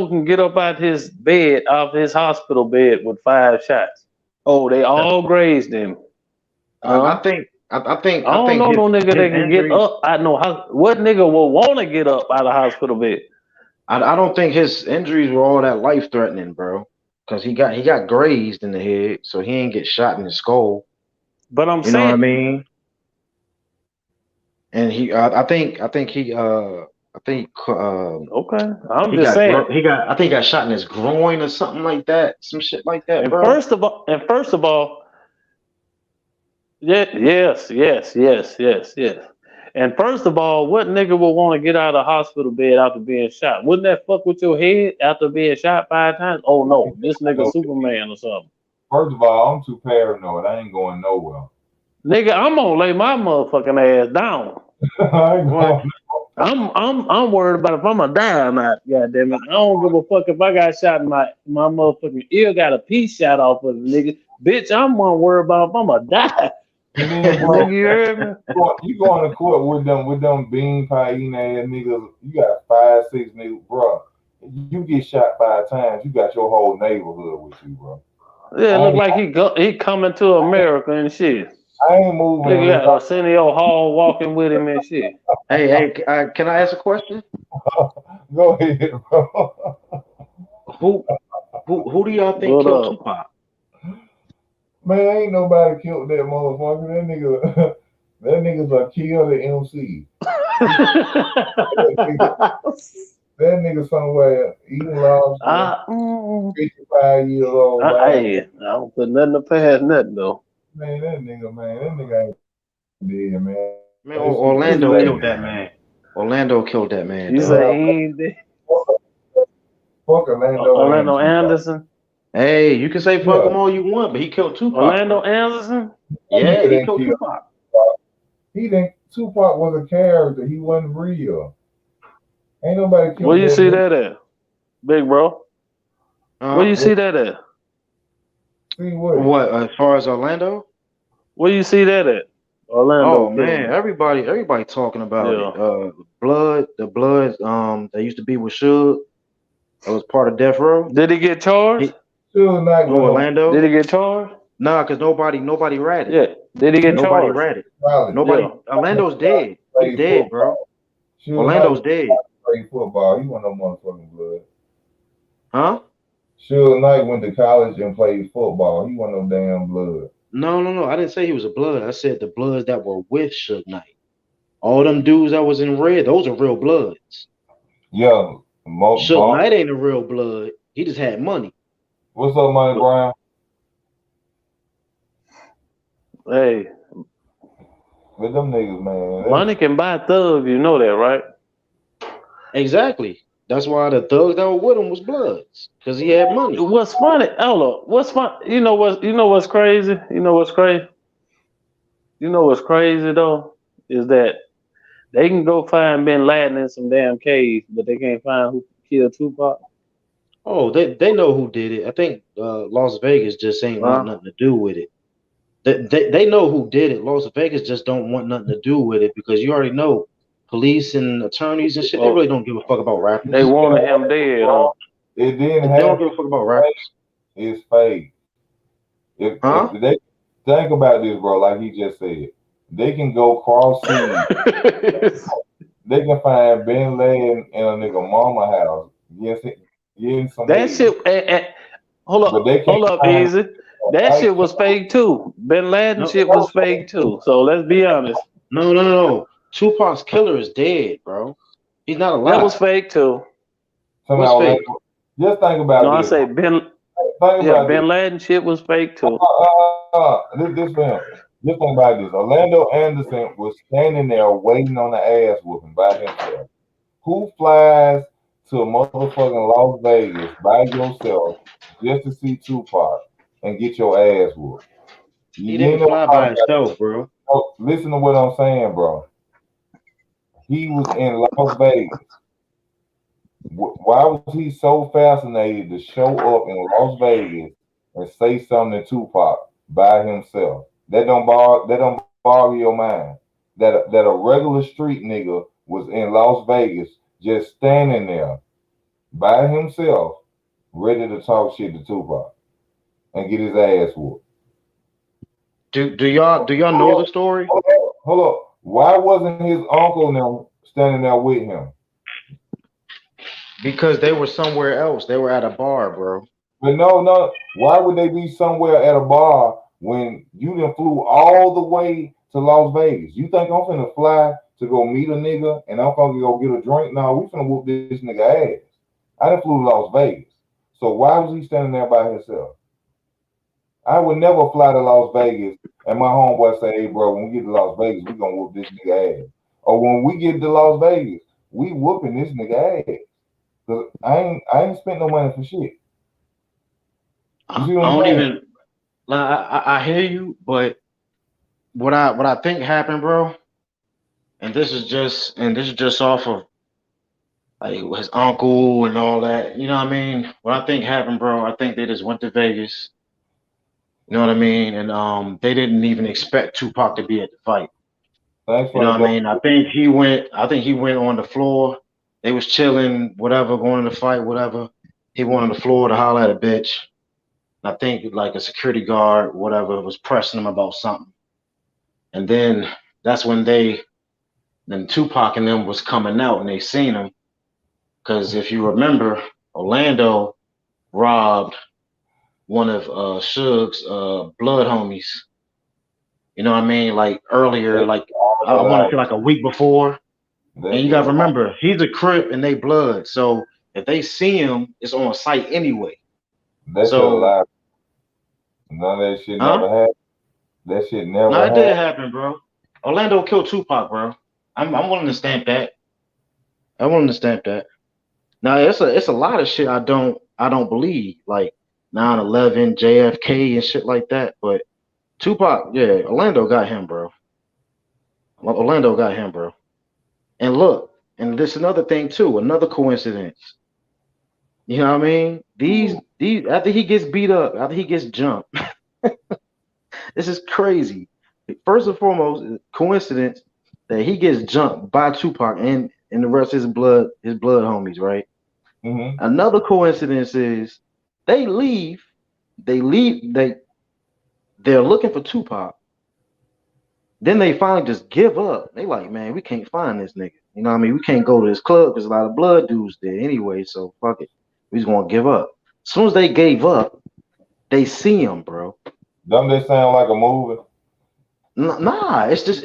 S5: can get up out his bed, off his hospital bed with 5 shots? Oh, they all grazed him.
S4: I think
S5: I don't know no nigga that can get up. I know what nigga will want to get up out of hospital bed.
S4: I don't think his injuries were all that life threatening, bro. Because he got grazed in the head, so he ain't get shot in the skull.
S5: But I'm saying,
S4: you know what I mean. And I think he okay. I'm just saying I think he got shot in his groin or something like that, some shit like that.
S5: And
S4: bro.
S5: First of all. Yes. And first of all, what nigga will want to get out of the hospital bed after being shot? Wouldn't that fuck with your head after being shot 5 times? Oh no, this nigga Superman or something.
S1: First of all, I'm too paranoid. I ain't going nowhere.
S5: Nigga, I'm gonna lay my motherfucking ass down. I'm worried about if I'm gonna die or not. Goddamn it, I don't give a fuck if I got shot in my motherfucking ear, got a piece shot off of it, nigga. Bitch, I'm gonna worry about if I'm gonna die.
S1: And then, bro, you going to court with them bean pie eating ass niggas. You got 5, 6 niggas, bro. You get shot 5 times, you got your whole neighborhood with you, bro.
S5: Yeah, it look like he coming to America and shit.
S1: I ain't moving
S5: Nigga
S1: unless
S5: got Arsenio Hall walking with him and shit.
S4: Hey, can I ask a question?
S1: Go ahead, bro.
S4: Who do y'all think
S5: What
S4: killed
S5: up?
S4: Tupac?
S1: Man, ain't nobody killed that motherfucker. That nigga, that nigga's a killer MC. That nigga somewhere eating lobster, 55 years old.
S5: Hey, I don't put nothing past nothing though.
S1: Man, that nigga ain't dead, man.
S4: Man,
S1: That shit
S4: Orlando
S5: crazy.
S4: killed that man. Orlando killed that man.
S5: You
S4: dog.
S5: say he ain't dead?
S1: Fuck Orlando.
S5: Orlando Anderson?
S4: Hey, you can say fuck
S1: Yeah.
S4: him all you want, but he killed Tupac.
S5: Orlando
S4: bro.
S5: Anderson?
S4: Yeah, he
S1: didn't
S4: killed
S1: kill-
S4: Tupac.
S1: He didn't. Tupac was a character. He wasn't real. Ain't nobody killed.
S5: Where you see that at, big bro? Where you see that at?
S1: See what?
S4: What, as far as Orlando?
S5: Where you see that at? Orlando.
S4: Oh man, everybody talking about
S5: Yeah.
S4: it. The blood that used to be with Suge, that was part of Death Row.
S5: Did he get charged?
S1: Suge Knight went on
S4: Orlando?
S5: Did he get charged?
S4: Nah, because nobody ratted.
S5: Yeah. Did he get
S4: Nobody
S5: charged?
S4: ratted.
S1: college.
S4: Nobody.
S5: Yeah.
S4: Orlando's dead. He's
S1: Played
S4: dead,
S1: football.
S4: bro.
S1: Suge
S4: Orlando's
S1: Knight
S4: dead.
S1: played football. He wasn't no motherfucking blood.
S4: Huh?
S1: Suge Knight went to college and played football. He wasn't no damn blood.
S4: No. I didn't say he was a blood. I said the bloods that were with Suge Knight. All them dudes that was in red, those are real bloods.
S1: Yeah.
S4: Suge Knight ain't a real blood. He just had money.
S1: What's up, Money Brown?
S5: Hey,
S1: With them niggas, man.
S5: money can buy thugs, you know that, right?
S4: Exactly. That's why the thugs that were with him was bloods, because he had money.
S5: What's funny? Hold up. What's fun? You know what's crazy? You know what's crazy? You know what's crazy though? Is that they can go find Bin Laden in some damn cave, but they can't find who killed Tupac.
S4: Oh, they know who did it. I think Las Vegas just ain't want nothing to do with it. They know who did it. Las Vegas just don't want nothing to do with it because you already know police and attorneys and shit. They really don't give a fuck about rappers.
S5: They wanted him dead. Huh?
S1: It didn't
S4: They
S1: happen.
S4: don't give a fuck about rappers.
S1: It's fake. If they think about this, bro, like he just said, they can go cross seas. They can find Bin Laden in a nigga mama house. Getting some
S5: that shit. Hold up, easy. That shit was fake too. Bin Laden shit was fake too. So let's be honest.
S4: No. Tupac's killer is dead, bro. He's not alive.
S5: That was fake too.
S4: What's fake?
S1: Just think about
S5: No,
S1: this.
S5: I say Bin Laden shit was fake too.
S1: This for him. Just think about this. Orlando Anderson was standing there waiting on the ass whooping by himself. Who flies to motherfucking Las Vegas by yourself just to see Tupac and get your ass whooped?
S4: He didn't fly by himself, bro.
S1: Oh, listen to what I'm saying, bro. He was in Las Vegas. Why was he so fascinated to show up in Las Vegas and say something to Tupac by himself? That don't boggle your mind. That a regular street nigga was in Las Vegas just standing there by himself, ready to talk shit to Tupac and get his ass whooped.
S4: Do y'all know the story?
S1: Hold up. Why wasn't his uncle now standing there with him?
S4: Because they were somewhere else. They were at a bar, bro.
S1: But no. Why would they be somewhere at a bar when you done flew all the way to Las Vegas? You think I'm finna fly to go meet a nigga and I'm gonna go get a drink? No, we finna whoop this nigga ass. I done flew to Las Vegas. So why was he standing there by himself? I would never fly to Las Vegas and my homeboy say, hey bro, when we get to Las Vegas, we gonna whoop this nigga ass. Or when we get to Las Vegas, we whooping this nigga ass. Cause I ain't spent no money for shit.
S4: I hear you, but what I think happened, bro, and this is just off of like his uncle and all that. You know what I mean? What I think happened, bro, I think they just went to Vegas. You know what I mean? And they didn't even expect Tupac to be at the fight. You know what I mean? I think he went on the floor. They was chilling, whatever, going to the fight, whatever. He went on the floor to holler at a bitch. I think like a security guard, whatever, was pressing him about something. And then that's when then Tupac and them was coming out and they seen him. Because if you remember, Orlando robbed one of Suge's blood homies. You know what I mean? Like earlier, like I want to say like a week before. And you gotta remember, he's a Crip and they blood. So if they see him, it's on site anyway.
S1: That shit alive. None of that shit never happened. That shit never happened.
S4: No, it did happen, bro. Orlando killed Tupac, bro. I'm willing to stamp that. I'm willing to stamp that. Now it's a lot of shit I don't believe, like 9/11, JFK and shit like that. But Tupac, yeah, Orlando got him, bro. Orlando got him, bro. And look, and this another thing too, another coincidence. You know what I mean? These after he gets beat up, after he gets jumped, this is crazy. First and foremost, coincidence that he gets jumped by Tupac and the rest of his blood homies, right?
S1: Mm-hmm.
S4: Another coincidence is they're looking for Tupac. Then they finally just give up. They like, man, we can't find this nigga. You know what I mean? We can't go to this club because a lot of blood dudes there anyway. So fuck it. We just gonna give up. As soon as they gave up, they see him, bro.
S1: Don't they sound like a movie?
S4: Nah, it's just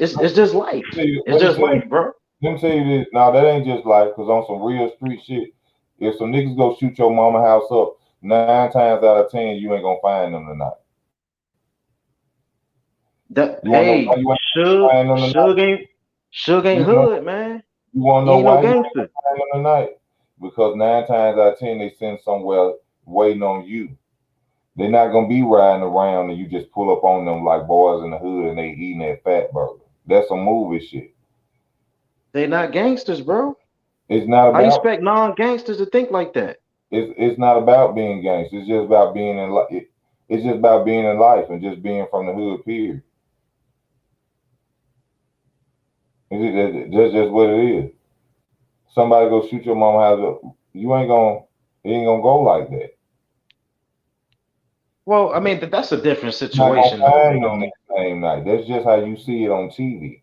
S4: life. It's just life, bro.
S1: Let me tell you this. Now that ain't just life, because on some real street shit, if some niggas go shoot your mama house up, 9 times out of 10, you ain't gonna find them tonight. Suge ain't hood, man. You wanna know why he ain't gonna find them tonight? Because 9 times out of 10, they send somewhere waiting on you. They're not gonna be riding around and you just pull up on them like boys in the hood and they eating that fat burger. That's some movie shit.
S4: They not gangsters, bro.
S1: It's not about.
S4: I expect non-gangsters to think like that.
S1: It's not about being gangsters. It's just about being in life. It's just about being in life and just being from the hood. Period. That's just what it is. Somebody go shoot your mama house up. It ain't gonna go like that.
S4: Well, I mean that's a different situation.
S1: On that same night. That's just how you see it on TV,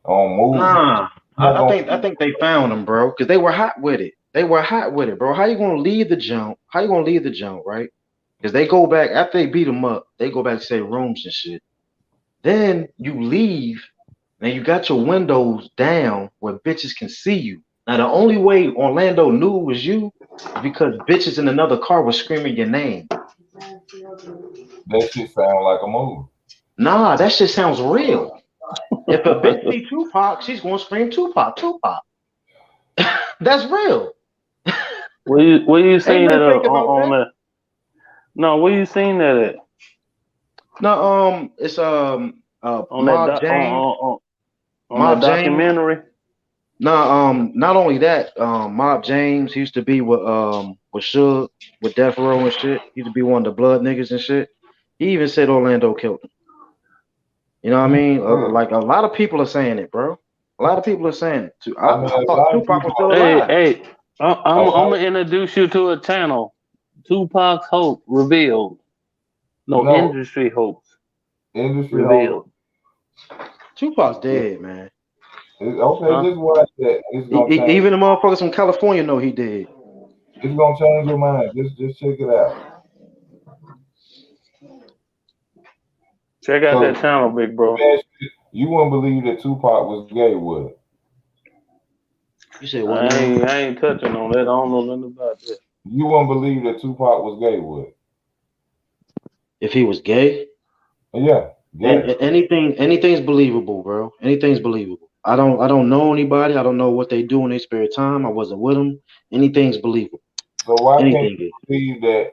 S1: on movies.
S4: Nah, I think they found them, bro, because they were hot with it. They were hot with it, bro. How you gonna leave the jump? Right? Because they go back after they beat them up. They go back to say rooms and shit. Then you leave, and you got your windows down where bitches can see you. Now the only way Orlando knew it was you is because bitches in another car were screaming your name.
S1: That shit sound like a movie.
S4: Nah, that shit sounds real. If a bitch see Tupac, she's gonna scream Tupac. That's real.
S5: Where you seen that on that? No, where you seen that at?
S4: No, it's
S5: on
S4: Mob James.
S5: On that documentary.
S4: No, not only that, Mob James used to be with Suge, with Death Row and shit. He used to be one of the blood niggas and shit. He even said Orlando killed him. You know what I mean? Like a lot of people are saying it, bro. A lot of people are saying it too. I thought Tupac was still alive.
S5: Hey, I'm gonna introduce you to a channel. Tupac's Hope Revealed. No, Industry Hopes.
S1: Industry
S5: Revealed.
S4: Tupac's dead, man.
S1: Okay, just watch that.
S4: Even the motherfuckers from California know he did.
S1: It's gonna change your mind. Just check it out.
S5: Check out that channel, big bro.
S1: You wouldn't believe that Tupac was gay, would it?
S4: You said what?
S5: I ain't touching on that. I don't know nothing about that.
S1: You wouldn't believe that Tupac was gay, would it?
S4: If he was gay?
S1: Yeah.
S4: Anything's believable, bro. Anything's believable. I don't know anybody. I don't know what they do in their spare time. I wasn't with them. Anything's believable.
S1: So why can't you believe that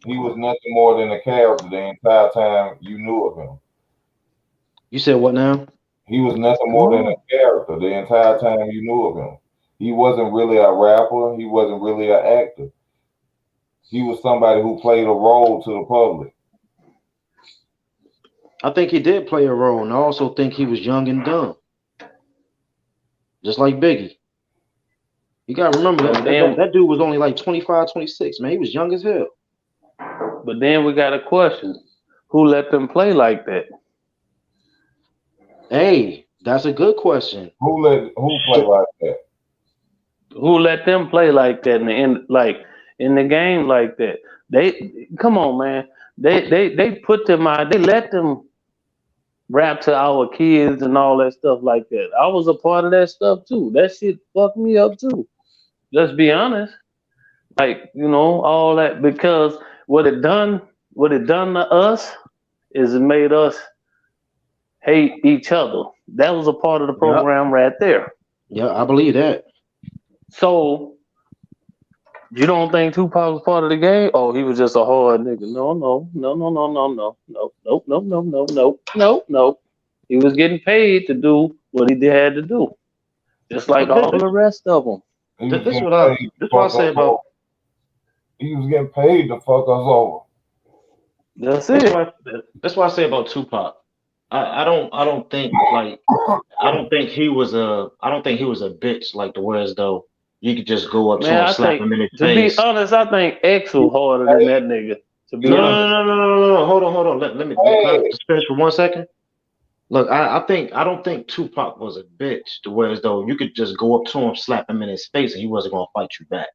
S1: he was nothing more than a character the entire time you knew of him?
S4: You said what now?
S1: He was nothing more than a character the entire time you knew of him. He wasn't really a rapper. He wasn't really an actor. He was somebody who played a role to the public.
S4: I think he did play a role, and I also think he was young and dumb. Just like Biggie. You gotta remember that dude was only like 25, 26, man. He was young as hell.
S5: But then we got a question. Who let them play like that?
S4: Hey, that's a good question.
S1: Who play like that?
S5: Who let them play like that in the game like that? They come on, man. They put them out. They let them rap to our kids and all that stuff like that. I was a part of that stuff too. That shit fucked me up too. Let's be honest. Like, all that because what it done to us is it made us hate each other. That was a part of the
S4: Yep.
S5: program right there.
S4: Yeah, I believe that.
S5: So you don't think Tupac was part of the game? Oh, he was just a hard nigga. No. He was getting paid to do what he had to do, just like
S4: But
S5: all the rest of them.
S1: He was
S4: this
S1: getting
S4: what I
S1: paid
S4: this
S1: to
S4: what I
S1: fuck
S4: say
S1: us
S4: about
S1: over. He was getting paid to fuck us over.
S5: That's
S4: that's
S5: it.
S4: why that's why I say about Tupac. I don't think like I don't think he was a bitch like the words though. You could just go up to
S5: Man,
S4: him,
S5: I
S4: slap
S5: think,
S4: him in his
S5: to be
S4: face.
S5: honest, I think X was harder than that nigga. To be
S4: No, no,
S5: honest.
S4: no, no, no, no, no. Hold on. Let me can I
S1: Hey,
S4: just finish for 1 second. Look, I don't think Tupac was a bitch. The words though, you could just go up to him, slap him in his face, and he wasn't gonna fight you back.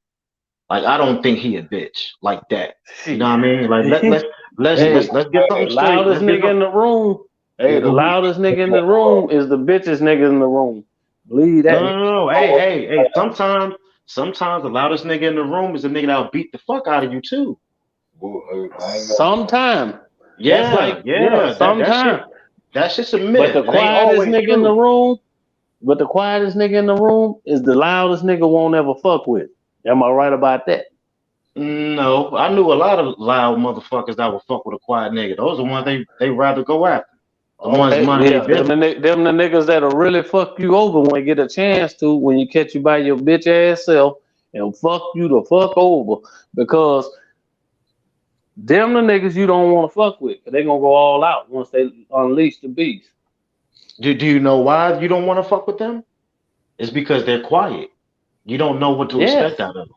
S4: Like I don't think he a bitch like that. You know what I mean? Like
S5: Hey,
S4: let's get something
S5: the
S4: straight.
S5: loudest
S4: Let's get
S5: nigga in
S4: something.
S5: the room. Hey, the
S1: nigga,
S5: loudest nigga in the room is the bitchest nigga in the room. Believe
S4: No,
S5: that.
S4: no, no, no. Hey. Sometimes the loudest nigga in the room is the nigga that'll beat the fuck out of you too.
S1: I ain't got
S5: Sometime. That's
S4: Yeah,
S5: like, yeah,
S4: yeah.
S5: sometime.
S4: That shit's a
S5: But
S4: myth.
S5: the
S4: It ain't
S5: quietest
S4: always
S5: nigga in the
S4: true.
S5: room, is the loudest nigga won't ever fuck with. Am I right about that?
S4: No, I knew a lot of loud motherfuckers that would fuck with a quiet nigga. Those are the ones they rather go after. The ones
S5: Okay,
S4: mind their
S5: yeah, them
S4: business.
S5: the niggas that'll really fuck you over when they get a chance to, when you catch you by your bitch ass self and fuck you the fuck over, because them the niggas you don't want to fuck with, 'cause they gonna go all out once they unleash the beast.
S4: Do you know why you don't want to fuck with them? It's because they're quiet. You don't know what to
S5: Yes,
S4: expect out of them.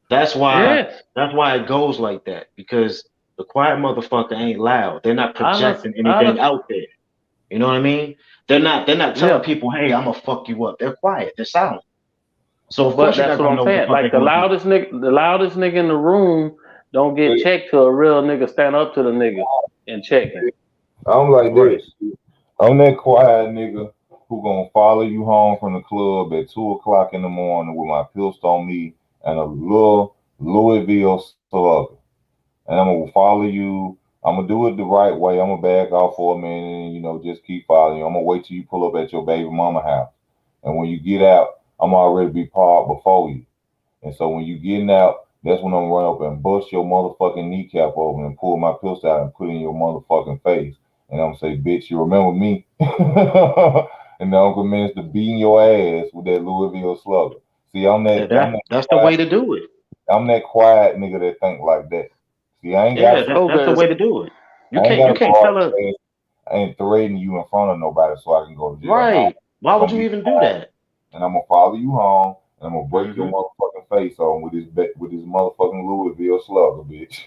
S4: That's why
S5: yes,
S4: it goes like that. Because the quiet motherfucker ain't loud. They're not projecting
S5: I
S4: anything
S5: done,
S4: out there. You know what I mean? They're not telling
S5: yeah.
S4: people, hey, I'm gonna fuck you up. They're quiet. They're silent. So of
S5: But
S4: course you're
S5: that's
S4: not
S5: what
S4: gonna
S5: I'm
S4: know what the
S5: saying.
S4: fuck they're
S5: Like the
S4: gonna do.
S5: loudest nigga in the room don't get
S1: it.
S5: checked till a real nigga stand up to the nigga and check him.
S1: I'm like
S4: Right.
S1: this. I'm that quiet nigga who gonna follow you home from the club at 2 o'clock in the morning with my pistol on me and a little Louisville slugger. And I'm gonna follow you. I'm gonna do it the right way. I'm gonna back off for a minute and just keep following you. I'm gonna wait till you pull up at your baby mama house. And when you get out, I'm already be parked before you. And so when you getting out, that's when I'm run up and bust your motherfucking kneecap open and pull my pistol out and put it in your motherfucking face. And I'm say, bitch, you remember me? And then Uncle Minister beating your ass with that Louisville slugger. See,
S4: That's the way to do it.
S1: I'm that quiet nigga that think like that. See, I ain't
S4: Yeah,
S1: got
S4: that's the
S5: Okay,
S4: way to do it. You
S1: I ain't
S4: can't
S1: got
S4: you
S1: to
S4: can't
S1: go out
S4: tell her
S1: there. I ain't threatening you in front of nobody so I can go to jail. No,
S4: right. Why
S1: I'm
S4: would
S1: gonna
S4: you
S1: be
S4: even do
S1: quiet
S4: that?
S1: and I'm gonna follow you home and I'm gonna break your
S4: Hmm.
S1: motherfucking face on with this motherfucking Louisville slugger, bitch.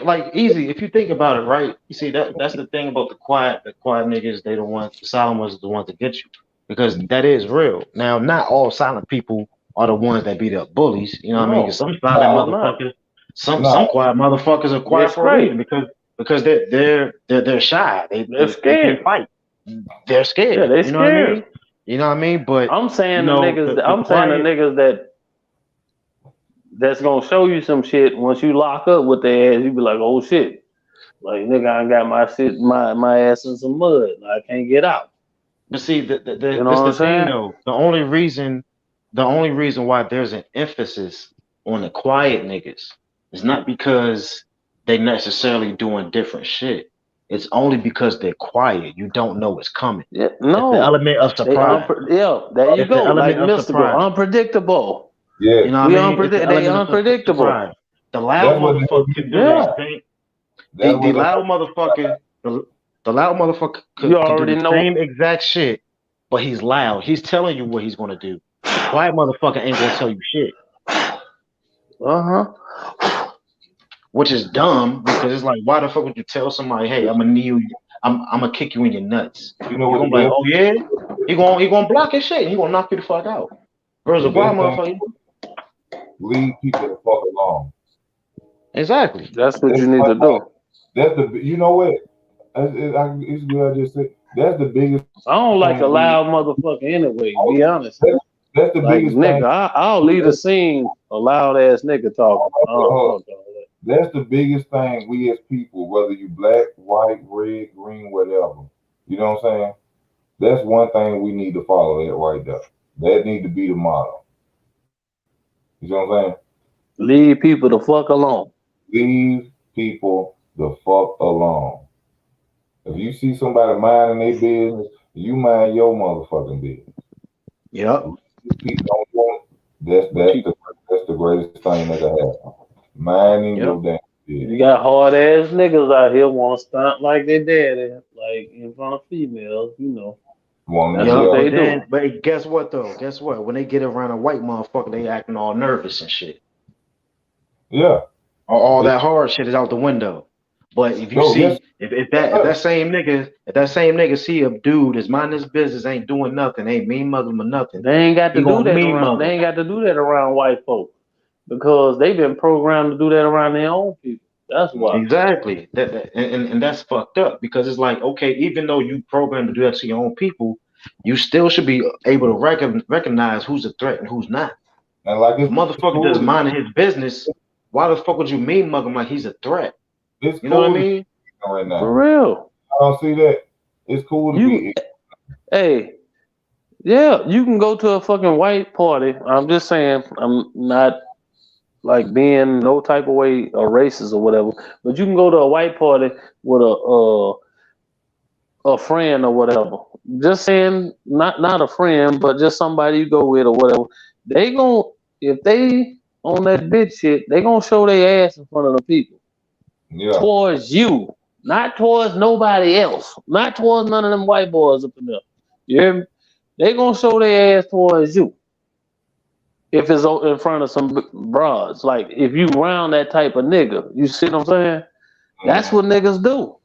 S4: Like easy. If you think about it, right? You see that's the thing about the quiet niggas. They the ones, the silent ones, are the ones that get you, because that is real. Now, not all silent people are the ones that beat up bullies. You know what I mean? 'Cause
S5: no,
S4: some silent
S5: no,
S1: No,
S5: not.
S4: motherfuckers,
S1: no,
S4: some quiet motherfuckers are
S5: They're
S4: quiet for a reason,
S5: straight.
S4: because they're shy.
S5: They're
S4: They can't
S5: scared.
S4: fight. They're
S5: Yeah,
S4: scared.
S5: they
S4: You know what I
S5: scared.
S4: mean? You know what I mean? But
S5: I'm saying the
S4: the
S5: niggas.
S4: the
S5: I'm saying the
S4: quiet.
S5: niggas that's gonna show you some shit once you lock up with their ass. You be like, oh shit, like nigga, I got my ass in some mud. I can't get out.
S4: But see,
S5: You know
S4: that's
S5: what
S4: the
S5: I'm
S4: thing
S5: saying?
S4: though. The only reason why there's an emphasis on the quiet niggas is not because they necessarily doing different shit. It's only because they're quiet. You don't know it's coming.
S5: Yeah,
S4: It's the
S5: no,
S4: element of surprise.
S5: yeah. There you
S4: It's the
S5: go. Like
S4: element of
S5: mystical,
S4: surprise.
S5: unpredictable.
S1: yes,
S4: You know what I mean? It's the
S5: They
S4: element of
S5: unpredictable.
S4: surprise. The loud
S1: that's what the hell
S4: motherfucker
S1: you
S4: can do the
S5: Yeah,
S1: saying.
S4: same.
S1: That's
S4: The
S1: what the
S4: loud motherfucker, the loud motherfucker
S5: you
S4: could do
S5: already
S4: the
S5: know.
S4: same exact shit, but he's loud. He's telling you what he's gonna do. The quiet motherfucker ain't gonna tell you shit,
S5: Uh huh.
S4: which is dumb because it's like, why the fuck would you tell somebody, hey, I'm gonna I'm gonna kick you in your nuts.
S1: You know
S4: You're
S1: what
S4: gonna
S1: the
S4: be like,
S1: best?
S4: oh yeah, he gonna block his shit. He gonna knock you the fuck out. Whereas
S1: The
S4: a wild
S1: best thing,
S4: motherfucker,
S1: leave people the fuck alone.
S4: exactly.
S5: That's what
S1: That's
S5: you need to do.
S1: That's the. You know what? It's good. I just said that's the biggest.
S5: I don't like a
S1: thing
S5: loud motherfucker anyway. To be honest,
S1: That's the
S5: like
S1: biggest
S5: nigga,
S1: thing.
S5: I'll leave the scene a loud ass nigga talking. I don't fuck all that.
S1: That's the biggest thing we as people, whether you black, white, red, green, whatever. You know what I'm saying? That's one thing we need to follow that right there. That need to be the motto. You know what I'm saying?
S5: Leave people the fuck alone.
S1: Leave people the fuck alone. If you see somebody minding their business, you mind your motherfucking business.
S4: Yep.
S1: People don't want that's the greatest thing that can happen. Minding
S4: Yep.
S1: your damn
S5: You
S1: business.
S5: got hard ass niggas out here want to stunt like they daddy, like in front of females. You know,
S1: One
S5: that's
S1: yeah.
S5: what they
S4: But then,
S5: do.
S4: but guess what though? Guess what? When they get around a white motherfucker, they acting all nervous and shit.
S1: Yeah.
S4: All that hard shit is out the window. But if you
S1: No,
S4: see,
S1: yes.
S4: if that same nigga see a dude that's minding his business, ain't doing nothing, ain't mean mug him or nothing,
S5: They ain't got to
S4: he
S5: do
S4: gonna
S5: that
S4: mean
S5: around.
S4: mug
S5: They
S4: him.
S5: ain't got to do that around white folk because they've been programmed to do that around their own people. That's why.
S4: Exactly. And that's fucked up because it's like, okay, even though you programmed to do that to your own people, you still should be able to recognize who's a threat and who's not.
S1: And like
S4: If
S1: it's
S4: a motherfucker
S1: cool.
S4: just minding his business, why the fuck would you mean mug him like he's a threat?
S1: It's
S4: You know
S1: cool
S4: what I mean?
S1: right now.
S5: For real.
S1: I don't see that. It's cool to be.
S5: Hey, yeah, you can go to a fucking white party. I'm just saying, I'm not like being no type of way a racist or whatever, but you can go to a white party with a friend or whatever. Just saying, not a friend, but just somebody you go with or whatever. They gon' if they on that bitch shit, they gonna show their ass in front of the people.
S1: Yeah.
S5: Towards you, not towards nobody else, not towards none of them white boys up in there. You hear me? They gonna show their ass towards you. If it's in front of some broads, like if you round that type of nigga, you see what I'm saying? That's what niggas do.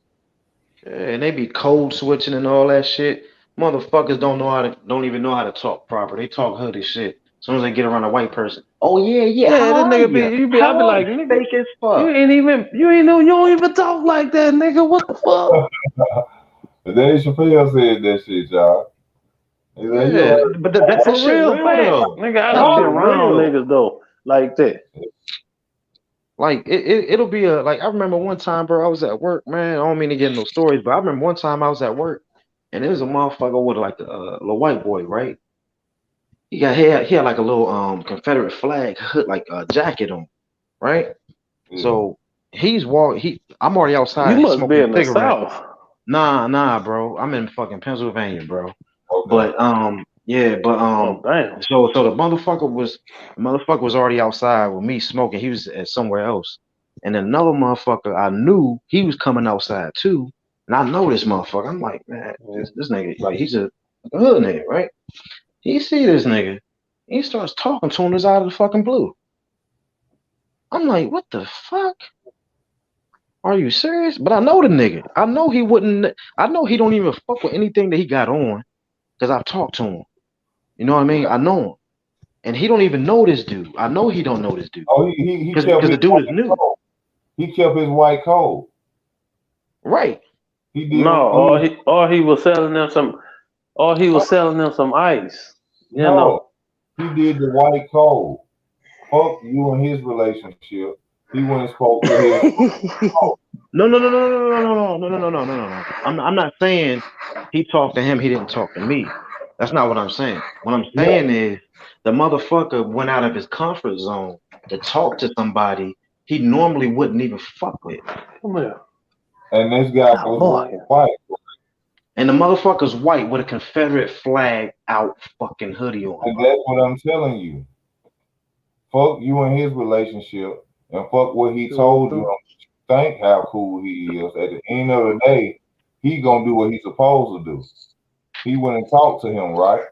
S4: Yeah, and they be code switching and all that shit. Motherfuckers don't even know how to talk proper. They talk hoodie shit. As soon as they get around a white person, oh yeah,
S5: Yeah,
S4: how
S5: this
S4: are
S5: nigga
S4: you?
S5: I be like, nigga,
S4: Fake as fuck.
S5: you don't even talk like that, nigga. What the fuck?
S1: Dave Chappelle said that shit, y'all. He said,
S4: Yeah, but that
S5: For
S4: shit
S5: real,
S4: real
S5: fact.
S4: though.
S5: Nigga, I
S4: That
S5: don't be
S4: shit
S5: around
S4: real.
S5: niggas though like that.
S4: Like it'll be like I remember one time, bro. I was at work, man. I don't mean to get no stories, but I remember one time I was at work, and there was a motherfucker with like a little white boy, right? He had like a little Confederate flag hood, like a jacket on, right?
S1: yeah.
S4: So I'm already outside.
S5: You
S4: He's
S5: must be
S4: smoking
S5: in
S4: a
S5: the
S4: cigarette.
S5: South.
S4: Nah, bro. I'm in fucking Pennsylvania, bro.
S1: Okay.
S4: But
S5: Oh damn.
S4: so the motherfucker was already outside with me smoking. He was at somewhere else. And another motherfucker I knew he was coming outside too. And I know this motherfucker. I'm like, man, this nigga, like he's a hood nigga, right? He see this nigga. He starts talking to him just out of the fucking blue. I'm like, what the fuck? Are you serious? But I know the nigga. I know he wouldn't. I know he don't even fuck with anything that he got on because I've talked to him. You know what I mean? I know him, and he don't even know this dude. I know he don't know this dude.
S1: Oh, he
S4: because
S1: kept
S4: the dude is new.
S1: Code. He kept his white code.
S4: Right.
S1: He did.
S5: No, or he was selling them some, ice. You know.
S1: He did the white code. Fuck you and his relationship. He went and spoke to his.
S4: No. I'm not saying he talked to him. He didn't talk to me. That's not what I'm saying. What I'm saying is the motherfucker went out of his comfort zone to talk to somebody he normally wouldn't even fuck with.
S5: Come here.
S1: And this guy was white.
S4: And the motherfucker's white with a Confederate flag out fucking hoodie on.
S1: And that's what I'm telling you. Fuck you and his relationship, and fuck what he told you. Think how cool he is. At the end of the day, he gonna do what he's supposed to do. He went and talked to him, right?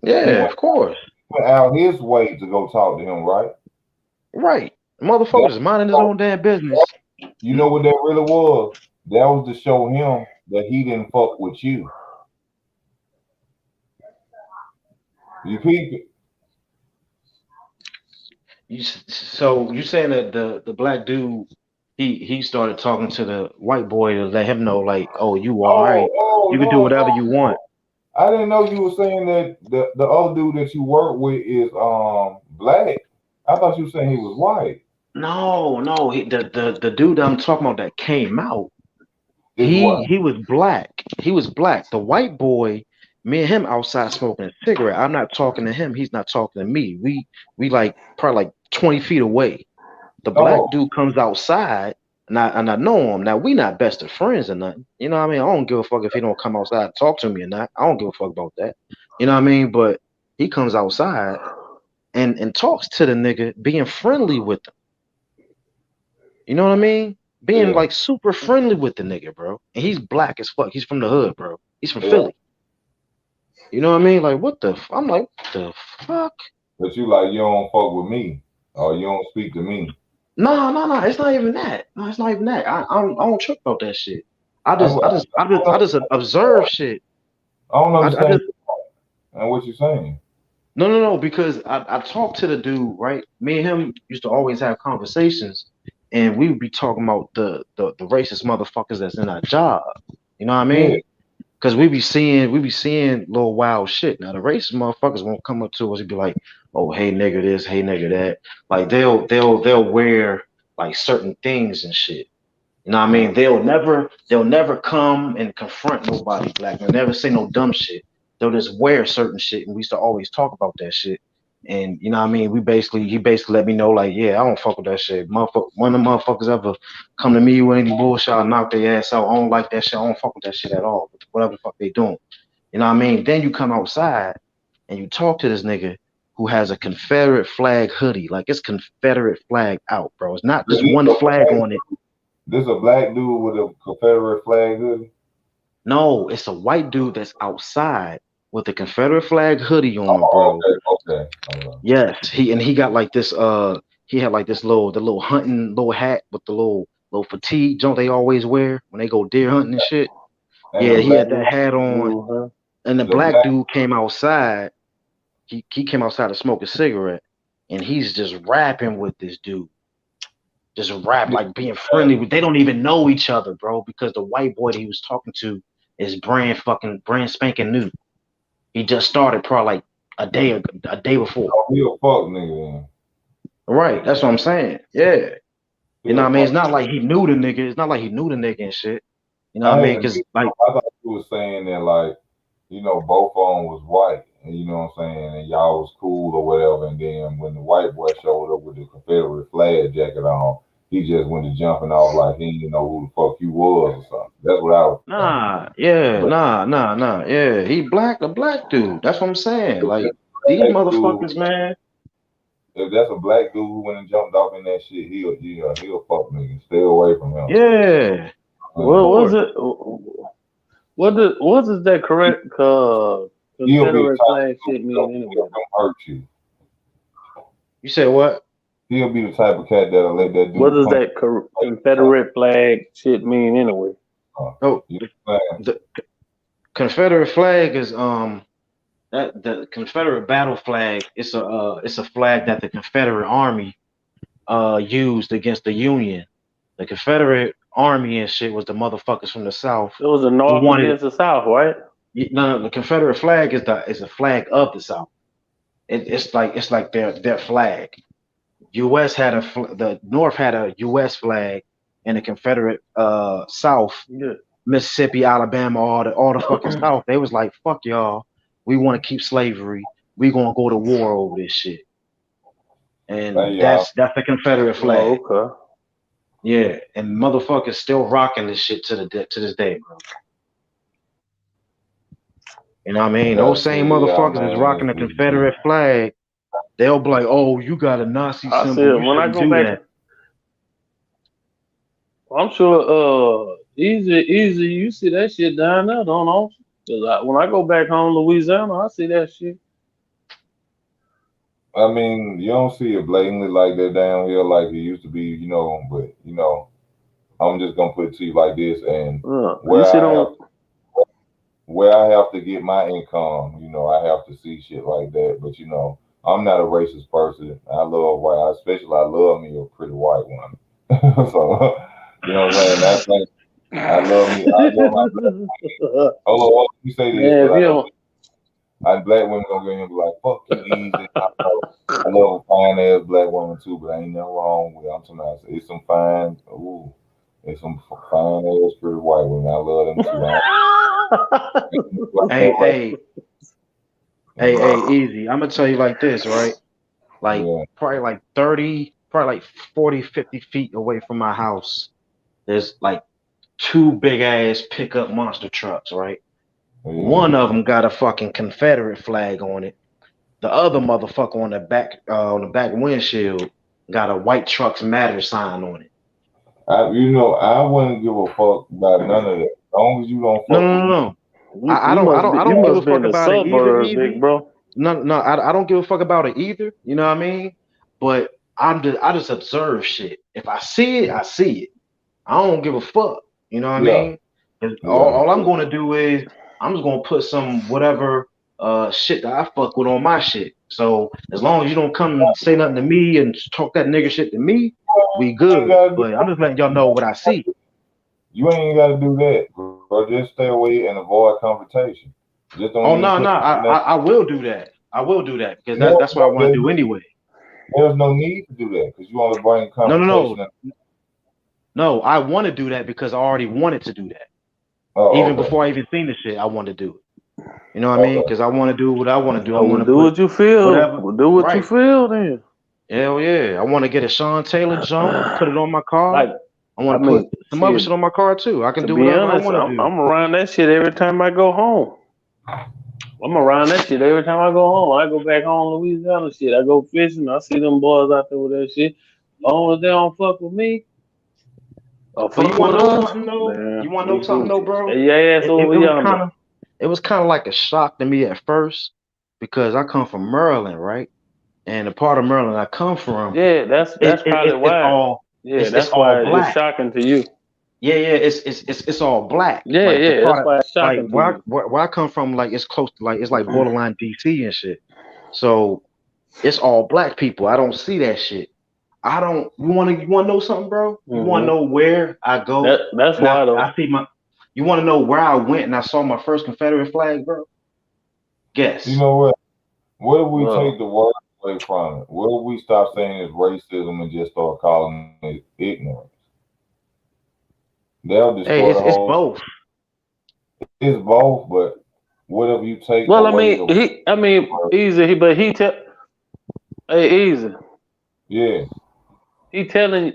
S4: Yeah, of course.
S1: He went out his way to go talk to him, right?
S4: Right. Motherfucker's minding his own damn business.
S1: You know what that really was? That was to show him that he didn't fuck with you. You peep it.
S4: So you saying that the black dude he started talking to the white boy to let him know like, oh, you all right, you can do whatever you want.
S1: I didn't know you were saying that the other dude that you work with is black. I thought you were saying he was white.
S4: No, the dude that I'm talking about that came out,
S1: Is what?
S4: he was black. He was black. The white boy, me and him outside smoking a cigarette. I'm not talking to him. He's not talking to me. We like probably like 20 feet away. The black dude comes outside, and I know him. Now we not best of friends or nothing. You know what I mean? I don't give a fuck if he don't come outside and talk to me or not. I don't give a fuck about that. You know what I mean? But he comes outside and talks to the nigga, being friendly with him. You know what I mean? Being like super friendly with the nigga, bro. And he's black as fuck. He's from the hood, bro. He's from Philly. You know what I mean? Like, what the? I'm like, what the fuck?
S1: But you like, you don't fuck with me, or you don't speak to me.
S4: No. It's not even that. No, it's not even that. I don't trip about that shit. I just observe shit.
S1: I don't understand. And what you saying?
S4: No. Because I talked to the dude, right? Me and him used to always have conversations, and we would be talking about the racist motherfuckers that's in our job. You know what I mean?
S1: Yeah.
S4: Because we be seeing little wild shit. Now the racist motherfuckers won't come up to us and be like, "Oh, hey nigga this, hey nigga that." Like they'll wear like certain things and shit. You know what I mean? They'll never come and confront nobody black. They'll never say no dumb shit. They'll just wear certain shit, and we used to always talk about that shit. And you know what I mean? He basically let me know like, yeah, I don't fuck with that shit. One of the motherfuckers ever come to me with any bullshit, I'll knock their ass out. I don't like that shit. I don't fuck with that shit at all. Whatever the fuck they doing. You know what I mean? Then you come outside and you talk to this nigga who has a Confederate flag hoodie. Like it's Confederate flag out, bro. It's not just one flag on it.
S1: This a black dude with a Confederate flag hoodie?
S4: No, it's a white dude that's outside with the Confederate flag hoodie on, bro.
S1: Okay.
S4: Yes, he got like this he had like this little hunting little hat with the little fatigue junk they always wear when they go deer hunting and shit. And yeah, he had that hat on. And the black dude came outside. He came outside to smoke a cigarette, and he's just rapping with this dude. Just rap, like being friendly. They don't even know each other, bro, because the white boy that he was talking to is brand spanking new. He just started probably like a day before.
S1: Oh, he a fuck nigga then.
S4: Right, that's what I'm saying. Yeah. You know what I mean? It's not like he knew the nigga. It's not like he knew the nigga and shit. You know what I mean? Because like
S1: I thought you was saying that like, you know, both of them was white, and you know what I'm saying, and y'all was cool or whatever. And then when the white boy showed up with the Confederate flag jacket on, he just went to jumping off like he didn't know who the fuck you was or something. That's what I was.
S4: Nah. Yeah, he a black dude. That's what I'm saying. Like these motherfuckers, man.
S1: If that's a black dude who went and jumped off in that shit, he'll fuck nigga. Stay away from him.
S5: Yeah. What was it? What does that correct Confederate flag shit mean anyway?
S1: Hurt you.
S4: You said what?
S1: He'll be the type of cat that'll let that dude.
S5: What does that Confederate flag shit mean anyway?
S4: The Confederate flag is that the Confederate battle flag. It's a flag that the Confederate Army used against the Union. The Confederate Army and shit was the motherfuckers from the South.
S5: It was the North against the South, right?
S4: No, the Confederate flag is a flag of the South. It's like their flag. U.S. had the North had a U.S. flag, and the Confederate South, Mississippi, Alabama, all the fucking South. They was like, fuck y'all. We want to keep slavery. We gonna go to war over this shit. And that's the Confederate flag.
S5: Oh, okay.
S4: Yeah, and motherfuckers still rocking this shit to this day, bro. You know what I mean? Those same motherfuckers is rocking the Confederate flag. They'll be like, "Oh, you got a Nazi symbol."
S5: I said, when I go back, I'm sure easy. You see that shit down there, don't know? Because when I go back home, Louisiana, I see that shit.
S1: I mean, you don't see it blatantly like that down here, like it used to be, you know. But you know, I'm just gonna put it to you like this, and
S5: You
S1: where
S5: sit
S1: I have
S5: on.
S1: where I have to get my income, I have to see shit like that. But I'm not a racist person. I love white, especially I love me a pretty white woman. So what I'm saying. That's like I love me. I love my black. Oh, you say this,
S5: Man,
S1: but
S5: if
S1: I
S5: you
S1: know
S5: don't,
S1: black women gonna get in and be like, "Fuck you, easy." I love a fine ass black woman too, but ain't nothing wrong with it. I'm talking about it's some fine. Ooh, it's some fine ass pretty white women. I love them too.
S4: Hey, easy. I'm gonna tell you like this, right? Like
S1: Yeah.
S4: probably like 30, probably like 40, 50 feet away from my house. There's like two big ass pickup monster trucks, right?
S1: Yeah.
S4: One of them got a fucking Confederate flag on it. The other motherfucker on the back windshield got a White Trucks Matter sign on it.
S1: I wouldn't give a fuck about none of that. As long as you don't
S4: No,
S1: fuck
S4: no,
S1: with
S4: no,
S1: me.
S4: no. I
S5: you
S4: don't give a
S5: must be in
S4: fuck
S5: the
S4: about it either,
S5: suburbs, big
S4: easy.
S5: bro.
S4: No, I don't give a fuck about it either. You know what I mean? But I just observe shit. If I see it, I see it. I don't give a fuck. You know what I
S1: Yeah.
S4: mean? 'Cause
S1: Yeah.
S4: all I'm gonna do is I'm just gonna put some whatever shit that I fuck with on my shit. So as long as you don't come and say nothing to me and talk that nigga shit to me, we
S1: You ain't
S4: good.
S1: gotta do
S4: But I'm just letting y'all know what I see.
S1: You ain't gotta do that, bro. Just stay away and avoid confrontation. Just don't
S4: Oh
S1: even
S4: no,
S1: put
S4: no,
S1: nothing.
S4: I will do that. I will do that because
S1: No,
S4: that's what I want to do anyway.
S1: there's no need to do that because you want to bring
S4: No, no,
S1: confrontation.
S4: no. I want to do that because I already wanted to do that.
S1: Oh,
S4: Even
S1: okay.
S4: before I even seen the shit, I want to do it. You know what I mean?
S1: Okay.
S4: Because I want to do what I want to do. I
S5: Well,
S4: want to
S5: do
S4: put
S5: what you feel.
S4: whatever.
S5: Well, do what you
S4: Right.
S5: feel then.
S4: Hell yeah. I want to get a Sean Taylor jump, put it on my car.
S5: Like,
S4: I want
S5: I
S4: to put
S5: mean,
S4: some other
S5: shit,
S4: shit on my car too. I can
S5: to
S4: do
S5: be
S4: whatever I
S5: honest,
S4: want to do.
S5: I'm around that shit every time I go home. I'm around that shit every time I go home. When I go back home to Louisiana, shit, I go fishing. I see them boys out there with that shit. As long as they don't fuck with me or
S4: But you
S5: fuck
S4: want
S5: with
S4: to know
S5: us,
S4: something though?
S5: man,
S4: You want to
S5: we
S4: know something
S5: Gucci.
S4: though, bro?
S5: Hey, yeah, ass over yonder.
S4: It was kind of like a shock to me at first because I come from Maryland, right? And the part of Maryland I come from,
S5: Yeah, that's probably
S4: it's
S5: why.
S4: all
S5: Yeah,
S4: it's
S5: that's
S4: all
S5: why it's
S4: black.
S5: shocking to you.
S4: Yeah, it's all black.
S5: Yeah,
S4: Like the
S5: yeah, that's
S4: part of,
S5: why it's
S4: like
S5: shocking to you.
S4: where I come from, like it's close to like it's like borderline DC and shit. So it's all black people. I don't see that shit. I don't. You want to know something, bro? You want to know where I go?
S5: That's
S4: And
S5: why though.
S4: I see my. You want to know where I went and I saw my first Confederate flag, bro? Guess.
S1: You know what? What if we
S5: Well,
S1: take the word away from it? What if we stop saying it's racism and just start calling it ignorance? They'll
S4: Hey,
S1: destroy the
S4: it's
S1: whole.
S4: both.
S1: It's both, but what if you take
S5: well,
S1: away the word?
S5: easy. Hey, easy.
S1: Yeah.
S5: He telling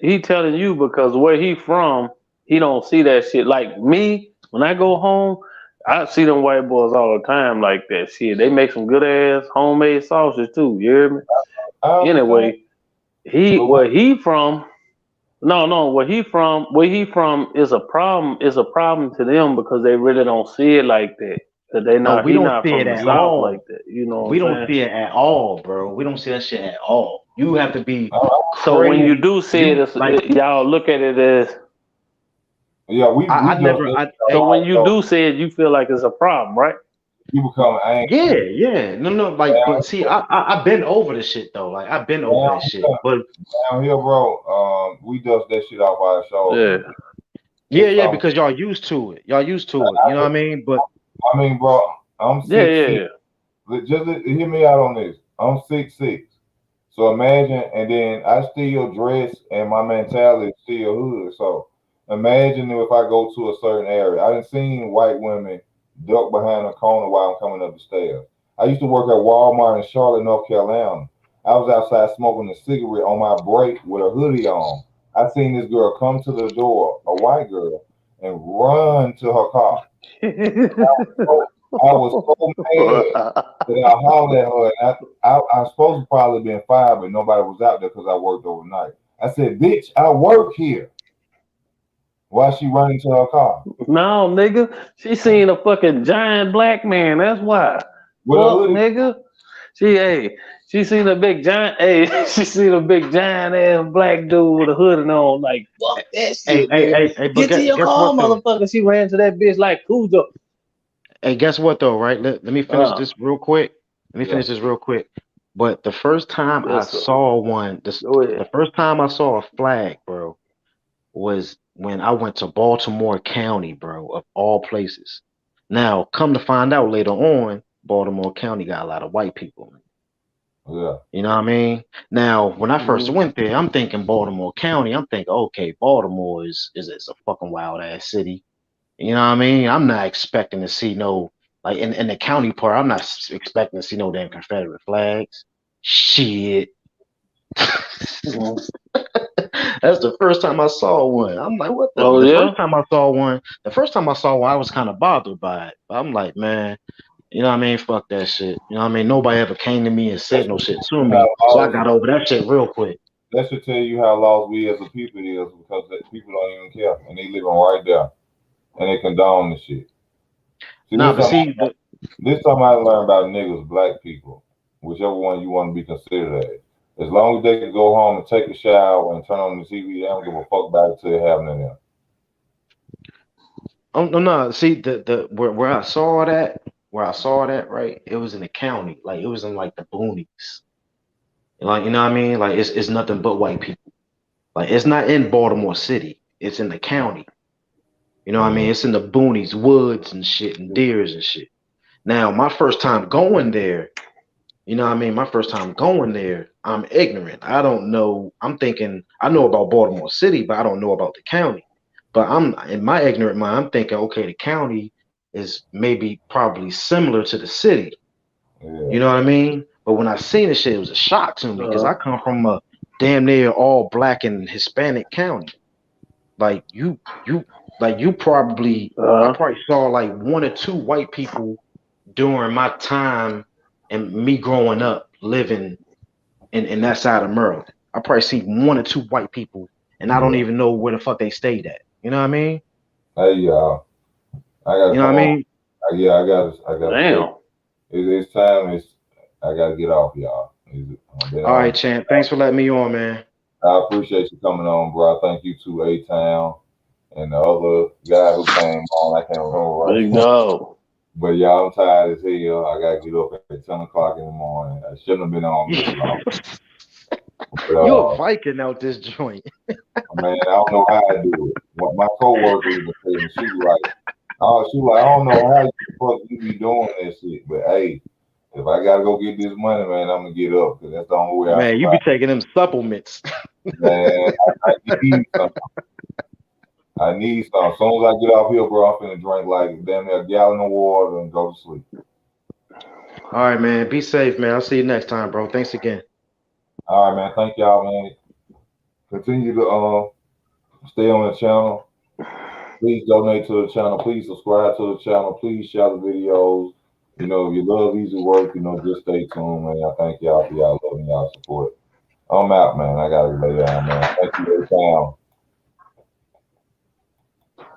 S5: you because where he from, he don't see that shit. Like me, when I go home, I see them white boys all the time like that shit. They make some good ass homemade sausage too. You hear me?
S1: I understand.
S5: Anyway,
S1: But
S5: where he from. No, where he from is a problem. Is a problem to them because they really don't see it like that. Cause
S4: No, we
S5: he
S4: don't
S5: not
S4: see it
S5: from the
S4: at
S5: south like
S4: all.
S5: that. You know
S4: We
S5: what
S4: don't
S5: I'm saying?
S4: see it at all, bro. We don't see that shit at all. You have to be
S5: So when you
S4: crazy.
S5: do see
S4: You like
S5: y'all look at it as.
S1: yeah, we
S4: I
S1: just
S4: never.
S5: So when you
S1: so
S5: do see it, you feel like it's a problem, right?
S1: you become angry.
S4: Yeah. No. Like, but see, I've been over the shit though. Like, I've been over
S1: Down
S4: that shit. But
S1: here, bro, we dust that shit off our shoulders.
S4: yeah,
S1: It's
S4: because y'all used to it. Y'all used to it. You know what I mean? But
S1: I mean, bro, I'm 6'6". Just hear me out on this. I'm 6'6". So imagine, and then I still dress, and my mentality is still hood. So imagine if I go to a certain area. I done seen white women duck behind a corner while I'm coming up the stairs. I used to work at Walmart in Charlotte, North Carolina. I was outside smoking a cigarette on my break with a hoodie on. I seen this girl come to the door, a white girl, and run to her car. I was so mad that I hollered at her. And I was supposed to probably been fired, but nobody was out there because I worked overnight. I said, "Bitch, I work here." Why she running to her car
S5: No, nigga, she seen a fucking giant black man. That's why.
S1: with a
S5: Fuck,
S1: hoodie?
S5: nigga. She seen a big giant. Hey, she seen a big giant ass black dude with a hoodie on. Like, fuck that shit, man.
S4: But
S5: Get to your
S4: guess
S5: car,
S4: what though?
S5: motherfucker. She ran to that bitch like Cujo.
S4: Hey, guess what though? Right? Let me finish this real quick. But the first time I saw one, the first time I saw a flag, bro, was when I went to Baltimore County, bro, of all places. Now, come to find out later on, Baltimore County got a lot of white people.
S1: Yeah.
S4: You know what I mean? Now, when I first went there, I'm thinking Baltimore County. I'm thinking, okay, Baltimore is a fucking wild ass city. You know what I mean? I'm not expecting to see no, like in the county part, I'm not expecting to see no damn Confederate flags. Shit. That's the first time I saw one. I'm like, what the? First time I saw one, I was kind of bothered by it. I'm like, man, you know what I mean? Fuck that shit. You know what I mean? Nobody ever came to me and said no shit to me. So I got over that shit real quick.
S1: That should tell you how lost we as a people is, because people don't even care. And they living right there. And they condone the shit. This time I learned about niggas, black people, whichever one you want to be considered as. As long as they can go home and take a shower and turn on the TV, they don't give a fuck about it till it happening to them.
S4: Oh no! See where I saw that, right? It was in the county, like it was in like the boonies, like you know what I mean. Like it's nothing but white people. Like it's not in Baltimore City. It's in the county. You know what I mean? It's in the boonies, woods and shit, and deers and shit. Now my first time going there, you know what I mean? My first time going there, I'm ignorant. I don't know. I'm thinking I know about Baltimore City, but I don't know about the county. But I'm in my ignorant mind, I'm thinking, okay, the county is probably similar to the city. Yeah. You know what I mean? But when I seen this shit, it was a shock to me because I come from a damn near all black and Hispanic county. Like you probably I probably saw like one or two white people during my time and me growing up living in that side of Maryland. I probably seen one or two white people, and I don't even know where the fuck they stayed at. You know what I mean?
S1: Hey y'all, I got.
S4: You know what I mean?
S1: Yeah, I got.
S4: Damn.
S1: It's time. I gotta get off, y'all.
S4: All right, champ. Thanks for letting me on, man.
S1: I appreciate you coming on, bro. I thank you too, A-Town, and the other guy who came on. I can't remember right now. But y'all, I'm tired as hell. I gotta get up at 10 o'clock in the morning. I shouldn't have been on this long. But,
S4: you're a Viking out this joint.
S1: Man, I don't know how I do it. My coworker even said, she like, I don't know how you be doing that shit. But hey, if I gotta go get this money, man, I'm gonna get up because that's the only way.
S4: Man, you be taking them supplements.
S1: Man, I need some. I need some. As soon as I get off here, bro, I'm finna drink like damn near a gallon of water and go to sleep.
S4: All right, man. Be safe, man. I'll see you next time, bro. Thanks again.
S1: All right, man. Thank y'all, man. Continue to stay on the channel. Please donate to the channel. Please subscribe to the channel. Please share the videos. You know, if you love Easy Work, you know, just stay tuned, man. I thank y'all for y'all love and y'all support. I'm out, man. I gotta lay down, man. Thank you, A-Town.